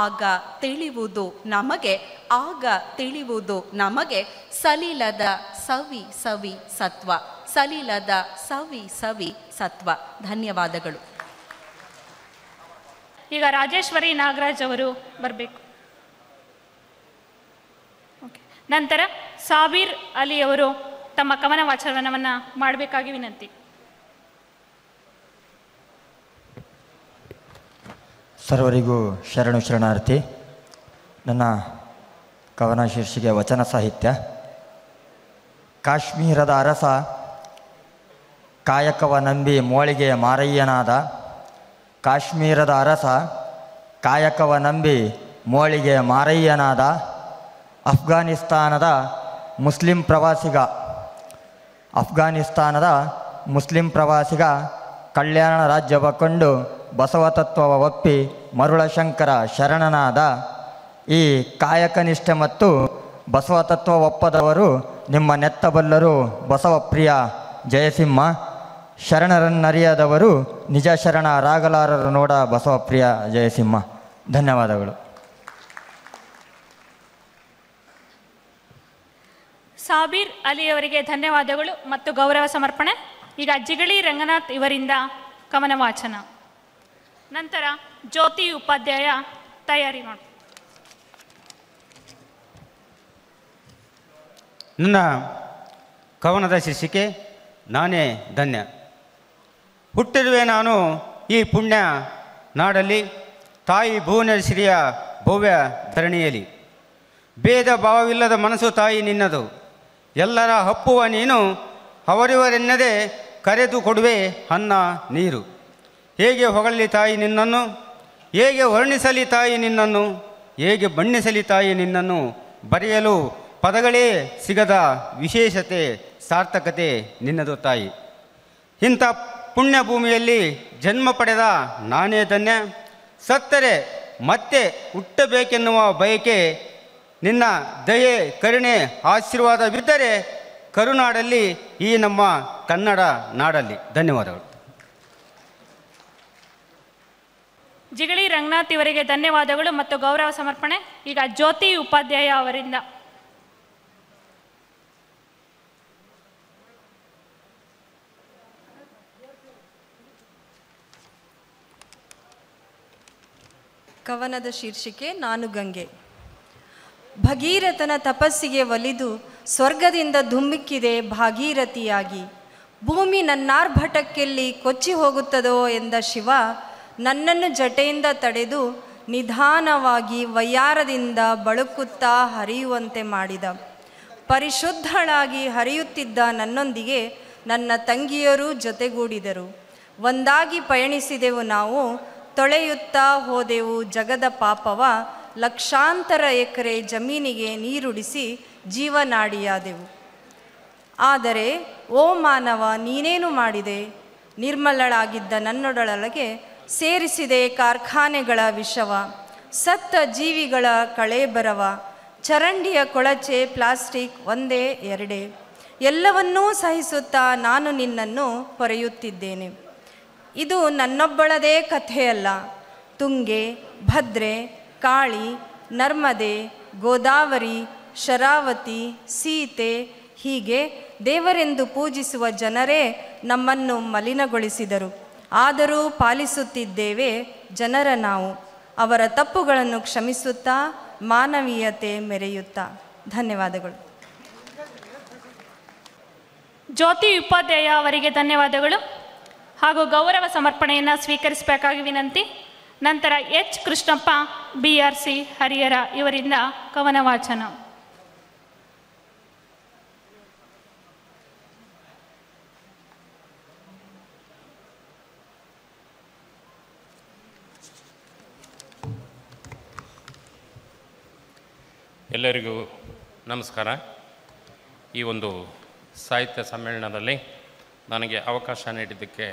ಆಗ ತಿಳಿಯುವುದು ನಮಗೆ, ಆಗ ತಿಳಿಯುವುದು ನಮಗೆ ಸಲಿಲದ ಸವಿ ಸವಿ ಸತ್ವ, ಸಲಿಲದ ಸವಿ ಸವಿ ಸತ್ವ. ಧನ್ಯವಾದಗಳು. ಈಗ ರಾಜೇಶ್ವರಿ ನಾಗರಾಜ್ ಅವರು ಬರಬೇಕು. ಓಕೆ. ನಂತರ ಸಾಬೀರ್ ಅಲಿ ಅವರು ತಮ್ಮ ಕವನ ವಾಚನವನ್ನು ಮಾಡಬೇಕಾಗಿ ವಿನಂತಿ. ಸರ್ವರಿಗೂ ಶರಣು ಶರಣಾರ್ಥಿ. ನನ್ನ ಕವನ ಶೀರ್ಷಿಕೆ ವಚನ ಸಾಹಿತ್ಯ. ಕಾಶ್ಮೀರದ ಅರಸ ಕಾಯಕವ ನಂಬಿ ಮೋಳಿಗೆ ಮಾರಯ್ಯನಾದ. ಕಾಶ್ಮೀರದ ಅರಸ ಕಾಯಕವ ನಂಬಿ ಮೋಳಿಗೆ ಮಾರಯ್ಯನಾದ. ಅಫ್ಘಾನಿಸ್ತಾನದ ಮುಸ್ಲಿಂ ಪ್ರವಾಸಿಗ ಕಲ್ಯಾಣ ರಾಜ್ಯವ ಕಂಡು ಬಸವ ತತ್ವವ ಒಪ್ಪಿ ಮರುಳಶಂಕರ ಶರಣನಾದ. ಈ ಕಾಯಕನಿಷ್ಠೆ ಮತ್ತು ಬಸವ ತತ್ವ ಒಪ್ಪದವರು ನಿಮ್ಮ ನೆತ್ತಬಲ್ಲರು ಬಸವಪ್ರಿಯ ಜಯಸಿಂಹ. ಶರಣರನ್ನರಿಯದವರು ನಿಜ ಶರಣರಾಗಲಾರರು ನೋಡ ಬಸವಪ್ರಿಯ ಜಯಸಿಂಹ. ಧನ್ಯವಾದಗಳು. ಸಾಬೀರ್ ಅಲಿಯವರಿಗೆ ಧನ್ಯವಾದಗಳು ಮತ್ತು ಗೌರವ ಸಮರ್ಪಣೆ. ಈಗ ಜಿಗಳಿ ರಂಗನಾಥ್ ಇವರಿಂದ ಕವನ ವಾಚನ, ನಂತರ ಜ್ಯೋತಿ ಉಪಾಧ್ಯಾಯ ತಯಾರಿ ಮಾಡಿ. ನನ್ನ ಕವನದ ಶೀರ್ಷಿಕೆ ನಾನೇ ಧನ್ಯ. ಹುಟ್ಟಿರುವೆ ನಾನು ಈ ಪುಣ್ಯ ನಾಡಲ್ಲಿ, ತಾಯಿ ಭುವನೇಶ್ವರಿಯ ಭವ್ಯ ಧರಣಿಯಲ್ಲಿ. ಭೇದ ಭಾವವಿಲ್ಲದ ಮನಸ್ಸು ತಾಯಿ ನಿನ್ನದು, ಎಲ್ಲರ ಹಪ್ಪುವ ನೀನು, ಅವರಿವರೆನ್ನದೆ ಕರೆದು ಕೊಡುವೆ ಅನ್ನ ನೀರು. ಹೇಗೆ ಹೊಗಳಲಿ ತಾಯಿ ನಿನ್ನನ್ನು, ಹೇಗೆ ವರ್ಣಿಸಲಿ ತಾಯಿ ನಿನ್ನನ್ನು, ಹೇಗೆ ಬಣ್ಣಿಸಲಿ ತಾಯಿ ನಿನ್ನನ್ನು. ಬರೆಯಲು ಪದಗಳೇ ಸಿಗದ ವಿಶೇಷತೆ ಸಾರ್ಥಕತೆ ನಿನ್ನದು ತಾಯಿ. ಇಂಥ ಪುಣ್ಯ ಭೂಮಿಯಲ್ಲಿ ಜನ್ಮ ಪಡೆದ ನಾನೇ ಧನ್ಯ. ಸತ್ತರೆ ಮತ್ತೆ ಹುಟ್ಟಬೇಕೆನ್ನುವ ಬಯಕೆ ನಿನ್ನ ದಯೆ ಕರುಣೆ ಆಶೀರ್ವಾದವಿದ್ದರೆ ಕರುನಾಡಲ್ಲಿ, ಈ ನಮ್ಮ ಕನ್ನಡ ನಾಡಲ್ಲಿ. ಧನ್ಯವಾದಗಳು. ಜಿಗಳಿ ರಂಗನಾಥ್ ಇವರಿಗೆ ಧನ್ಯವಾದಗಳು ಮತ್ತು ಗೌರವ ಸಮರ್ಪಣೆ. ಈಗ ಜ್ಯೋತಿ ಉಪಾಧ್ಯಾಯ ಅವರಿಂದ. ಕವನದ ಶೀರ್ಷಿಕೆ ನಾನು ಗಂಗೆ. ಭಗೀರಥನ ತಪಸ್ಸಿಗೆ ಒಲಿದು ಸ್ವರ್ಗದಿಂದ ಧುಮ್ಮಿಕ್ಕಿದೆ ಭಾಗೀರಥಿಯಾಗಿ. ಭೂಮಿ ನನ್ನಾರ್ಭಟಕ್ಕೆಲ್ಲಿ ಕೊಚ್ಚಿ ಹೋಗುತ್ತದೋ ಎಂದ ಶಿವ ನನ್ನನ್ನು ಜಟೆಯಿಂದ ತಡೆದು ನಿಧಾನವಾಗಿ ವಯ್ಯಾರದಿಂದ ಬಳುಕುತ್ತಾ ಹರಿಯುವಂತೆ ಮಾಡಿದ. ಪರಿಶುದ್ಧಳಾಗಿ ಹರಿಯುತ್ತಿದ್ದ ನನ್ನೊಂದಿಗೆ ನನ್ನ ತಂಗಿಯರೂ ಜೊತೆಗೂಡಿದರು. ಒಂದಾಗಿ ಪಯಣಿಸಿದೆವು ನಾವು, ತೊಳೆಯುತ್ತಾ ಹೋದೆವು ಜಗದ ಪಾಪವ. ಲಕ್ಷಾಂತರ ಎಕರೆ ಜಮೀನಿಗೆ ನೀರುಡಿಸಿ ಜೀವನಾಡಿಯಾದೆವು. ಆದರೆ ಓ ಮಾನವ, ನೀನೇನು ಮಾಡಿದೆ? ನಿರ್ಮಲಳಾಗಿದ್ದ ನನ್ನೊಡಲೊಳಗೆ ಸೇರಿಸಿದೆ ಕಾರ್ಖಾನೆಗಳ ವಿಷವ, ಸತ್ತ ಜೀವಿಗಳ ಕಳೇಬರವ. ಚರಂಡಿಯ ಕೊಳಚೆ ಪ್ಲಾಸ್ಟಿಕ್ ಒಂದೇ ಎರಡೇ, ಎಲ್ಲವನ್ನೂ ಸಹಿಸುತ್ತಾ ನಾನು ನಿನ್ನನ್ನು ಪೊರೆಯುತ್ತಿದ್ದೇನೆ. ಇದು ನನ್ನೊಬ್ಬಳದೇ ಕಥೆಯಲ್ಲ. ತುಂಗೆ, ಭದ್ರೆ, ಕಾಳಿ, ನರ್ಮದೆ, ಗೋದಾವರಿ, ಶರಾವತಿ, ಸೀತೆ ಹೀಗೆ ದೇವರೆಂದು ಪೂಜಿಸುವ ಜನರೇ ನಮ್ಮನ್ನು ಮಲಿನಗೊಳಿಸಿದರು. ಆದರೂ ಪಾಲಿಸುತ್ತಿದ್ದೇವೆ ಜನರ ನಾವು, ಅವರ ತಪ್ಪುಗಳನ್ನು ಕ್ಷಮಿಸುತ್ತಾ ಮಾನವೀಯತೆ ಮೆರೆಯುತ್ತಾ. ಧನ್ಯವಾದಗಳು. ಜ್ಯೋತಿ ಉಪಾಧ್ಯಾಯ ಅವರಿಗೆ ಧನ್ಯವಾದಗಳು ಹಾಗೂ ಗೌರವ ಸಮರ್ಪಣೆಯನ್ನು ಸ್ವೀಕರಿಸಬೇಕಾಗಿ ವಿನಂತಿ. ನಂತರ ಎಚ್ ಕೃಷ್ಣಪ್ಪ BRC ಹರಿಹರ ಇವರಿಂದ ಕವನ ವಾಚನ. ಎಲ್ಲರಿಗೂ ನಮಸ್ಕಾರ. ಈ ಒಂದು ಸಾಹಿತ್ಯ ಸಮ್ಮೇಳನದಲ್ಲಿ ನನಗೆ ಅವಕಾಶ ನೀಡಿದ್ದಕ್ಕೆ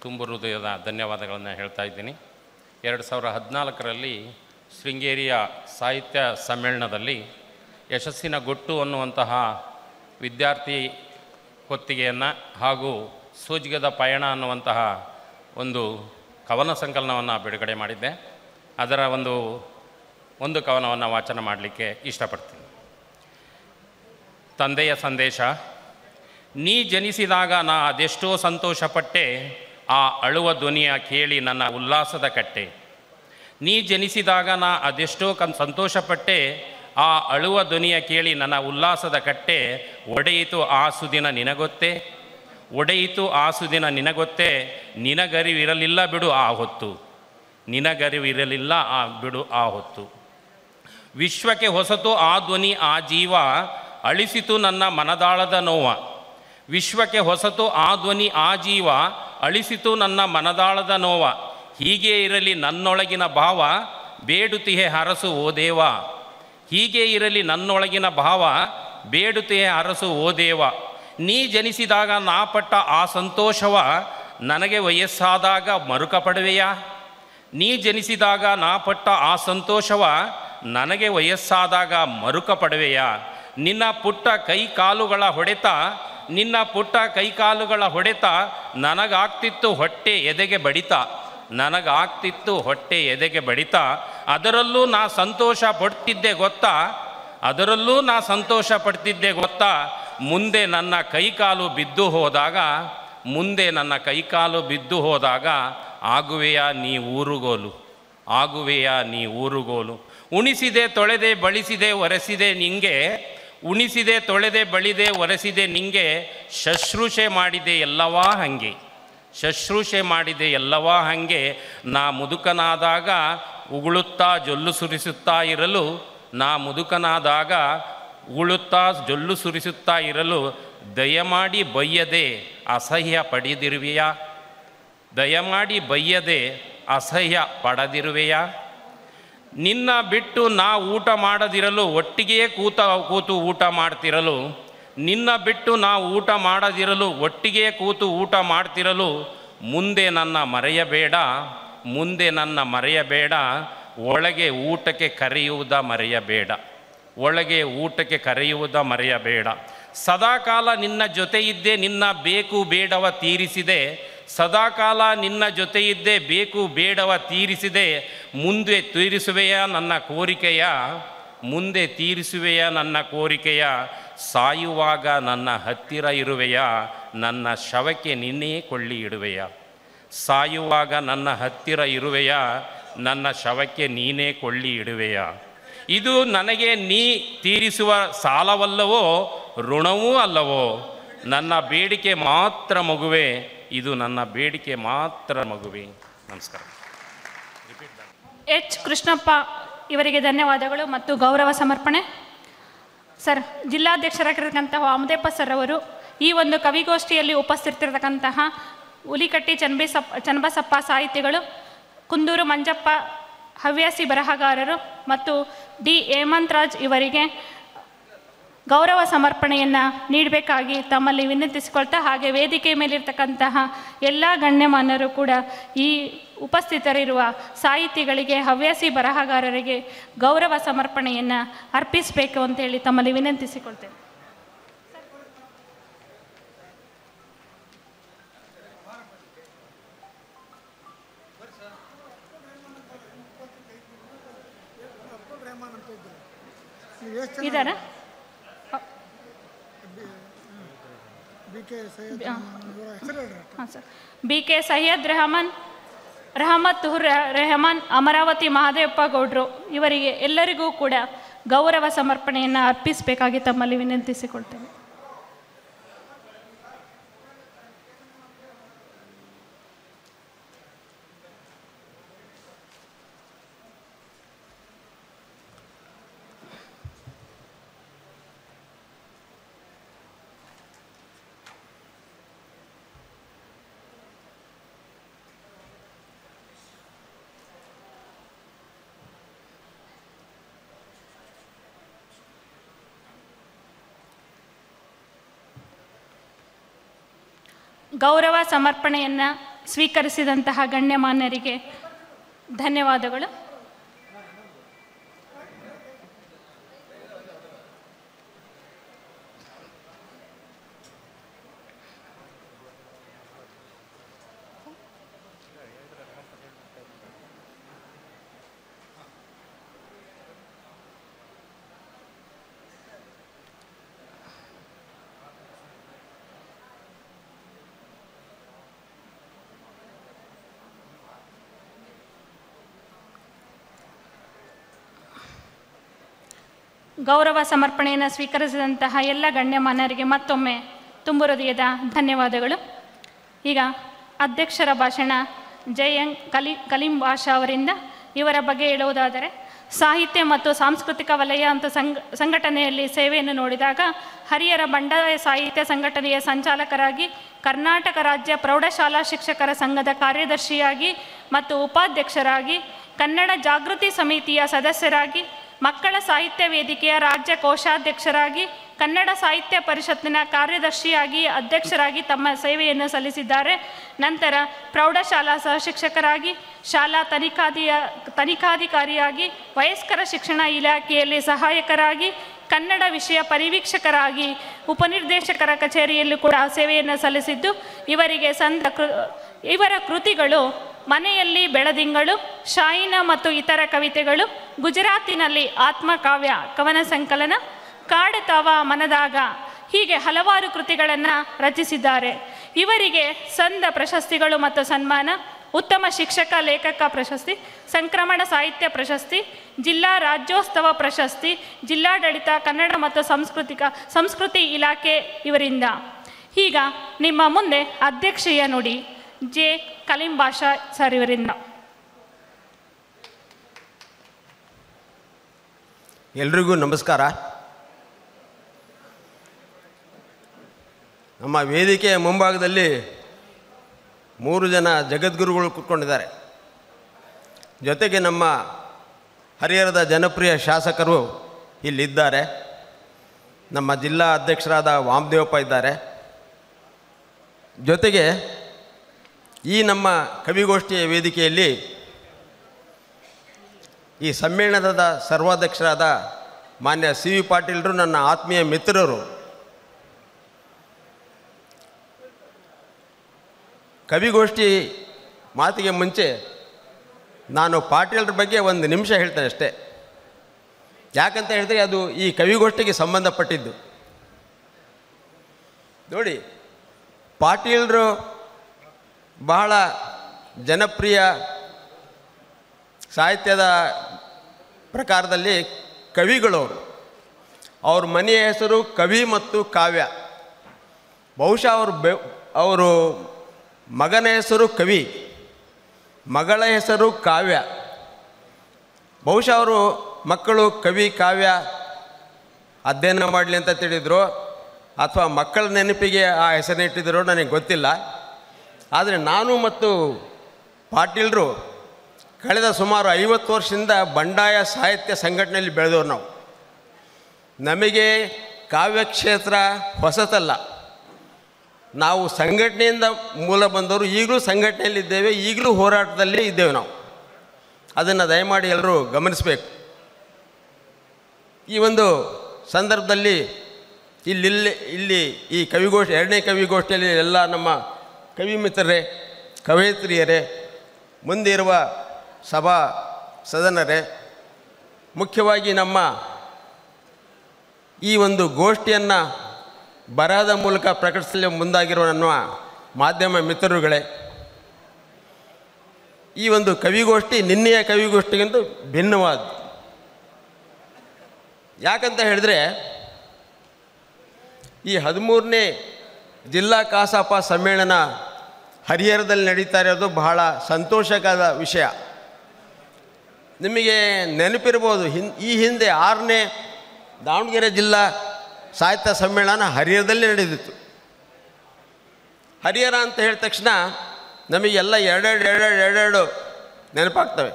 ತುಂಬ ಹೃದಯದ ಧನ್ಯವಾದಗಳನ್ನು ಹೇಳ್ತಾ ಇದ್ದೀನಿ. 2014ರಲ್ಲಿ ಶೃಂಗೇರಿಯ ಸಾಹಿತ್ಯ ಸಮ್ಮೇಳನದಲ್ಲಿ ಯಶಸ್ಸಿನ ಗುಟ್ಟು ಅನ್ನುವಂತಹ ವಿದ್ಯಾರ್ಥಿ ಹೊತ್ತಿಗೆಯನ್ನು ಹಾಗೂ ಸೋಜಿಗದ ಪಯಣ ಅನ್ನುವಂತಹ ಒಂದು ಕವನ ಸಂಕಲನವನ್ನು ಬಿಡುಗಡೆ ಮಾಡಿದ್ದೆ. ಅದರ ಒಂದು ಕವನವನ್ನು ವಾಚನ ಮಾಡಲಿಕ್ಕೆ ಇಷ್ಟಪಡ್ತೀನಿ. ತಂದೆಯ ಸಂದೇಶ. ನೀ ಜನಿಸಿದಾಗ ನಾ ಅದೆಷ್ಟೋ ಸಂತೋಷಪಟ್ಟೆ, ಆ ಅಳುವ ಧ್ವನಿಯ ಕೇಳಿ ನನ್ನ ಉಲ್ಲಾಸದ ಕಟ್ಟೆ. ನೀ ಜನಿಸಿದಾಗ ನಾ ಅದೆಷ್ಟೋ ಸಂತೋಷಪಟ್ಟೆ, ಆ ಅಳುವ ಧ್ವನಿಯ ಕೇಳಿ ನನ್ನ ಉಲ್ಲಾಸದ ಕಟ್ಟೆ ಒಡೆಯಿತು ಆ ಸುದಿನ ನಿನಗೊತ್ತೇ, ಒಡೆಯಿತು ಆ ಸುದಿನ ನಿನಗೊತ್ತೇ, ನಿನಗರಿವಿರಲಿಲ್ಲ ಬಿಡು ಆ ಹೊತ್ತು, ನಿನಗರಿವಿರಲಿಲ್ಲ ಬಿಡು ಆ ಹೊತ್ತು. ವಿಶ್ವಕ್ಕೆ ಹೊಸತು ಆ ಧ್ವನಿ ಆ ಜೀವ, ಅಳಿಸಿತು ನನ್ನ ಮನದಾಳದ ನೋವ. ವಿಶ್ವಕ್ಕೆ ಹೊಸತು ಆ ಧ್ವನಿ ಆ ಜೀವ, ಅಳಿಸಿತು ನನ್ನ ಮನದಾಳದ ನೋವ. ಹೀಗೆ ಇರಲಿ ನನ್ನೊಳಗಿನ ಭಾವ, ಬೇಡುತ್ತಿಹೆ ಹರಸು ಓ ದೇವ. ಹೀಗೆ ಇರಲಿ ನನ್ನೊಳಗಿನ ಭಾವ, ಬೇಡುತ್ತಿಹೆ ಹರಸು ಓ ದೇವ. ನೀ ಜನಿಸಿದಾಗ ನಾ ಪಟ್ಟ ಆ ಸಂತೋಷವ, ನನಗೆ ವಯಸ್ಸಾದಾಗ ಮರುಕ ಪಡುವೆಯಾ? ನೀ ಜನಿಸಿದಾಗ ನಾ ಪಟ್ಟ ಆ ಸಂತೋಷವ, ನನಗೆ ವಯಸ್ಸಾದಾಗ ಮರುಕ ಪಡುವೆಯಾ? ನಿನ್ನ ಪುಟ್ಟ ಕೈ ಕಾಲುಗಳ ಹೊಡೆತ, ನಿನ್ನ ಪುಟ್ಟ ಕೈಕಾಲುಗಳ ಹೊಡೆತ, ನನಗಾಗ್ತಿತ್ತು ಹೊಟ್ಟೆ ಎದೆಗೆ ಬಡಿತ, ನನಗಾಗ್ತಿತ್ತು ಹೊಟ್ಟೆ ಎದೆಗೆ ಬಡಿತ. ಅದರಲ್ಲೂ ನಾ ಸಂತೋಷ ಪಡ್ತಿದ್ದೆ ಗೊತ್ತಾ, ಅದರಲ್ಲೂ ನಾ ಸಂತೋಷ ಪಡ್ತಿದ್ದೆ ಗೊತ್ತಾ. ಮುಂದೆ ನನ್ನ ಕೈಕಾಲು ಬಿದ್ದು ಹೋದಾಗ, ಮುಂದೆ ನನ್ನ ಕೈಕಾಲು ಬಿದ್ದು ಹೋದಾಗ, ಆಗುವೆಯಾ ನೀ ಊರುಗೋಲು, ಆಗುವೆಯಾ ನೀ ಊರುಗೋಲು. ಉಣಿಸಿದೆ ತೊಳೆದೆ ಬಳಿಸಿದೆ ಒರೆಸಿದೆ ನಿಂಗೆ, ಉಣಿಸಿದೆ ತೊಳೆದೆ ಬಳಿದೆ ಒರೆಸಿದೆ ನಿಂಗೆ. ಶುಶ್ರೂಷೆ ಮಾಡಿದೆ ಎಲ್ಲವಾ ಹಾಗೆ, ಶುಶ್ರೂಷೆ ಮಾಡಿದೆ ಎಲ್ಲವಾ ಹಾಗೆ. ನಾ ಮುದುಕನಾದಾಗ ಉಗುಳುತ್ತಾ ಜೊಲ್ಲು ಸುರಿಸುತ್ತಾ ಇರಲು, ನಾ ಮುದುಕನಾದಾಗ ಉಗುಳುತ್ತಾ ಜೊಲ್ಲು ಸುರಿಸುತ್ತಾ ಇರಲು, ದಯಮಾಡಿ ಬಯ್ಯದೆ ಅಸಹ್ಯ ಪಡೆದಿರುವೆಯಾ? ದಯಮಾಡಿ ಬಯ್ಯದೆ ಅಸಹ್ಯ ಪಡೆದಿರುವೆಯಾ? ನಿನ್ನ ಬಿಟ್ಟು ನಾ ಊಟ ಮಾಡದಿರಲು, ಒಟ್ಟಿಗೆ ಕೂತು ಊಟ ಮಾಡ್ತಿರಲು. ನಿನ್ನ ಬಿಟ್ಟು ನಾ ಊಟ ಮಾಡದಿರಲು, ಒಟ್ಟಿಗೆ ಕೂತು ಊಟ ಮಾಡ್ತಿರಲು. ಮುಂದೆ ನನ್ನ ಮರೆಯಬೇಡ, ಮುಂದೆ ನನ್ನ ಮರೆಯಬೇಡ. ಒಳಗೆ ಊಟಕ್ಕೆ ಕರೆಯುವುದ ಮರೆಯಬೇಡ, ಒಳಗೆ ಊಟಕ್ಕೆ ಕರೆಯುವುದ ಮರೆಯಬೇಡ. ಸದಾಕಾಲ ನಿನ್ನ ಜೊತೆ ಇದ್ದೆ ನಿನ್ನ ಬೇಕು ಬೇಡವ ತೀರಿಸಿದೆ, ಸದಾಕಾಲ ನಿನ್ನ ಜೊತೆ ಇದ್ದೆ ಬೇಕು ಬೇಡವ ತೀರಿಸಿದೆ. ಮುಂದೆ ತೀರಿಸುವೆಯ ನನ್ನ ಕೋರಿಕೆಯ, ಮುಂದೆ ತೀರಿಸುವೆಯ ನನ್ನ ಕೋರಿಕೆಯ. ಸಾಯುವಾಗ ನನ್ನ ಹತ್ತಿರ ಇರುವೆಯ, ನನ್ನ ಶವಕ್ಕೆ ನಿನ್ನೇ ಕೊಳ್ಳಿ ಇಡುವೆಯ. ಸಾಯುವಾಗ ನನ್ನ ಹತ್ತಿರ ಇರುವೆಯ, ನನ್ನ ಶವಕ್ಕೆ ನೀನೇ ಕೊಳ್ಳಿ ಇಡುವೆಯ. ಇದು ನನಗೆ ನೀ ತೀರಿಸುವ ಸಾಲವಲ್ಲವೋ, ಋಣವೂ ಅಲ್ಲವೋ. ನನ್ನ ಬೇಡಿಕೆ ಮಾತ್ರ ಮಗುವೆ, ಇದು ನನ್ನ ಬೇಡಿಕೆ ಮಾತ್ರ ಮಗುವೆ. ನಮಸ್ಕಾರ. ಎಚ್ ಕೃಷ್ಣಪ್ಪ ಇವರಿಗೆ ಧನ್ಯವಾದಗಳು ಮತ್ತು ಗೌರವ ಸಮರ್ಪಣೆ. ಸರ್, ಜಿಲ್ಲಾಧ್ಯಕ್ಷರಾಗಿರ್ತಕ್ಕಂತಹ ವಾಮದೇಪ್ಪ ಸರ್ ಅವರು ಈ ಒಂದು ಕವಿಗೋಷ್ಠಿಯಲ್ಲಿ ಉಪಸ್ಥಿತರಿರ್ತಕ್ಕಂತಹ ಹುಲಿಕಟ್ಟಿ ಚನ್ನಬಸಪ್ಪ ಸಾಹಿತಿಗಳು, ಕುಂದೂರು ಮಂಜಪ್ಪ ಹವ್ಯಾಸಿ ಬರಹಗಾರರು ಮತ್ತು ಡಿ ಹೇಮಂತರಾಜ್ ಇವರಿಗೆ ಗೌರವ ಸಮರ್ಪಣೆಯನ್ನು ನೀಡಬೇಕಾಗಿ ತಮ್ಮಲ್ಲಿ ವಿನಂತಿಸಿಕೊಳ್ತಾ, ಹಾಗೆ ವೇದಿಕೆ ಮೇಲಿರ್ತಕ್ಕಂತಹ ಎಲ್ಲ ಗಣ್ಯಮಾನ್ಯರು ಕೂಡ ಈ ಉಪಸ್ಥಿತರಿರುವ ಸಾಹಿತಿಗಳಿಗೆ, ಹವ್ಯಾಸಿ ಬರಹಗಾರರಿಗೆ ಗೌರವ ಸಮರ್ಪಣೆಯನ್ನು ಅರ್ಪಿಸಬೇಕು ಅಂತೇಳಿ ತಮ್ಮಲ್ಲಿ ವಿನಂತಿಸಿಕೊಳ್ತೇನೆ. ಇದಾರಾ? ಹಾಂ ಸರ್. BK ಸೈಯದ್ ರಹಮತ್ ಹುರ್ ರೆಹಮಾನ್, ಅಮರಾವತಿ ಮಹಾದೇವಪ್ಪ ಗೌಡ್ರು ಇವರಿಗೆ ಎಲ್ಲರಿಗೂ ಕೂಡ ಗೌರವ ಸಮರ್ಪಣೆಯನ್ನು ಅರ್ಪಿಸಬೇಕಾಗಿ ತಮ್ಮಲ್ಲಿ ವಿನಂತಿಸಿಕೊಳ್ತೇನೆ. ಗೌರವ ಸಮರ್ಪಣೆಯನ್ನು ಸ್ವೀಕರಿಸಿದಂತಹ ಗಣ್ಯಮಾನ್ಯರಿಗೆ ಧನ್ಯವಾದಗಳು. ಗೌರವ ಸಮರ್ಪಣೆಯನ್ನು ಸ್ವೀಕರಿಸಿದಂತಹ ಎಲ್ಲ ಗಣ್ಯಮಾನ್ಯರಿಗೆ ಮತ್ತೊಮ್ಮೆ ತುಂಬು ಹೃದಯದ ಧನ್ಯವಾದಗಳು. ಈಗ ಅಧ್ಯಕ್ಷರ ಭಾಷಣ ಜಯಂಗ್ ಕಲೀಂ ಬಾಷಾ ಅವರಿಂದ. ಇವರ ಬಗ್ಗೆ ಹೇಳುವುದಾದರೆ, ಸಾಹಿತ್ಯ ಮತ್ತು ಸಾಂಸ್ಕೃತಿಕ ವಲಯ ಅಂತ ಸಂಘಟನೆಯಲ್ಲಿ ಸೇವೆಯನ್ನು ನೋಡಿದಾಗ ಹರಿಹರ ಬಂಡಾಯ ಸಾಹಿತ್ಯ ಸಂಘಟನೆಯ ಸಂಚಾಲಕರಾಗಿ, ಕರ್ನಾಟಕ ರಾಜ್ಯ ಪ್ರೌಢಶಾಲಾ ಶಿಕ್ಷಕರ ಸಂಘದ ಕಾರ್ಯದರ್ಶಿಯಾಗಿ ಮತ್ತು ಉಪಾಧ್ಯಕ್ಷರಾಗಿ, ಕನ್ನಡ ಜಾಗೃತಿ ಸಮಿತಿಯ ಸದಸ್ಯರಾಗಿ, ಮಕ್ಕಳ ಸಾಹಿತ್ಯ ವೇದಿಕೆಯ ರಾಜ್ಯ ಕೋಶಾಧ್ಯಕ್ಷರಾಗಿ, ಕನ್ನಡ ಸಾಹಿತ್ಯ ಪರಿಷತ್ತಿನ ಕಾರ್ಯದರ್ಶಿಯಾಗಿ, ಅಧ್ಯಕ್ಷರಾಗಿ ತಮ್ಮ ಸೇವೆಯನ್ನು ಸಲ್ಲಿಸಿದ್ದಾರೆ. ನಂತರ ಪ್ರೌಢಶಾಲಾ ಸಹಶಿಕ್ಷಕರಾಗಿ, ಶಾಲಾ ತನಿಖಾಧಿಕಾರಿಯಾಗಿ, ವಯಸ್ಕರ ಶಿಕ್ಷಣ ಇಲಾಖೆಯಲ್ಲಿ ಸಹಾಯಕರಾಗಿ, ಕನ್ನಡ ವಿಷಯ ಪರಿವೀಕ್ಷಕರಾಗಿ, ಉಪನಿರ್ದೇಶಕರ ಕಚೇರಿಯಲ್ಲೂ ಕೂಡ ಸೇವೆಯನ್ನು ಸಲ್ಲಿಸಿದ್ದು, ಇವರಿಗೆ ಇವರ ಕೃತಿಗಳು ಮನೆಯಲ್ಲಿ ಬೆಳದಿಂಗಳು, ಶಾಯಿನ ಮತ್ತು ಇತರ ಕವಿತೆಗಳು, ಗುಜರಾತಿನಲ್ಲಿ ಆತ್ಮಕಾವ್ಯ ಕವನ ಸಂಕಲನ, ಕಾಡತಾವ ಮನದಾಗ, ಹೀಗೆ ಹಲವಾರು ಕೃತಿಗಳನ್ನು ರಚಿಸಿದ್ದಾರೆ. ಇವರಿಗೆ ಸಂದ ಪ್ರಶಸ್ತಿಗಳು ಮತ್ತು ಸನ್ಮಾನ, ಉತ್ತಮ ಶಿಕ್ಷಕ ಲೇಖಕ ಪ್ರಶಸ್ತಿ, ಸಂಕ್ರಮಣ ಸಾಹಿತ್ಯ ಪ್ರಶಸ್ತಿ, ಜಿಲ್ಲಾ ರಾಜ್ಯೋತ್ಸವ ಪ್ರಶಸ್ತಿ, ಜಿಲ್ಲಾಡಳಿತ ಕನ್ನಡ ಮತ್ತು ಸಂಸ್ಕೃತಿ ಇಲಾಖೆ ಇವರಿಂದ. ಈಗ ನಿಮ್ಮ ಮುಂದೆ ಅಧ್ಯಕ್ಷೀಯ ನುಡಿ ಜೆ ಕಲೀಂ ಬಾಷಾ ಸರ್ ಇವರಿಂದ. ಎಲ್ರಿಗೂ ನಮಸ್ಕಾರ. ನಮ್ಮ ವೇದಿಕೆಯ ಮುಂಭಾಗದಲ್ಲಿ 3 ಜನ ಜಗದ್ಗುರುಗಳು ಕೂತ್ಕೊಂಡಿದ್ದಾರೆ. ಜೊತೆಗೆ ನಮ್ಮ ಹರಿಹರದ ಜನಪ್ರಿಯ ಶಾಸಕರು ಇಲ್ಲಿದ್ದಾರೆ. ನಮ್ಮ ಜಿಲ್ಲಾ ಅಧ್ಯಕ್ಷರಾದ ವಾಮದೇವಪ್ಪ ಇದ್ದಾರೆ. ಜೊತೆಗೆ ಈ ನಮ್ಮ ಕವಿಗೋಷ್ಠಿಯ ವೇದಿಕೆಯಲ್ಲಿ ಈ ಸಮ್ಮೇಳನದ ಸರ್ವಾಧ್ಯಕ್ಷರಾದ ಮಾನ್ಯ ಸಿ ವಿ ಪಾಟೀಲರು ನನ್ನ ಆತ್ಮೀಯ ಮಿತ್ರರು. ಕವಿಗೋಷ್ಠಿ ಮಾತಿಗೆ ಮುಂಚೆ ನಾನು ಪಾಟೀಲರ ಬಗ್ಗೆ 1 ನಿಮಿಷ ಹೇಳ್ತೇನೆ ಅಷ್ಟೇ. ಯಾಕಂತ ಹೇಳಿದ್ರೆ ಅದು ಈ ಕವಿಗೋಷ್ಠಿಗೆ ಸಂಬಂಧಪಟ್ಟಿದ್ದು. ನೋಡಿ, ಪಾಟೀಲರು ಬಹಳ ಜನಪ್ರಿಯ ಸಾಹಿತ್ಯದ ಪ್ರಕಾರದಲ್ಲಿ ಕವಿಗಳವರು. ಅವ್ರ ಮನೆಯ ಹೆಸರು ಕವಿ ಮತ್ತು ಕಾವ್ಯ. ಬಹುಶಃ ಅವರು ಮಗನ ಹೆಸರು ಕವಿ, ಮಗಳ ಹೆಸರು ಕಾವ್ಯ. ಬಹುಶಃ ಅವರು ಮಕ್ಕಳು ಕವಿ ಕಾವ್ಯ ಅಧ್ಯಯನ ಮಾಡಲಿ ಅಂತ ತಿಳಿದ್ರು, ಅಥವಾ ಮಕ್ಕಳ ನೆನಪಿಗೆ ಆ ಹೆಸರನ್ನ ಇಟ್ಟಿದ್ರು, ನನಗೆ ಗೊತ್ತಿಲ್ಲ. ಆದರೆ ನಾನು ಮತ್ತು ಪಾಟೀಲರು ಕಳೆದ ಸುಮಾರು 50 ವರ್ಷದಿಂದ ಬಂಡಾಯ ಸಾಹಿತ್ಯ ಸಂಘಟನೆಯಲ್ಲಿ ಬೆಳೆದವರು ನಾವು. ನಮಗೆ ಕಾವ್ಯಕ್ಷೇತ್ರ ಹೊಸತಲ್ಲ. ನಾವು ಸಂಘಟನೆಯಿಂದ ಮೂಲ ಬಂದವರು, ಈಗಲೂ ಸಂಘಟನೆಯಲ್ಲಿದ್ದೇವೆ, ಈಗಲೂ ಹೋರಾಟದಲ್ಲಿ ಇದ್ದೇವೆ ನಾವು. ಅದನ್ನು ದಯಮಾಡಿ ಎಲ್ಲರೂ ಗಮನಿಸಬೇಕು. ಈ ಒಂದು ಸಂದರ್ಭದಲ್ಲಿ ಇಲ್ಲಿ ಈ ಕವಿಗೋಷ್ಠಿ 2ನೇ ಕವಿಗೋಷ್ಠಿಯಲ್ಲಿ ಎಲ್ಲ ನಮ್ಮ ಕವಿ ಮಿತ್ರರೇ, ಕವಯಿತ್ರಿಯರೇ, ಮುಂದಿರುವ ಸಭಾ ಸದನರೇ, ಮುಖ್ಯವಾಗಿ ನಮ್ಮ ಈ ಒಂದು ಗೋಷ್ಠಿಯನ್ನು ಬರಹದ ಮೂಲಕ ಪ್ರಕಟಿಸಲು ಮುಂದಾಗಿರುವ ನನ್ನ ಮಾಧ್ಯಮ ಮಿತ್ರರುಗಳೇ, ಈ ಒಂದು ಕವಿಗೋಷ್ಠಿ ನಿನ್ನೆಯ ಕವಿಗೋಷ್ಠಿಗಿಂತ ಭಿನ್ನವಾದ. ಯಾಕಂತ ಹೇಳಿದ್ರೆ, ಈ 13ನೇ ಜಿಲ್ಲಾ ಕಸಾಪ ಸಮ್ಮೇಳನ ಹರಿಹರದಲ್ಲಿ ನಡೀತಾ ಇರೋದು ಬಹಳ ಸಂತೋಷಕರ ವಿಷಯ. ನಿಮಗೆ ನೆನಪಿರ್ಬೋದು, ಈ ಹಿಂದೆ 6ನೇ ದಾವಣಗೆರೆ ಜಿಲ್ಲಾ ಸಾಹಿತ್ಯ ಸಮ್ಮೇಳನ ಹರಿಹರದಲ್ಲಿ ನಡೆದಿತ್ತು. ಹರಿಹರ ಅಂತ ಹೇಳಿದ ತಕ್ಷಣ ನಮಗೆಲ್ಲ ಎರಡೆರಡು ನೆನಪಾಗ್ತವೆ.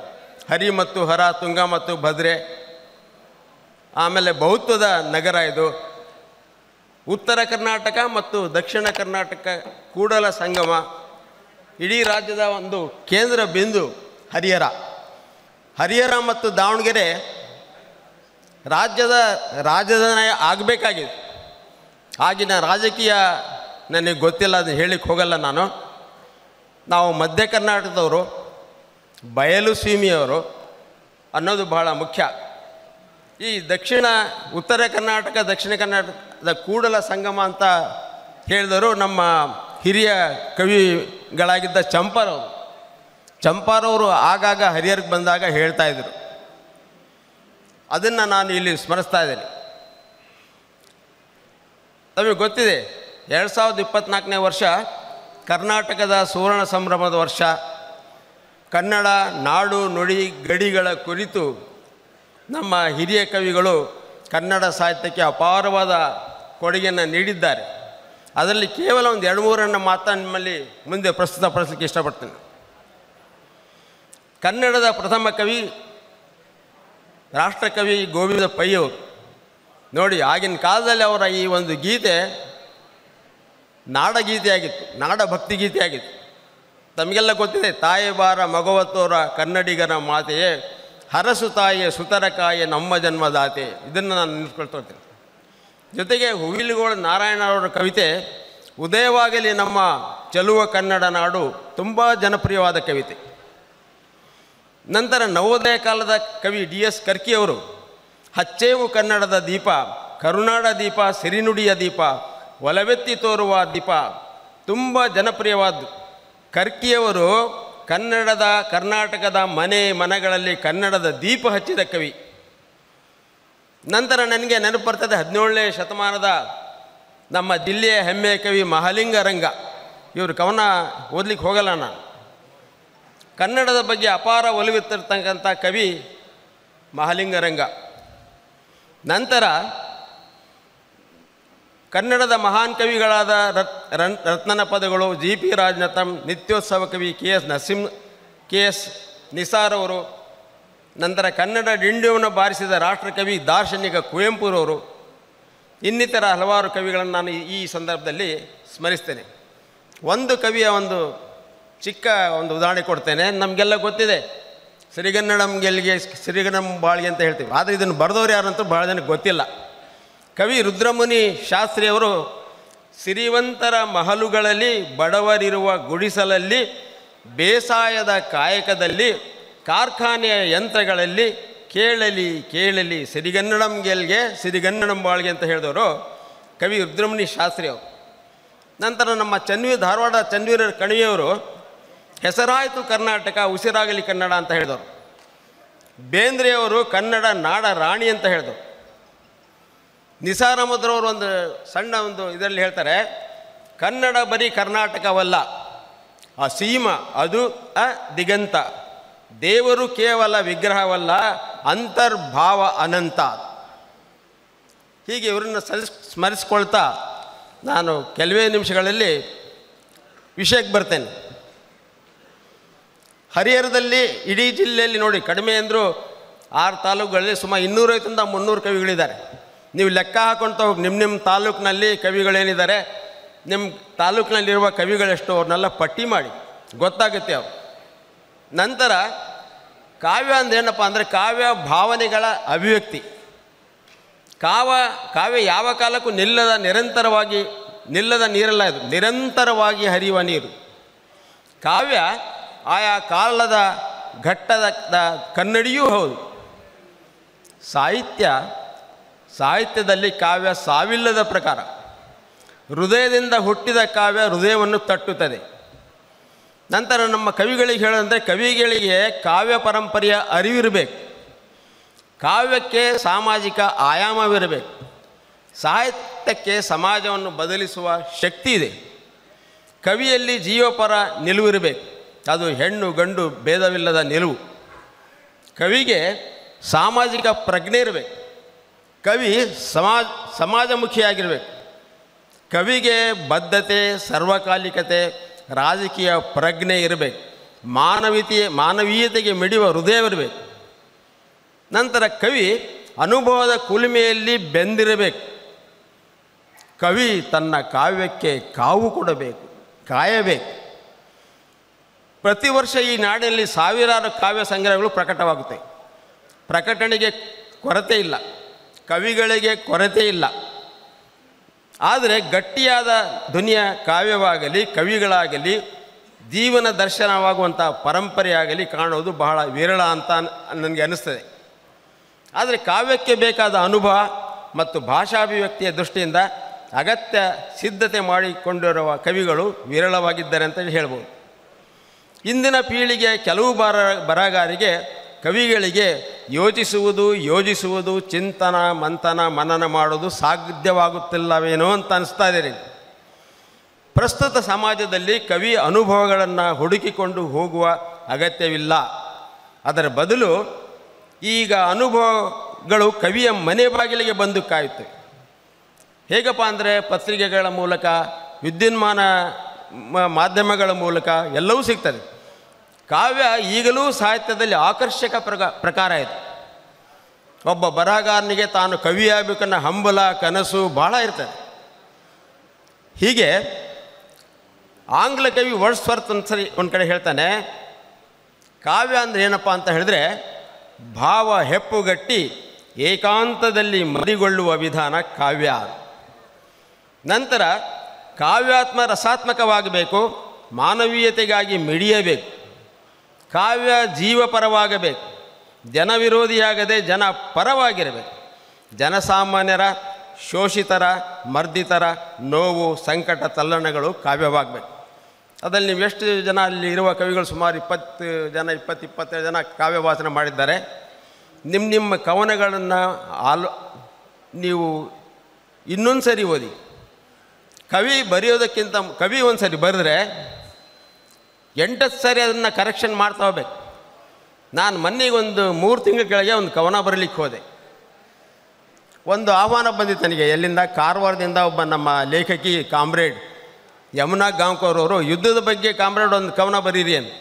ಹರಿ ಮತ್ತು ಹರ, ತುಂಗ ಮತ್ತು ಭದ್ರೆ. ಆಮೇಲೆ ಬಹುತ್ವದ ನಗರ ಇದು. ಉತ್ತರ ಕರ್ನಾಟಕ ಮತ್ತು ದಕ್ಷಿಣ ಕರ್ನಾಟಕ ಕೂಡಲ ಸಂಗಮ. ಇಡೀ ರಾಜ್ಯದ ಒಂದು ಕೇಂದ್ರ ಬಿಂದು ಹರಿಹರ. ಹರಿಹರ ಮತ್ತು ದಾವಣಗೆರೆ ರಾಜ್ಯದ ರಾಜಧಾನಿ ಆಗಬೇಕಾಗಿದೆ. ಆಗಿನ ರಾಜಕೀಯ ನನಗೆ ಗೊತ್ತಿಲ್ಲ, ಅದನ್ನು ಹೇಳಿಕ್ಕೆ ಹೋಗಲ್ಲ ನಾನು. ನಾವು ಮಧ್ಯ ಕರ್ನಾಟಕದವರು, ಬಯಲು ಸೀಮೆಯವರು ಅನ್ನೋದು ಬಹಳ ಮುಖ್ಯ. ಈ ಉತ್ತರ ಕರ್ನಾಟಕ ದಕ್ಷಿಣ ಕರ್ನಾಟಕದ ಕೂಡಲ ಸಂಗಮ ಅಂತ ಹೇಳಿದರು ನಮ್ಮ ಹಿರಿಯ ಕವಿಗಳಾಗಿದ್ದ ಚಂಪಾರವರು ಆಗಾಗ ಹರಿಹರಕ್ಕೆ ಬಂದಾಗ ಹೇಳ್ತಾಯಿದ್ರು. ಅದನ್ನು ನಾನು ಇಲ್ಲಿ ಸ್ಮರಿಸ್ತಾ ಇದ್ದೇನೆ. ತಮಗೆ ಗೊತ್ತಿದೆ 2024ನೇ ವರ್ಷ ಕರ್ನಾಟಕದ ಸುವರ್ಣ ಸಂಭ್ರಮದ ವರ್ಷ. ಕನ್ನಡ ನಾಡು ನುಡಿ ಗಡಿಗಳ ಕುರಿತು ನಮ್ಮ ಹಿರಿಯ ಕವಿಗಳು ಕನ್ನಡ ಸಾಹಿತ್ಯಕ್ಕೆ ಅಪಾರವಾದ ಕೊಡುಗೆಯನ್ನು ನೀಡಿದ್ದಾರೆ. ಅದರಲ್ಲಿ ಕೇವಲ ಒಂದು 2-3 ಮಾತನ್ನು ನಿಮ್ಮಲ್ಲಿ ಮುಂದೆ ಪ್ರಸ್ತುತಪಡಿಸಲಿಕ್ಕೆ ಇಷ್ಟಪಡ್ತೇನೆ. ಕನ್ನಡದ ಪ್ರಥಮ ಕವಿ ರಾಷ್ಟ್ರಕವಿ ಗೋವಿಂದ ಪೈ ಅವರು. ನೋಡಿ, ಆಗಿನ ಕಾಲದಲ್ಲಿ ಅವರ ಈ ಒಂದು ಗೀತೆ ನಾಡಗೀತೆಯಾಗಿತ್ತು, ನಾಡ ಭಕ್ತಿಗೀತೆಯಾಗಿತ್ತು. ತಮಗೆಲ್ಲ ಗೊತ್ತಿದೆ, ತಾಯಿ ಬಾರ ಮಗವತ್ತೋರ ಕನ್ನಡಿಗರ ಮಾತೆಯೇ, ಹರಸು ತಾಯಿಯ ಸುತರಕಾಯ ನಮ್ಮ ಜನ್ಮದಾತೆ. ಇದನ್ನು ನಾನು ನೆನೆಸ್ಕೊಳ್ತೇನೆ. ಜೊತೆಗೆ ಹುಯಿಲುಗೋಳ ನಾರಾಯಣರವರ ಕವಿತೆ ಉದಯವಾಗಲಿ ನಮ್ಮ ಚೆಲುವ ಕನ್ನಡ ನಾಡು ತುಂಬ ಜನಪ್ರಿಯವಾದ ಕವಿತೆ. ನಂತರ ನವೋದಯ ಕಾಲದ ಕವಿ DS ಕರ್ಕಿಯವರು ಹಚ್ಚೇವು ಕನ್ನಡದ ದೀಪ, ಕರುನಾಡ ದೀಪ, ಸಿರಿನುಡಿಯ ದೀಪ, ಒಲವೆತ್ತಿ ತೋರುವ ದೀಪ ತುಂಬ ಜನಪ್ರಿಯವಾದ್ದು. ಕರ್ಕಿಯವರು ಕರ್ನಾಟಕದ ಮನೆ ಮನೆಗಳಲ್ಲಿ ಕನ್ನಡದ ದೀಪ ಹಚ್ಚಿದ ಕವಿ. ನಂತರ ನನಗೆ ನೆನಪು ಬರ್ತದೆ 17ನೇ ಶತಮಾನದ ನಮ್ಮ ಜಿಲ್ಲೆಯ ಹೆಮ್ಮೆಯ ಕವಿ ಮಹಾಲಿಂಗ ರಂಗ. ಇವರು ಕವನ ಓದಲಿಕ್ಕೆ ಹೋಗಲ್ಲ ನಾನು. ಕನ್ನಡದ ಬಗ್ಗೆ ಅಪಾರ ಒಲವಿತ್ತಿರ್ತಕ್ಕಂಥ ಕವಿ ಮಹಾಲಿಂಗ ರಂಗ. ನಂತರ ಕನ್ನಡದ ಮಹಾನ್ ಕವಿಗಳಾದ ರತ್ನನ ಪದಗಳು, GP ರಾಜನಥಂ, ನಿತ್ಯೋತ್ಸವ ಕವಿ KS ನಿಸಾರ್ ಅವರು, ನಂತರ ಕನ್ನಡ ಡಿಂಡ್ಯವನ್ನು ಬಾರಿಸಿದ ರಾಷ್ಟ್ರಕವಿ ದಾರ್ಶನಿಕ ಕುವೆಂಪುರವರು, ಇನ್ನಿತರ ಹಲವಾರು ಕವಿಗಳನ್ನು ನಾನು ಈ ಸಂದರ್ಭದಲ್ಲಿ ಸ್ಮರಿಸ್ತೇನೆ. ಒಂದು ಕವಿಯ ಒಂದು ಚಿಕ್ಕ ಒಂದು ಉದಾಹರಣೆ ಕೊಡ್ತೇನೆ. ನಮಗೆಲ್ಲ ಗೊತ್ತಿದೆ, ಸಿರಿಗನ್ನಡಂ ಗೆಲ್ಗೆ ಸಿರಿಗನ್ನಡಂ ಬಾಳ್ಗೆ ಅಂತ ಹೇಳ್ತೀವಿ. ಆದರೆ ಇದನ್ನು ಬರೆದವ್ರು ಯಾರಂತೂ ಭಾಳ ಜನಕ್ಕೆ ಗೊತ್ತಿಲ್ಲ. ಕವಿ ರುದ್ರಮುನಿ ಶಾಸ್ತ್ರಿಯವರು ಸಿರಿವಂತರ ಮಹಲುಗಳಲ್ಲಿ, ಬಡವರಿರುವ ಗುಡಿಸಲಲ್ಲಿ, ಬೇಸಾಯದ ಕಾಯಕದಲ್ಲಿ, ಕಾರ್ಖಾನೆಯ ಯಂತ್ರಗಳಲ್ಲಿ ಕೇಳಲಿ ಕೇಳಲಿ ಸಿರಿಗನ್ನಡಂ ಗೆಲ್ಗೆ ಸಿರಿಗನ್ನಡಂ ಬಾಳ್ಗೆ ಅಂತ ಹೇಳಿದವರು ಕವಿ ರುದ್ರಮುನಿ ಶಾಸ್ತ್ರಿಯವರು. ನಂತರ ನಮ್ಮ ಧಾರವಾಡ ಚನ್ನವೀರ ಕಣಿವೆಯವರು ಹೆಸರಾಯಿತು ಕರ್ನಾಟಕ ಉಸಿರಾಗಲಿ ಕನ್ನಡ ಅಂತ ಹೇಳಿದವರು. ಬೇಂದ್ರೆಯವರು ಕನ್ನಡ ನಾಡ ರಾಣಿ ಅಂತ ಹೇಳಿದವರು. ನಿಸಾರ್ ಅಹಮದ್ರವರು ಒಂದು ಸಣ್ಣ ಒಂದು ಇದರಲ್ಲಿ ಹೇಳ್ತಾರೆ, ಕನ್ನಡ ಬರೀ ಕರ್ನಾಟಕವಲ್ಲ, ಅಸೀಮ ಅದು ದಿಗಂತ, ದೇವರು ಕೇವಲ ವಿಗ್ರಹವಲ್ಲ, ಅಂತರ್ಭಾವ ಅನಂತ. ಹೀಗೆ ಇವರನ್ನು ಸ್ಮರಿಸ್ಕೊಳ್ತಾ ನಾನು ಕೆಲವೇ ನಿಮಿಷಗಳಲ್ಲಿ ವಿಷಯಕ್ಕೆ ಬರ್ತೇನೆ. ಹರಿಹರದಲ್ಲಿ ಇಡೀ ಜಿಲ್ಲೆಯಲ್ಲಿ ನೋಡಿ, ಕಡಿಮೆ ಅಂದರೂ 6 ತಾಲೂಕುಗಳಲ್ಲಿ ಸುಮಾರು 250ರಿಂದ 300 ಕವಿಗಳಿದ್ದಾರೆ. ನೀವು ಲೆಕ್ಕ ಹಾಕೊಳ್ತಾ ಹೋಗಿ ನಿಮ್ಮ ತಾಲೂಕಿನಲ್ಲಿ ಕವಿಗಳೇನಿದ್ದಾರೆ, ನಿಮ್ಮ ತಾಲೂಕಿನಲ್ಲಿರುವ ಕವಿಗಳೆಷ್ಟು, ಅವ್ರನ್ನೆಲ್ಲ ಪಟ್ಟಿ ಮಾಡಿ ಗೊತ್ತಾಗುತ್ತೆ ಅವ್ರು. ನಂತರ ಕಾವ್ಯ ಅಂದೇನಪ್ಪ ಅಂದರೆ ಕಾವ್ಯ ಭಾವನೆಗಳ ಅಭಿವ್ಯಕ್ತಿ. ಕಾವ್ಯ ಯಾವ ಕಾಲಕ್ಕೂ ನಿಲ್ಲದ ನೀರಲ್ಲ, ಇದು ನಿರಂತರವಾಗಿ ಹರಿಯುವ ನೀರು. ಕಾವ್ಯ ಆಯಾ ಕಾಲದ ಘಟ್ಟದ ಕನ್ನಡಿಯೂ ಹೌದು. ಸಾಹಿತ್ಯದಲ್ಲಿ ಕಾವ್ಯ ಸಾವಿಲ್ಲದ ಪ್ರಕಾರ. ಹೃದಯದಿಂದ ಹುಟ್ಟಿದ ಕಾವ್ಯ ಹೃದಯವನ್ನು ತಟ್ಟುತ್ತದೆ. ನಂತರ ನಮ್ಮ ಕವಿಗಳಿಗೆ ಹೇಳೋದಂದರೆ, ಕವಿಗಳಿಗೆ ಕಾವ್ಯ ಪರಂಪರೆಯ ಅರಿವಿರಬೇಕು, ಕಾವ್ಯಕ್ಕೆ ಸಾಮಾಜಿಕ ಆಯಾಮವಿರಬೇಕು, ಸಾಹಿತ್ಯಕ್ಕೆ ಸಮಾಜವನ್ನು ಬದಲಿಸುವ ಶಕ್ತಿ ಇದೆ. ಕವಿಯಲ್ಲಿ ಜೀವಪರ ನಿಲುವಿರಬೇಕು, ಅದು ಹೆಣ್ಣು ಗಂಡು ಭೇದವಿಲ್ಲದ ನಿಲುವು. ಕವಿಗೆ ಸಾಮಾಜಿಕ ಪ್ರಜ್ಞೆ ಇರಬೇಕು, ಕವಿ ಸಮಾಜಮುಖಿಯಾಗಿರಬೇಕು. ಕವಿಗೆ ಬದ್ಧತೆ, ಸರ್ವಕಾಲಿಕತೆ, ರಾಜಕೀಯ ಪ್ರಜ್ಞೆ ಇರಬೇಕು, ಮಾನವೀಯತೆಗೆ ಮಿಡಿಯುವ ಹೃದಯವಿರಬೇಕು. ನಂತರ ಕವಿ ಅನುಭವದ ಕುಲುಮೆಯಲ್ಲಿ ಬೆಂದಿರಬೇಕು. ಕವಿ ತನ್ನ ಕಾವ್ಯಕ್ಕೆ ಕಾವು ಕೊಡಬೇಕು, ಕಾಯಬೇಕು. ಪ್ರತಿ ವರ್ಷ ಈ ನಾಡಿನಲ್ಲಿ ಸಾವಿರಾರು ಕಾವ್ಯ ಸಂಗ್ರಹಗಳು ಪ್ರಕಟವಾಗುತ್ತೆ. ಪ್ರಕಟಣೆಗೆ ಕೊರತೆ ಇಲ್ಲ, ಕವಿಗಳಿಗೆ ಕೊರತೆ ಇಲ್ಲ. ಆದರೆ ಗಟ್ಟಿಯಾದ ಧ್ವನಿಯ ಕಾವ್ಯವಾಗಲಿ, ಕವಿಗಳಾಗಲಿ, ಜೀವನ ದರ್ಶನವಾಗುವಂಥ ಪರಂಪರೆಯಾಗಲಿ ಕಾಣೋದು ಬಹಳ ವಿರಳ ಅಂತ ನನಗೆ ಅನ್ನಿಸ್ತದೆ. ಆದರೆ ಕಾವ್ಯಕ್ಕೆ ಬೇಕಾದ ಅನುಭವ ಮತ್ತು ಭಾಷಾಭಿವ್ಯಕ್ತಿಯ ದೃಷ್ಟಿಯಿಂದ ಅಗತ್ಯ ಸಿದ್ಧತೆ ಮಾಡಿಕೊಂಡಿರುವ ಕವಿಗಳು ವಿರಳವಾಗಿದ್ದಾರೆ ಅಂತ ಹೇಳ್ಬೋದು. ಇಂದಿನ ಪೀಳಿಗೆಯ ಕೆಲವು ಬರಹಗಾರರಿಗೆ ಕವಿಗಳಿಗೆ ಯೋಜಿಸುವುದು ಚಿಂತನ ಮಂಥನ ಮನನ ಮಾಡೋದು ಸಾಧ್ಯವಾಗುತ್ತಿಲ್ಲವೇನೋ ಅಂತ ಅನಿಸ್ತಾ ಇದೆ. ಪ್ರಸ್ತುತ ಸಮಾಜದಲ್ಲಿ ಕವಿ ಅನುಭವಗಳನ್ನು ಹುಡುಕಿಕೊಂಡು ಹೋಗುವ ಅಗತ್ಯವಿಲ್ಲ. ಅದರ ಬದಲು ಈಗ ಅನುಭವಗಳು ಕವಿಯ ಮನೆ ಬಾಗಿಲಿಗೆ ಬಂದು ಕಾಯುತ್ತವೆ. ಹೇಗಪ್ಪ ಅಂದರೆ ಪತ್ರಿಕೆಗಳ ಮೂಲಕ, ವಿದ್ಯುನ್ಮಾನ ಮಾಧ್ಯಮಗಳ ಮೂಲಕ ಎಲ್ಲವೂ ಸಿಗ್ತದೆ. ಕಾವ್ಯ ಈಗಲೂ ಸಾಹಿತ್ಯದಲ್ಲಿ ಆಕರ್ಷಕ ಪ್ರಕಾರ ಇದೆ. ಒಬ್ಬ ಬರಹಗಾರನಿಗೆ ತಾನು ಕವಿಯಾಗಬೇಕನ್ನೋ ಹಂಬಲ ಕನಸು ಭಾಳ ಇರ್ತದೆ. ಹೀಗೆ ಆಂಗ್ಲ ಕವಿ ವರ್ಡ್ಸ್ವರ್ತ್ ಒಂದು ಕಡೆ ಹೇಳ್ತಾನೆ, ಕಾವ್ಯ ಅಂದರೆ ಏನಪ್ಪ ಅಂತ ಹೇಳಿದ್ರೆ ಭಾವ ಹೆಪ್ಪುಗಟ್ಟಿ ಏಕಾಂತದಲ್ಲಿ ಮದಿಗೊಳ್ಳುವ ವಿಧಾನ ಕಾವ್ಯ. ನಂತರ ಕಾವ್ಯಾತ್ಮ ರಸಾತ್ಮಕವಾಗಬೇಕು, ಮಾನವೀಯತೆಗಾಗಿ ಮಿಡಿಯಬೇಕು. ಕಾವ್ಯ ಜೀವಪರವಾಗಬೇಕು, ಜನವಿರೋಧಿಯಾಗದೆ ಜನ ಪರವಾಗಿರಬೇಕು. ಜನಸಾಮಾನ್ಯರ, ಶೋಷಿತರ, ಮರ್ದಿತರ ನೋವು, ಸಂಕಟ, ತಲ್ಲಣಗಳು ಕಾವ್ಯವಾಗಬೇಕು. ಅದರಲ್ಲಿ ನೀವು ಎಷ್ಟು ಜನ ಅಲ್ಲಿ ಇರುವ ಕವಿಗಳು ಸುಮಾರು 22 ಜನ ಕಾವ್ಯ ವಾಚನ ಮಾಡಿದ್ದಾರೆ. ನಿಮ್ಮ ಕವನಗಳನ್ನು ನೀವು ಇನ್ನೊಂದು ಸರಿ ಓದಿ. ಕವಿ ಬರೆಯೋದಕ್ಕಿಂತ ಕವಿ ಒಂದು ಸರಿ ಬರೆದ್ರೆ 8 ಸರಿ ಅದನ್ನು ಕರೆಕ್ಷನ್ ಮಾಡ್ತಾ ಹೋಗ್ಬೇಕು. ನಾನು ಮೊನ್ನೆಗೊಂದು 3 ತಿಂಗಳ ಕೆಳಗೆ ಒಂದು ಕವನ ಬರಲಿಕ್ಕೆ ಹೋದೆ. ಒಂದು ಆಹ್ವಾನ ಬಂದಿತ್ತು ನನಗೆ. ಎಲ್ಲಿಂದ? ಕಾರವಾರದಿಂದ ಒಬ್ಬ ನಮ್ಮ ಲೇಖಕಿ ಕಾಮ್ರೇಡ್ ಯಮುನಾ ಗಾಂವ್ಕರ್ ಅವರು ಯುದ್ಧದ ಬಗ್ಗೆ ಕಾಮ್ರೇಡ್ ಒಂದು ಕವನ ಬರೀರಿ ಅಂತ.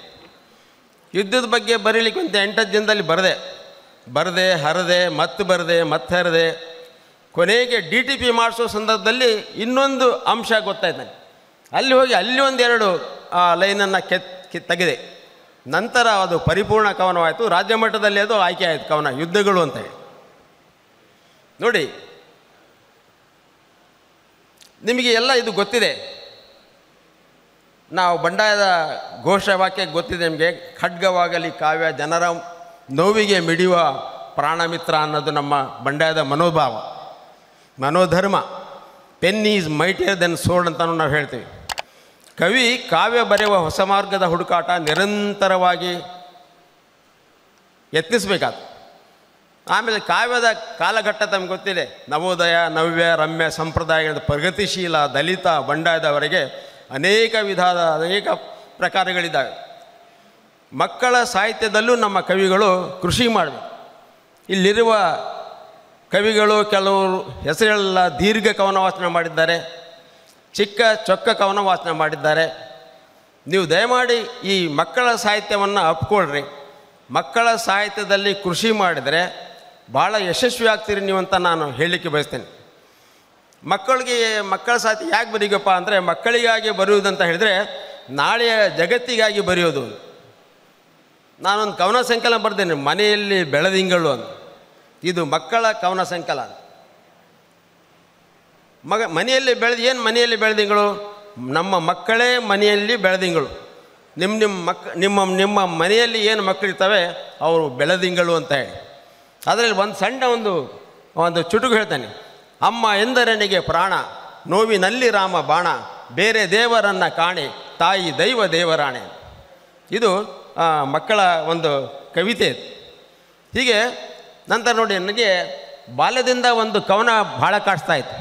ಯುದ್ಧದ ಬಗ್ಗೆ ಬರೀಲಿಕ್ಕೆ ಒಂದು 8 ದಿನದಲ್ಲಿ ಬರದೆ ಹರದೆ ಮತ್ತೆ ಹರದೆ ಕೊನೆಗೆ DTP ಮಾಡಿಸೋ ಸಂದರ್ಭದಲ್ಲಿ ಇನ್ನೊಂದು ಅಂಶ ಗೊತ್ತಾಯ್ತು ನನಗೆ. ಅಲ್ಲಿ ಹೋಗಿ ಅಲ್ಲಿ ಒಂದೆರಡು ಲೈನನ್ನು ತೆಗೆದೆ. ನಂತರ ಅದು ಪರಿಪೂರ್ಣ ಕವನವಾಯಿತು. ರಾಜ್ಯ ಮಟ್ಟದಲ್ಲಿ ಅದು ಆಯ್ಕೆ ಆಯಿತು ಕವನ, ಯುದ್ಧಗಳು ಅಂತ ಹೇಳಿ. ನೋಡಿ, ನಿಮಗೆ ಎಲ್ಲ ಇದು ಗೊತ್ತಿದೆ. ನಾವು ಬಂಡಾಯದ ಘೋಷವಾಕ್ಯ ಗೊತ್ತಿದೆ ನಿಮಗೆ. ಖಡ್ಗವಾಗಲಿ ಕಾವ್ಯ ಜನರ ನೋವಿಗೆ ಮಿಡಿಯುವ ಪ್ರಾಣಮಿತ್ರ ಅನ್ನೋದು ನಮ್ಮ ಬಂಡಾಯದ ಮನೋಧರ್ಮ. Pen is mightier than sword ಅಂತ ನಾವು ಹೇಳ್ತೀವಿ. ಕವಿ ಕಾವ್ಯ ಬರೆಯುವ ಹೊಸ ಮಾರ್ಗದ ಹುಡುಕಾಟ ನಿರಂತರವಾಗಿ ಯತ್ನಿಸಬೇಕಾದ. ಆಮೇಲೆ ಕಾವ್ಯದ ಕಾಲಘಟ್ಟ ತಮಗೆ ಗೊತ್ತಿದೆ. ನವೋದಯ, ನವ್ಯ, ರಮ್ಯ ಸಂಪ್ರದಾಯಗಳ ಪ್ರಗತಿಶೀಲ, ದಲಿತ, ಬಂಡಾಯದವರೆಗೆ ಅನೇಕ ಪ್ರಕಾರಗಳಿದ್ದಾವೆ. ಮಕ್ಕಳ ಸಾಹಿತ್ಯದಲ್ಲೂ ನಮ್ಮ ಕವಿಗಳು ಕೃಷಿ ಮಾಡಬೇಕು. ಇಲ್ಲಿರುವ ಕವಿಗಳು ಕೆಲವರು ಹೆಸರೆಲ್ಲ ದೀರ್ಘ ಕವನ ವಾಚನ ಮಾಡಿದ್ದಾರೆ, ಚಿಕ್ಕ ಚೊಕ್ಕ ಕವನ ವಾಚನ ಮಾಡಿದ್ದಾರೆ. ನೀವು ದಯಮಾಡಿ ಈ ಮಕ್ಕಳ ಸಾಹಿತ್ಯವನ್ನು ಅಪ್ಕೊಳ್ರಿ. ಮಕ್ಕಳ ಸಾಹಿತ್ಯದಲ್ಲಿ ಕೃಷಿ ಮಾಡಿದರೆ ಭಾಳ ಯಶಸ್ವಿ ಆಗ್ತೀರಿ ನೀವು ಅಂತ ನಾನು ಹೇಳಲಿಕ್ಕೆ ಬಯಸ್ತೇನೆ. ಮಕ್ಕಳ ಸಾಹಿತ್ಯ ಯಾಕೆ ಬರೀಗಪ್ಪ ಅಂದರೆ ಮಕ್ಕಳಿಗಾಗಿ ಬರೆಯುವುದಂತ ಹೇಳಿದರೆ ನಾಳೆಯ ಜಗತ್ತಿಗಾಗಿ ಬರೆಯೋದು. ನಾನೊಂದು ಕವನ ಸಂಕಲನ ಬರೆದೇನೆ, ಮನೆಯಲ್ಲಿ ಬೆಳೆದಿಂಗಳು ಅಂತ. ಇದು ಮಕ್ಕಳ ಕವನ ಸಂಕಲನ. ಮನೆಯಲ್ಲಿ ಏನು ಮನೆಯಲ್ಲಿ ಬೆಳೆದಿಂಗಳು? ನಮ್ಮ ಮಕ್ಕಳೇ ಮನೆಯಲ್ಲಿ ಬೆಳೆದಿಂಗಳು. ನಿಮ್ಮ ಮನೆಯಲ್ಲಿ ಏನು ಮಕ್ಕಳಿರ್ತವೆ ಅವರು ಬೆಳೆದಿಂಗಳು ಅಂತ ಹೇಳಿ. ಅದರಲ್ಲಿ ಒಂದು ಸಣ್ಣ ಒಂದು ಚುಟುಕು ಹೇಳ್ತಾನೆ. ಅಮ್ಮ ಎಂದರನಿಗೆ ಪ್ರಾಣ, ನೋವಿನಲ್ಲಿ ರಾಮ ಬಾಣ, ಬೇರೆ ದೇವರನ್ನು ಕಾಣೆ, ತಾಯಿ ದೈವ ದೇವರಾಣೆ. ಇದು ಮಕ್ಕಳ ಒಂದು ಕವಿತೆ. ಹೀಗೆ ನಂತರ ನೋಡಿ, ನನಗೆ ಬಾಲ್ಯದಿಂದ ಒಂದು ಕವನ ಭಾಳ ಕಾಡಿಸ್ತಾ ಇತ್ತು.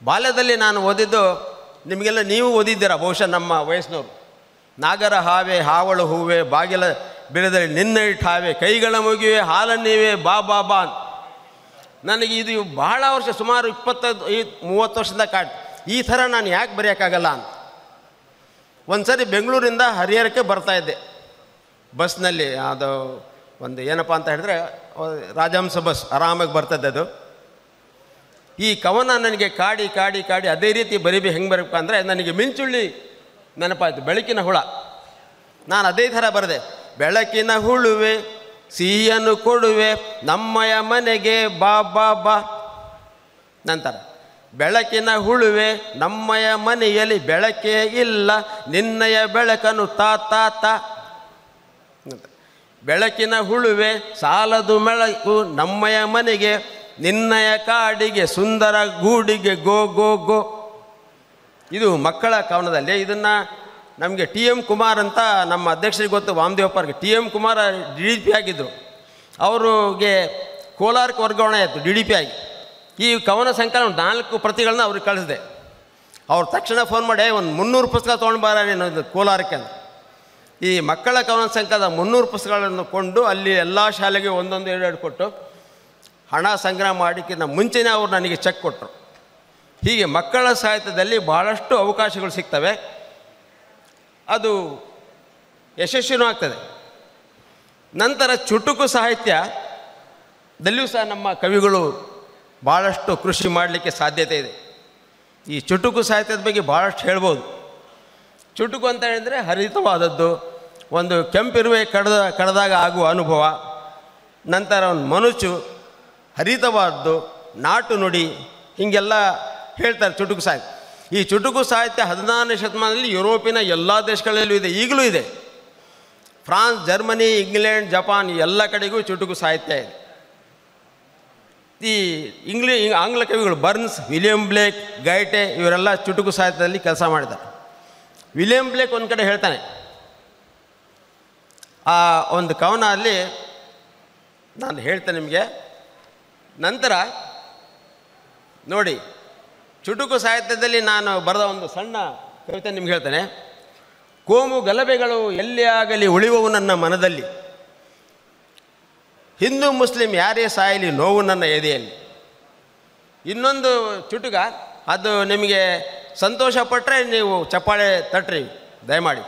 ಬಾಲ್ಯದಲ್ಲಿ ನಾನು ಓದಿದ್ದು ನಿಮಗೆಲ್ಲ ನೀವು ಓದಿದ್ದೀರ ಬಹುಶಃ, ನಮ್ಮ ವಯಸ್ಸಿನವರು. ನಾಗರ ಹಾವೆ ಹಾವಳು ಹೂವೆ ಬಾಗಿಲ ಬಿಡದಲ್ಲಿ ನಿನ್ನ ಇಟ್ಟಾವೆ, ಕೈಗಳ ಮುಗಿವೆ ಹಾಲನ್ನೀವೆ ಬಾ ಬಾ ಬಾ. ನನಗೆ ಇದು ಬಹಳ ವರ್ಷ, ಸುಮಾರು 25-30 ವರ್ಷದಿಂದ ಕಾಡ್. ಈ ಥರ ನಾನು ಯಾಕೆ ಬರೆಯೋಕ್ಕಾಗಲ್ಲ ಅಂತ ಒಂದು ಸರಿ ಬೆಂಗಳೂರಿಂದ ಹರಿಹರಕ್ಕೆ ಬರ್ತಾಯಿದ್ದೆ ಬಸ್ನಲ್ಲಿ. ಅದು ಒಂದು ಏನಪ್ಪ ಅಂತ ಹೇಳಿದ್ರೆ ರಾಜಹಂಸ ಬಸ್ ಆರಾಮಾಗಿ ಬರ್ತದೆ ಅದು. ಈ ಕವನ ನನಗೆ ಕಾಡಿ ಕಾಡಿ ಕಾಡಿ ಅದೇ ರೀತಿ ಬರೀಬೇಕು. ಹೆಂಗೆ ಬರಬೇಕು ಅಂದರೆ ನನಗೆ ಮಿಂಚುಳ್ಳಿ ನೆನಪಾಯಿತು, ಬೆಳಕಿನ ಹುಳ. ನಾನು ಅದೇ ಥರ ಬರೆದೆ. ಬೆಳಕಿನ ಹುಳುವೆ ಸಿಹಿಯನ್ನು ಕೊಡುವೆ ನಮ್ಮಯ ಮನೆಗೆ ಬಾ ಬಾ ಬಾ. ನಂತರ ಬೆಳಕಿನ ಹುಳುವೆ ನಮ್ಮಯ ಮನೆಯಲ್ಲಿ ಬೆಳಕೇ ಇಲ್ಲ, ನಿನ್ನಯ ಬೆಳಕನ್ನು ತಾ ತಾ ತಾ. ಬೆಳಕಿನ ಹುಳುವೆ ಸಾಲದು ಬೆಳಕು ನಮ್ಮಯ ಮನೆಗೆ, ನಿನ್ನಯ ಕಾಡಿಗೆ ಸುಂದರ ಗೂಡಿಗೆ ಗೋ ಗೋ ಗೋ. ಇದು ಮಕ್ಕಳ ಕವನದಲ್ಲಿ. ಇದನ್ನು ನಮಗೆ ಟಿ ಎಮ್ ಕುಮಾರ್ ಅಂತ ನಮ್ಮ ಅಧ್ಯಕ್ಷರಿಗೆ ಗೊತ್ತು, ವಾಮದೇವಪ್ಪರಿಗೆ. ಟಿ ಎಮ್ ಕುಮಾರ್ DDP ಆಗಿದ್ದರು. ಅವ್ರಿಗೆ ಕೋಲಾರಕ್ಕೆ ವರ್ಗಾವಣೆ ಆಯಿತು DDP ಆಗಿ. ಈ ಕವನ ಸಂಕಲನ 4 ಪ್ರತಿಗಳನ್ನ ಅವ್ರಿಗೆ ಕಳಿಸಿದೆ. ಅವ್ರು ತಕ್ಷಣ ಫೋನ್ ಮಾಡಿ ಒಂದು 300 ಪುಸ್ತಕ ತೊಗೊಂಡು ಬಾರ ನೀನು ಕೋಲಾರಕ್ಕೆ ಅಂತ. ಈ ಮಕ್ಕಳ ಕವನ ಸಂಕಲನದ 300 ಪುಸ್ತಕಗಳನ್ನು ಕೊಂಡು ಅಲ್ಲಿ ಎಲ್ಲ ಶಾಲೆಗೆ ಒಂದೊಂದು 2 ಕೊಟ್ಟು ಹಣ ಸಂಗ್ರಹ ಮಾಡಿಕ್ಕಿಂತ ಮುಂಚೆನೇ ಅವರು ನನಗೆ ಚೆಕ್ ಕೊಟ್ಟರು. ಹೀಗೆ ಮಕ್ಕಳ ಸಾಹಿತ್ಯದಲ್ಲಿ ಭಾಳಷ್ಟು ಅವಕಾಶಗಳು ಸಿಗ್ತವೆ, ಅದು ಯಶಸ್ವಿನೂ ಆಗ್ತದೆ. ನಂತರ ಚುಟುಕು ಸಾಹಿತ್ಯದಲ್ಲಿಯೂ ಸಹ ನಮ್ಮ ಕವಿಗಳು ಭಾಳಷ್ಟು ಕೃಷಿ ಮಾಡಲಿಕ್ಕೆ ಸಾಧ್ಯತೆ ಇದೆ. ಈ ಚುಟುಕು ಸಾಹಿತ್ಯದ ಬಗ್ಗೆ ಭಾಳಷ್ಟು ಹೇಳ್ಬೋದು. ಚುಟುಕು ಅಂತ ಹೇಳಿದರೆ ಹರಿತವಾದದ್ದು, ಒಂದು ಕೆಂಪಿರುವೆ ಕಡ್ದಾಗ ಆಗುವ ಅನುಭವ, ನಂತರ ಒಂದು ಮನುಚು, ಹರಿತವಾದದ್ದು, ನಾಟು ನುಡಿ, ಹೀಗೆಲ್ಲ ಹೇಳ್ತಾರೆ ಚುಟುಕು ಸಾಹಿತ್ಯ. ಈ ಚುಟುಕು ಸಾಹಿತ್ಯ 14ನೇ ಶತಮಾನದಲ್ಲಿ ಯುರೋಪಿನ ಎಲ್ಲ ದೇಶಗಳಲ್ಲೂ ಇದೆ, ಈಗಲೂ ಇದೆ. ಫ್ರಾನ್ಸ್, ಜರ್ಮನಿ, ಇಂಗ್ಲೆಂಡ್, ಜಪಾನ್ ಎಲ್ಲ ಕಡೆಗೂ ಚುಟುಕು ಸಾಹಿತ್ಯ ಇದೆ. ಈ ಆಂಗ್ಲ ಕವಿಗಳು ಬರ್ನ್ಸ್, ವಿಲಿಯಂ ಬ್ಲೇಕ್, ಗೈಟೆ ಇವರೆಲ್ಲ ಚುಟುಕು ಸಾಹಿತ್ಯದಲ್ಲಿ ಕೆಲಸ ಮಾಡಿದ್ದಾರೆ. ವಿಲಿಯಂ ಬ್ಲೇಕ್ ಒಂದು ಕಡೆ ಹೇಳ್ತಾನೆ, ಆ ಒಂದು ಕವನ ಅಲ್ಲಿ ನಾನು ಹೇಳ್ತೇನೆ ನಿಮಗೆ. ನಂತರ ನೋಡಿ, ಚುಟುಕು ಸಾಹಿತ್ಯದಲ್ಲಿ ನಾನು ಬರೆದ ಒಂದು ಸಣ್ಣ ಕವಿತೆ ನಿಮ್ಗೆ ಹೇಳ್ತೇನೆ. ಕೋಮು ಗಲಭೆಗಳು ಎಲ್ಲಿ ಆಗಲಿ ಉಳಿಯುವವು ನನ್ನ ಮನದಲ್ಲಿ, ಹಿಂದೂ ಮುಸ್ಲಿಂ ಯಾರೇ ಸಾಯಲಿ ನೋವು ನನ್ನ ಎದೆಯಲ್ಲಿ. ಇನ್ನೊಂದು ಚುಟುಕ, ಅದು ನಿಮಗೆ ಸಂತೋಷಪಟ್ಟರೆ ನೀವು ಚಪ್ಪಾಳೆ ತಟ್ರಿ ದಯಮಾಡಿ,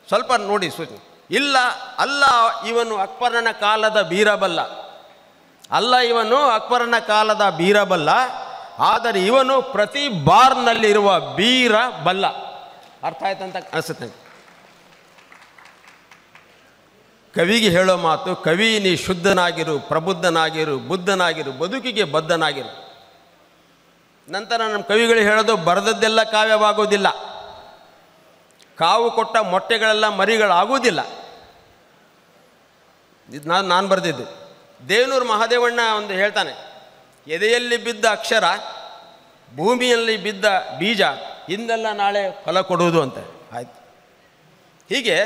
ಸ್ವಲ್ಪ ನೋಡಿ ಸೂಚನೆ. ಇಲ್ಲ, ಅಲ್ಲ ಇವನು ಅಕ್ಬರನ ಕಾಲದ ಬೀರಬಲ್ಲ, ಅಲ್ಲ ಇವನು ಅಕ್ಬರನ ಕಾಲದ ಬೀರಬಲ್ಲ, ಆದರೆ ಇವನು ಪ್ರತಿ ಬಾರ್ನಲ್ಲಿರುವ ಬೀರ ಬಲ್ಲ. ಅರ್ಥ ಆಯ್ತಂತ ಅನಿಸುತ್ತೆ. ಕವಿಗೆ ಹೇಳೋ ಮಾತು, ಕವಿ ನೀ ಶುದ್ಧನಾಗಿರು, ಪ್ರಬುದ್ಧನಾಗಿರು, ಬುದ್ಧನಾಗಿರು, ಬದುಕಿಗೆ ಬದ್ಧನಾಗಿರು. ನಂತರ ನಮ್ಮ ಕವಿಗಳು ಹೇಳೋದು, ಬರೆದದ್ದೆಲ್ಲ ಕಾವ್ಯವಾಗೋದಿಲ್ಲ, ಕಾವು ಕೊಟ್ಟ ಮೊಟ್ಟೆಗಳೆಲ್ಲ ಮರಿಗಳಾಗುವುದಿಲ್ಲ. ಇದು ನಾನು ಬರೆದಿದ್ದು. ದೇವನೂರು ಮಹಾದೇವಣ್ಣ ಒಂದು ಹೇಳ್ತಾನೆ, ಎದೆಯಲ್ಲಿ ಬಿದ್ದ ಅಕ್ಷರ, ಭೂಮಿಯಲ್ಲಿ ಬಿದ್ದ ಬೀಜ, ಇಂದೆಲ್ಲ ನಾಳೆ ಫಲ ಕೊಡುವುದು ಅಂತ. ಆಯಿತು. ಹೀಗೆ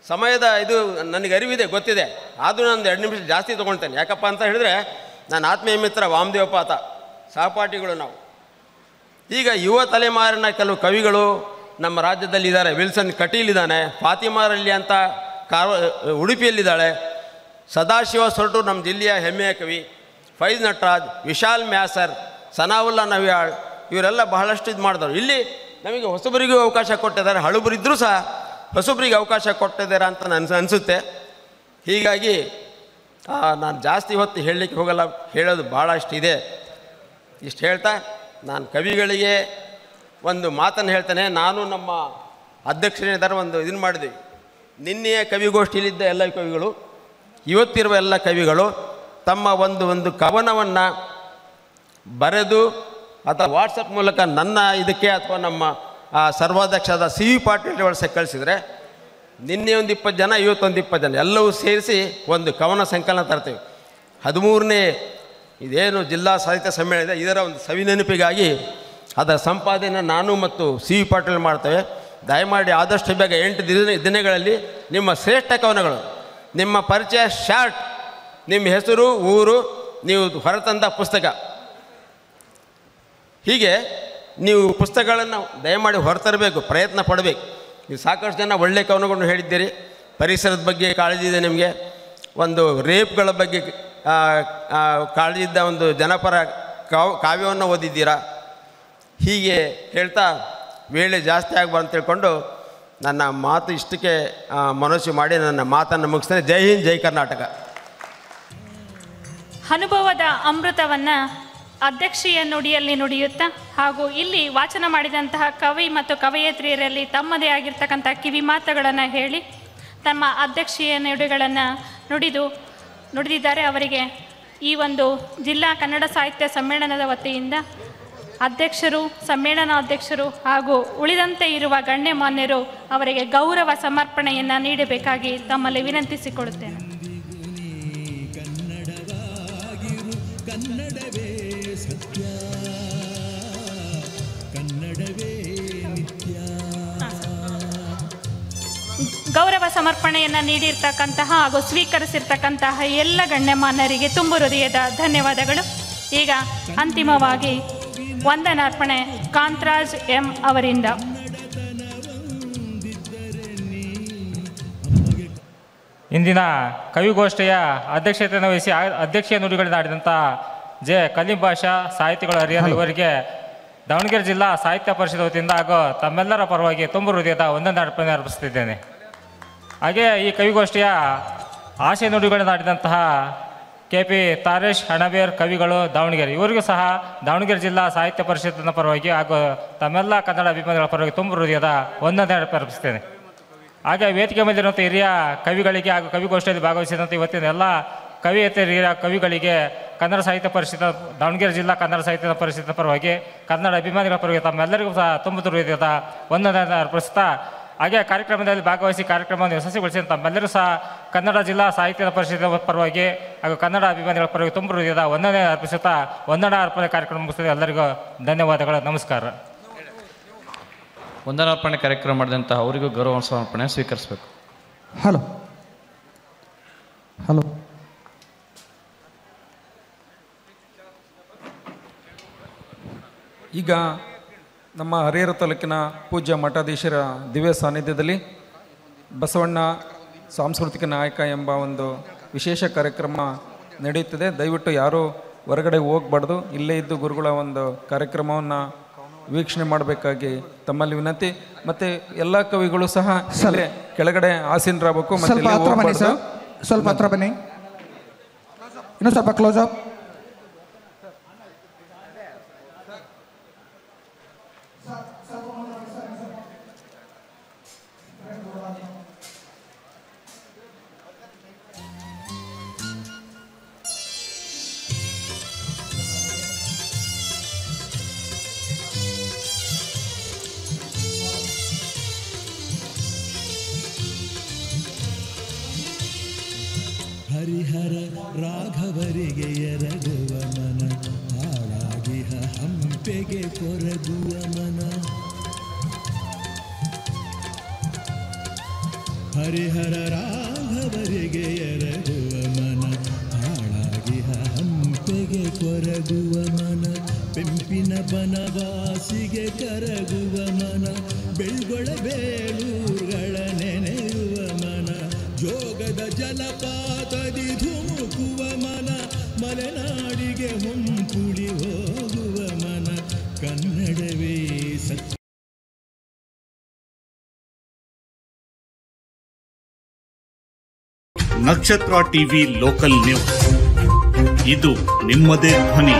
ಸಮಯದ ಇದು ನನಗೆ ಅರಿವಿದೆ, ಗೊತ್ತಿದೆ, ಆದರೂ ನಾನು 2 ನಿಮಿಷ ಜಾಸ್ತಿ ತೊಗೊಳ್ತೇನೆ. ಯಾಕಪ್ಪ ಅಂತ ಹೇಳಿದ್ರೆ, ನನ್ನ ಆತ್ಮೀಯ ಮಿತ್ರ ವಾಮದೇವಪ್ಪ ಆತ, ಸಹಪಾಠಿಗಳು ನಾವು. ಈಗ ಯುವ ತಲೆಮಾರಿನ ಕೆಲವು ಕವಿಗಳು ನಮ್ಮ ರಾಜ್ಯದಲ್ಲಿದ್ದಾರೆ. ವಿಲ್ಸನ್ ಕಟೀಲ್ ಇದ್ದಾನೆ, ಫಾತಿಮಾ ರಲಿ ಅಂತ ಉಡುಪಿಯಲ್ಲಿದ್ದಾಳೆ, ಸದಾಶಿವ ಸೊರಟು ನಮ್ಮ ಜಿಲ್ಲೆಯ ಹೆಮ್ಮೆಯ ಕವಿ, ಫೈಜ್ ನಟರಾಜ್, ವಿಶಾಲ್ ಮ್ಯಾಸರ್, ಸನಾವುಲ್ಲಾ ನವ್ಯಾಳ್, ಇವರೆಲ್ಲ ಬಹಳಷ್ಟು ಇದು ಮಾಡಿದವರು. ಇಲ್ಲಿ ನಮಗೆ ಹೊಸಬರಿಗೂ ಅವಕಾಶ ಕೊಟ್ಟಿದ್ದಾರೆ, ಹಳುಬರಿದ್ದರೂ ಸಹ ಹೊಸಬರಿಗೆ ಅವಕಾಶ ಕೊಟ್ಟಿದ್ದಾರೆ ಅಂತ ಅನಿಸುತ್ತೆ. ಹೀಗಾಗಿ ನಾನು ಜಾಸ್ತಿ ಹೊತ್ತು ಹೇಳಲಿಕ್ಕೆ ಹೋಗಲ್ಲ, ಹೇಳೋದು ಭಾಳಷ್ಟು ಇದೆ. ಇಷ್ಟು ಹೇಳ್ತಾ ನಾನು ಕವಿಗಳಿಗೆ ಒಂದು ಮಾತನ್ನು ಹೇಳ್ತೇನೆ. ನಾನು ನಮ್ಮ ಅಧ್ಯಕ್ಷರಿದ್ದಾರೆ ಒಂದು ಇದನ್ನು ಮಾಡಿದ್ವಿ. ನಿನ್ನೆಯ ಕವಿಗೋಷ್ಠಿಯಲ್ಲಿದ್ದ ಎಲ್ಲ ಕವಿಗಳು, ಇವತ್ತಿರುವ ಎಲ್ಲ ಕವಿಗಳು ತಮ್ಮ ಒಂದು ಕವನವನ್ನು ಬರೆದು ಅಥವಾ ವಾಟ್ಸಪ್ ಮೂಲಕ ನನ್ನ ಇದಕ್ಕೆ ಅಥವಾ ನಮ್ಮ ಸರ್ವಾಧ್ಯಕ್ಷರಾದ CV ಪಾಟೀಲ್ ಒಳಗೆ ಕಳಿಸಿದರೆ, ನಿನ್ನೆ ಒಂದು 20 ಜನ, ಇವತ್ತೊಂದು 20 ಜನ ಎಲ್ಲವೂ ಸೇರಿಸಿ ಒಂದು ಕವನ ಸಂಕಲನ ತರ್ತೀವಿ. 13ನೇ ಇದೇನು ಜಿಲ್ಲಾ ಸಾಹಿತ್ಯ ಸಮ್ಮೇಳನ ಇದೆ, ಇದರ ಒಂದು ಸವಿನೆನಪಿಗಾಗಿ ಅದರ ಸಂಪಾದನೆ ನಾನು ಮತ್ತು CV ಪಾಟೀಲ್ ಮಾಡ್ತೇವೆ. ದಯಮಾಡಿ ಆದಷ್ಟು ಬೇಗ 8 ದಿನಗಳಲ್ಲಿ ನಿಮ್ಮ ಶ್ರೇಷ್ಠ ಕವನಗಳು, ನಿಮ್ಮ ಪರಿಚಯ ಶಾರ್ಟ್, ನಿಮ್ಮ ಹೆಸರು, ಊರು, ನೀವು ಹೊರತಂದ ಪುಸ್ತಕ, ಹೀಗೆ ನೀವು ಪುಸ್ತಕಗಳನ್ನು ದಯಮಾಡಿ ಹೊರತರಬೇಕು, ಪ್ರಯತ್ನ ಪಡಬೇಕು. ನೀವು ಸಾಕಷ್ಟು ಜನ ಒಳ್ಳೆಯ ಕವನಗಳನ್ನು ಹೇಳಿದ್ದೀರಿ. ಪರಿಸರದ ಬಗ್ಗೆ ಕಾಳಜಿ ಇದೆ ನಿಮಗೆ, ಒಂದು ರೇಪ್ಗಳ ಬಗ್ಗೆ ಕಾಳಜಿ ಇದ್ದ ಒಂದು ಜನಪರ ಕಾವ್ಯವನ್ನು ಓದಿದ್ದೀರಾ. ಹೀಗೆ ಹೇಳ್ತಾ ವೇಳೆ ಜಾಸ್ತಿ ಆಗಬಾರ್ದು ಅಂತ ತಿಳ್ಕೊಂಡು ನನ್ನ ಮಾತು ಇಷ್ಟಕ್ಕೆ ಮನಸ್ಸು ಮಾಡಿ ನನ್ನ ಮಾತನ್ನು ಮುಗಿಸ್ತೇನೆ. ಜೈ ಹಿಂದ್, ಜೈ ಕರ್ನಾಟಕ. ಅನುಭವದ ಅಮೃತವನ್ನು ಅಧ್ಯಕ್ಷೀಯ ನುಡಿಯಲ್ಲಿ ನುಡಿಯುತ್ತಾ ಹಾಗೂ ಇಲ್ಲಿ ವಾಚನ ಮಾಡಿದಂತಹ ಕವಿ ಮತ್ತು ಕವಯತ್ರಿಯರಲ್ಲಿ ತಮ್ಮದೇ ಆಗಿರ್ತಕ್ಕಂಥ ಕಿವಿ ಮಾತುಗಳನ್ನು ಹೇಳಿ ತಮ್ಮ ಅಧ್ಯಕ್ಷೀಯ ನುಡಿಗಳನ್ನು ನುಡಿದಿದ್ದಾರೆ. ಅವರಿಗೆ ಈ ಒಂದು ಜಿಲ್ಲಾ ಕನ್ನಡ ಸಾಹಿತ್ಯ ಸಮ್ಮೇಳನದ ವತಿಯಿಂದ ಅಧ್ಯಕ್ಷರು, ಸಮ್ಮೇಳನಾಧ್ಯಕ್ಷರು ಹಾಗೂ ಉಳಿದಂತೆ ಇರುವ ಗಣ್ಯಮಾನ್ಯರು ಅವರಿಗೆ ಗೌರವ ಸಮರ್ಪಣೆಯನ್ನು ನೀಡಬೇಕಾಗಿ ತಮ್ಮಲ್ಲಿ ವಿನಂತಿಸಿಕೊಳ್ಳುತ್ತೇನೆ. ಕನ್ನಡವೇ ಸತ್ಯ, ಕನ್ನಡವೇ ನಿತ್ಯ. ಗೌರವ ಸಮರ್ಪಣೆಯನ್ನು ನೀಡಿರ್ತಕ್ಕಂತಹ ಹಾಗೂ ಸ್ವೀಕರಿಸಿರ್ತಕ್ಕಂತಹ ಎಲ್ಲ ಗಣ್ಯಮಾನ್ಯರಿಗೆ ತುಂಬು ಹೃದಯದ ಧನ್ಯವಾದಗಳು. ಈಗ ಅಂತಿಮವಾಗಿ ವಂದನಾರ್ಪಣೆ ಕಾಂತರಾಜ್ ಎಂ ಅವರಿಂದ. ಇಂದಿನ ಕವಿಗೋಷ್ಠಿಯ ಅಧ್ಯಕ್ಷತೆಯನ್ನು ವಹಿಸಿ ಅಧ್ಯಕ್ಷೀಯ ನುಡಿಗಳನ್ನಾಡಿದಂಥ ಜೆ ಕಲೀಂ ಬಾಷಾ ಸಾಹಿತಿಗಳು ಹರಿಯಾಣ ಇವರಿಗೆ ದಾವಣಗೆರೆ ಜಿಲ್ಲಾ ಸಾಹಿತ್ಯ ಪರಿಷತ್ ವತಿಯಿಂದ ಹಾಗೂ ತಮ್ಮೆಲ್ಲರ ಪರವಾಗಿ ತುಂಬ ಹೃದಯದ ವಂದನಾರ್ಪಣೆ ಅರ್ಪಿಸುತ್ತಿದ್ದೇನೆ. ಹಾಗೆ ಈ ಕವಿಗೋಷ್ಠಿಯ ಆಶಯ ನುಡಿಗಳನ್ನಾಡಿದಂತಹ KP ತಾರೇಶ್ ಅಣಬೇರ್ ಕವಿಗಳು ದಾವಣಗೆರೆ ಇವರಿಗೂ ಸಹ ದಾವಣಗೆರೆ ಜಿಲ್ಲಾ ಸಾಹಿತ್ಯ ಪರಿಷತ್ತಿನ ಪರವಾಗಿ ಹಾಗೂ ತಮ್ಮೆಲ್ಲ ಕನ್ನಡ ಅಭಿಮಾನಿಗಳ ಪರವಾಗಿ ತುಂಬ ಹೃದಯದ ವಂದನೆ ಅರ್ಪಿಸ್ತೇನೆ. ಹಾಗೆ ವೇದಿಕೆ ಮೇಲಿರುವಂಥ ಹಿರಿಯ ಕವಿಗಳಿಗೆ ಹಾಗೂ ಕವಿಗೋಷ್ಠಿಯಲ್ಲಿ ಭಾಗವಹಿಸಿದಂಥ ಇವತ್ತಿನ ಎಲ್ಲ ಕವಿಯೇತರ ಹಿರಿಯ ಕವಿಗಳಿಗೆ ಕನ್ನಡ ಸಾಹಿತ್ಯ ಪರಿಷತ್ ದಾವಣಗೆರೆ ಜಿಲ್ಲಾ ಕನ್ನಡ ಸಾಹಿತ್ಯ ಪರಿಷತ್ತಿನ ಪರವಾಗಿ ಕನ್ನಡ ಅಭಿಮಾನಿಗಳ ಪರವಾಗಿ ತಮ್ಮೆಲ್ಲರಿಗೂ ಸಹ ತುಂಬ ಹೃದಯದ ವಂದನೆಯನ್ನು ಅರ್ಪಿಸ್ತಾ ಹಾಗೆ ಕಾರ್ಯಕ್ರಮದಲ್ಲಿ ಭಾಗವಹಿಸಿ ಕಾರ್ಯಕ್ರಮವನ್ನು ಯಶಸ್ವಿಗೊಳಿಸಿದ ತಮ್ಮೆಲ್ಲರೂ ಸಹ ಕನ್ನಡ ಜಿಲ್ಲಾ ಸಾಹಿತ್ಯ ಪರಿಷತ್ತಿನ ಪರವಾಗಿ ಹಾಗೂ ಕನ್ನಡ ಅಭಿಮಾನಿಗಳ ಪರವಾಗಿ ತುಂಬ ಹೃದಯದ ವಂದನೆ ಅರ್ಪಿಸುತ್ತಾ ವಂದನಾ ಅರ್ಪಣೆ ಕಾರ್ಯಕ್ರಮ ಮುಗಿಸಿದ ಎಲ್ಲರಿಗೂ ಧನ್ಯವಾದಗಳು. ನಮಸ್ಕಾರ. ವಂದನಾರ್ಪಣೆ ಕಾರ್ಯಕ್ರಮ ಮಾಡಿದಂತಹ ಅವರಿಗೂ ಗೌರವ ಸಮರ್ಪಣೆ ಸ್ವೀಕರಿಸಬೇಕು. ಹಲೋ ಹಲೋ ಈಗ ನಮ್ಮ ಹರಿಹರ ತಾಲೂಕಿನ ಪೂಜ್ಯ ಮಠಾಧೀಶರ ದಿವ್ಯ ಸಾನ್ನಿಧ್ಯದಲ್ಲಿ ಬಸವಣ್ಣ ಸಾಂಸ್ಕೃತಿಕ ನಾಯಕ ಎಂಬ ಒಂದು ವಿಶೇಷ ಕಾರ್ಯಕ್ರಮ ನಡೆಯುತ್ತದೆ. ದಯವಿಟ್ಟು ಯಾರೂ ಹೊರಗಡೆ ಹೋಗಬಾರ್ದು, ಇಲ್ಲೇ ಇದ್ದು ಗುರುಗಳ ಒಂದು ಕಾರ್ಯಕ್ರಮವನ್ನು ವೀಕ್ಷಣೆ ಮಾಡಬೇಕಾಗಿ ತಮ್ಮಲ್ಲಿ ವಿನಂತಿ. ಮತ್ತು ಎಲ್ಲ ಕವಿಗಳು ಸಹ ಕೆಳಗಡೆ ಆಸೀನರಾಗಬೇಕು. ಸ್ವಲ್ಪ ಹತ್ರ ಬನ್ನಿ ಸರ್, ಸ್ವಲ್ಪ ಹತ್ರ ಬನ್ನಿ, ಇನ್ನೂ ಸ್ವಲ್ಪ ಕ್ಲೋಸ್ ಅಪ್. ಹರಿಹರ ರಾಘವರಿಗೆ ಎರಗುವ ಮನ, ಹಾಳಾಗಿಹ ಹಂಪೆಗೆ ಕೊರಗುವ ಮನ. ಹರಿಹರ ರಾಘವರಿಗೆ ಎರಗುವ ಮನ, ಹಾಳಾಗಿಹ ಹಂಪೆಗೆ ಕೊರಗುವ ಮನ. ಪೆಂಪಿನ ಬನವಾಸಿಗೆ ಕರಗುವ ಮನ, ಬೆಳ್ಗೊಳ ಬೇಲೂರುಗಳ ನೆನೆಯುವ ಮನ. ಜೋಗದ ಜಲಪಾತದಿ ಧುಮುಕುವ ಮನ, ಮಲೆನಾಡಿಗೆ ಹೊಂಕುಳಿ ಹೋಗುವ ಮನ. ಕನ್ನಡವೇ ಸತ್ಯ. ನಕ್ಷತ್ರ ಟಿವಿ ಲೋಕಲ್ ನ್ಯೂಸ್, ಇದು ನಿಮ್ಮದೇ ಧ್ವನಿ.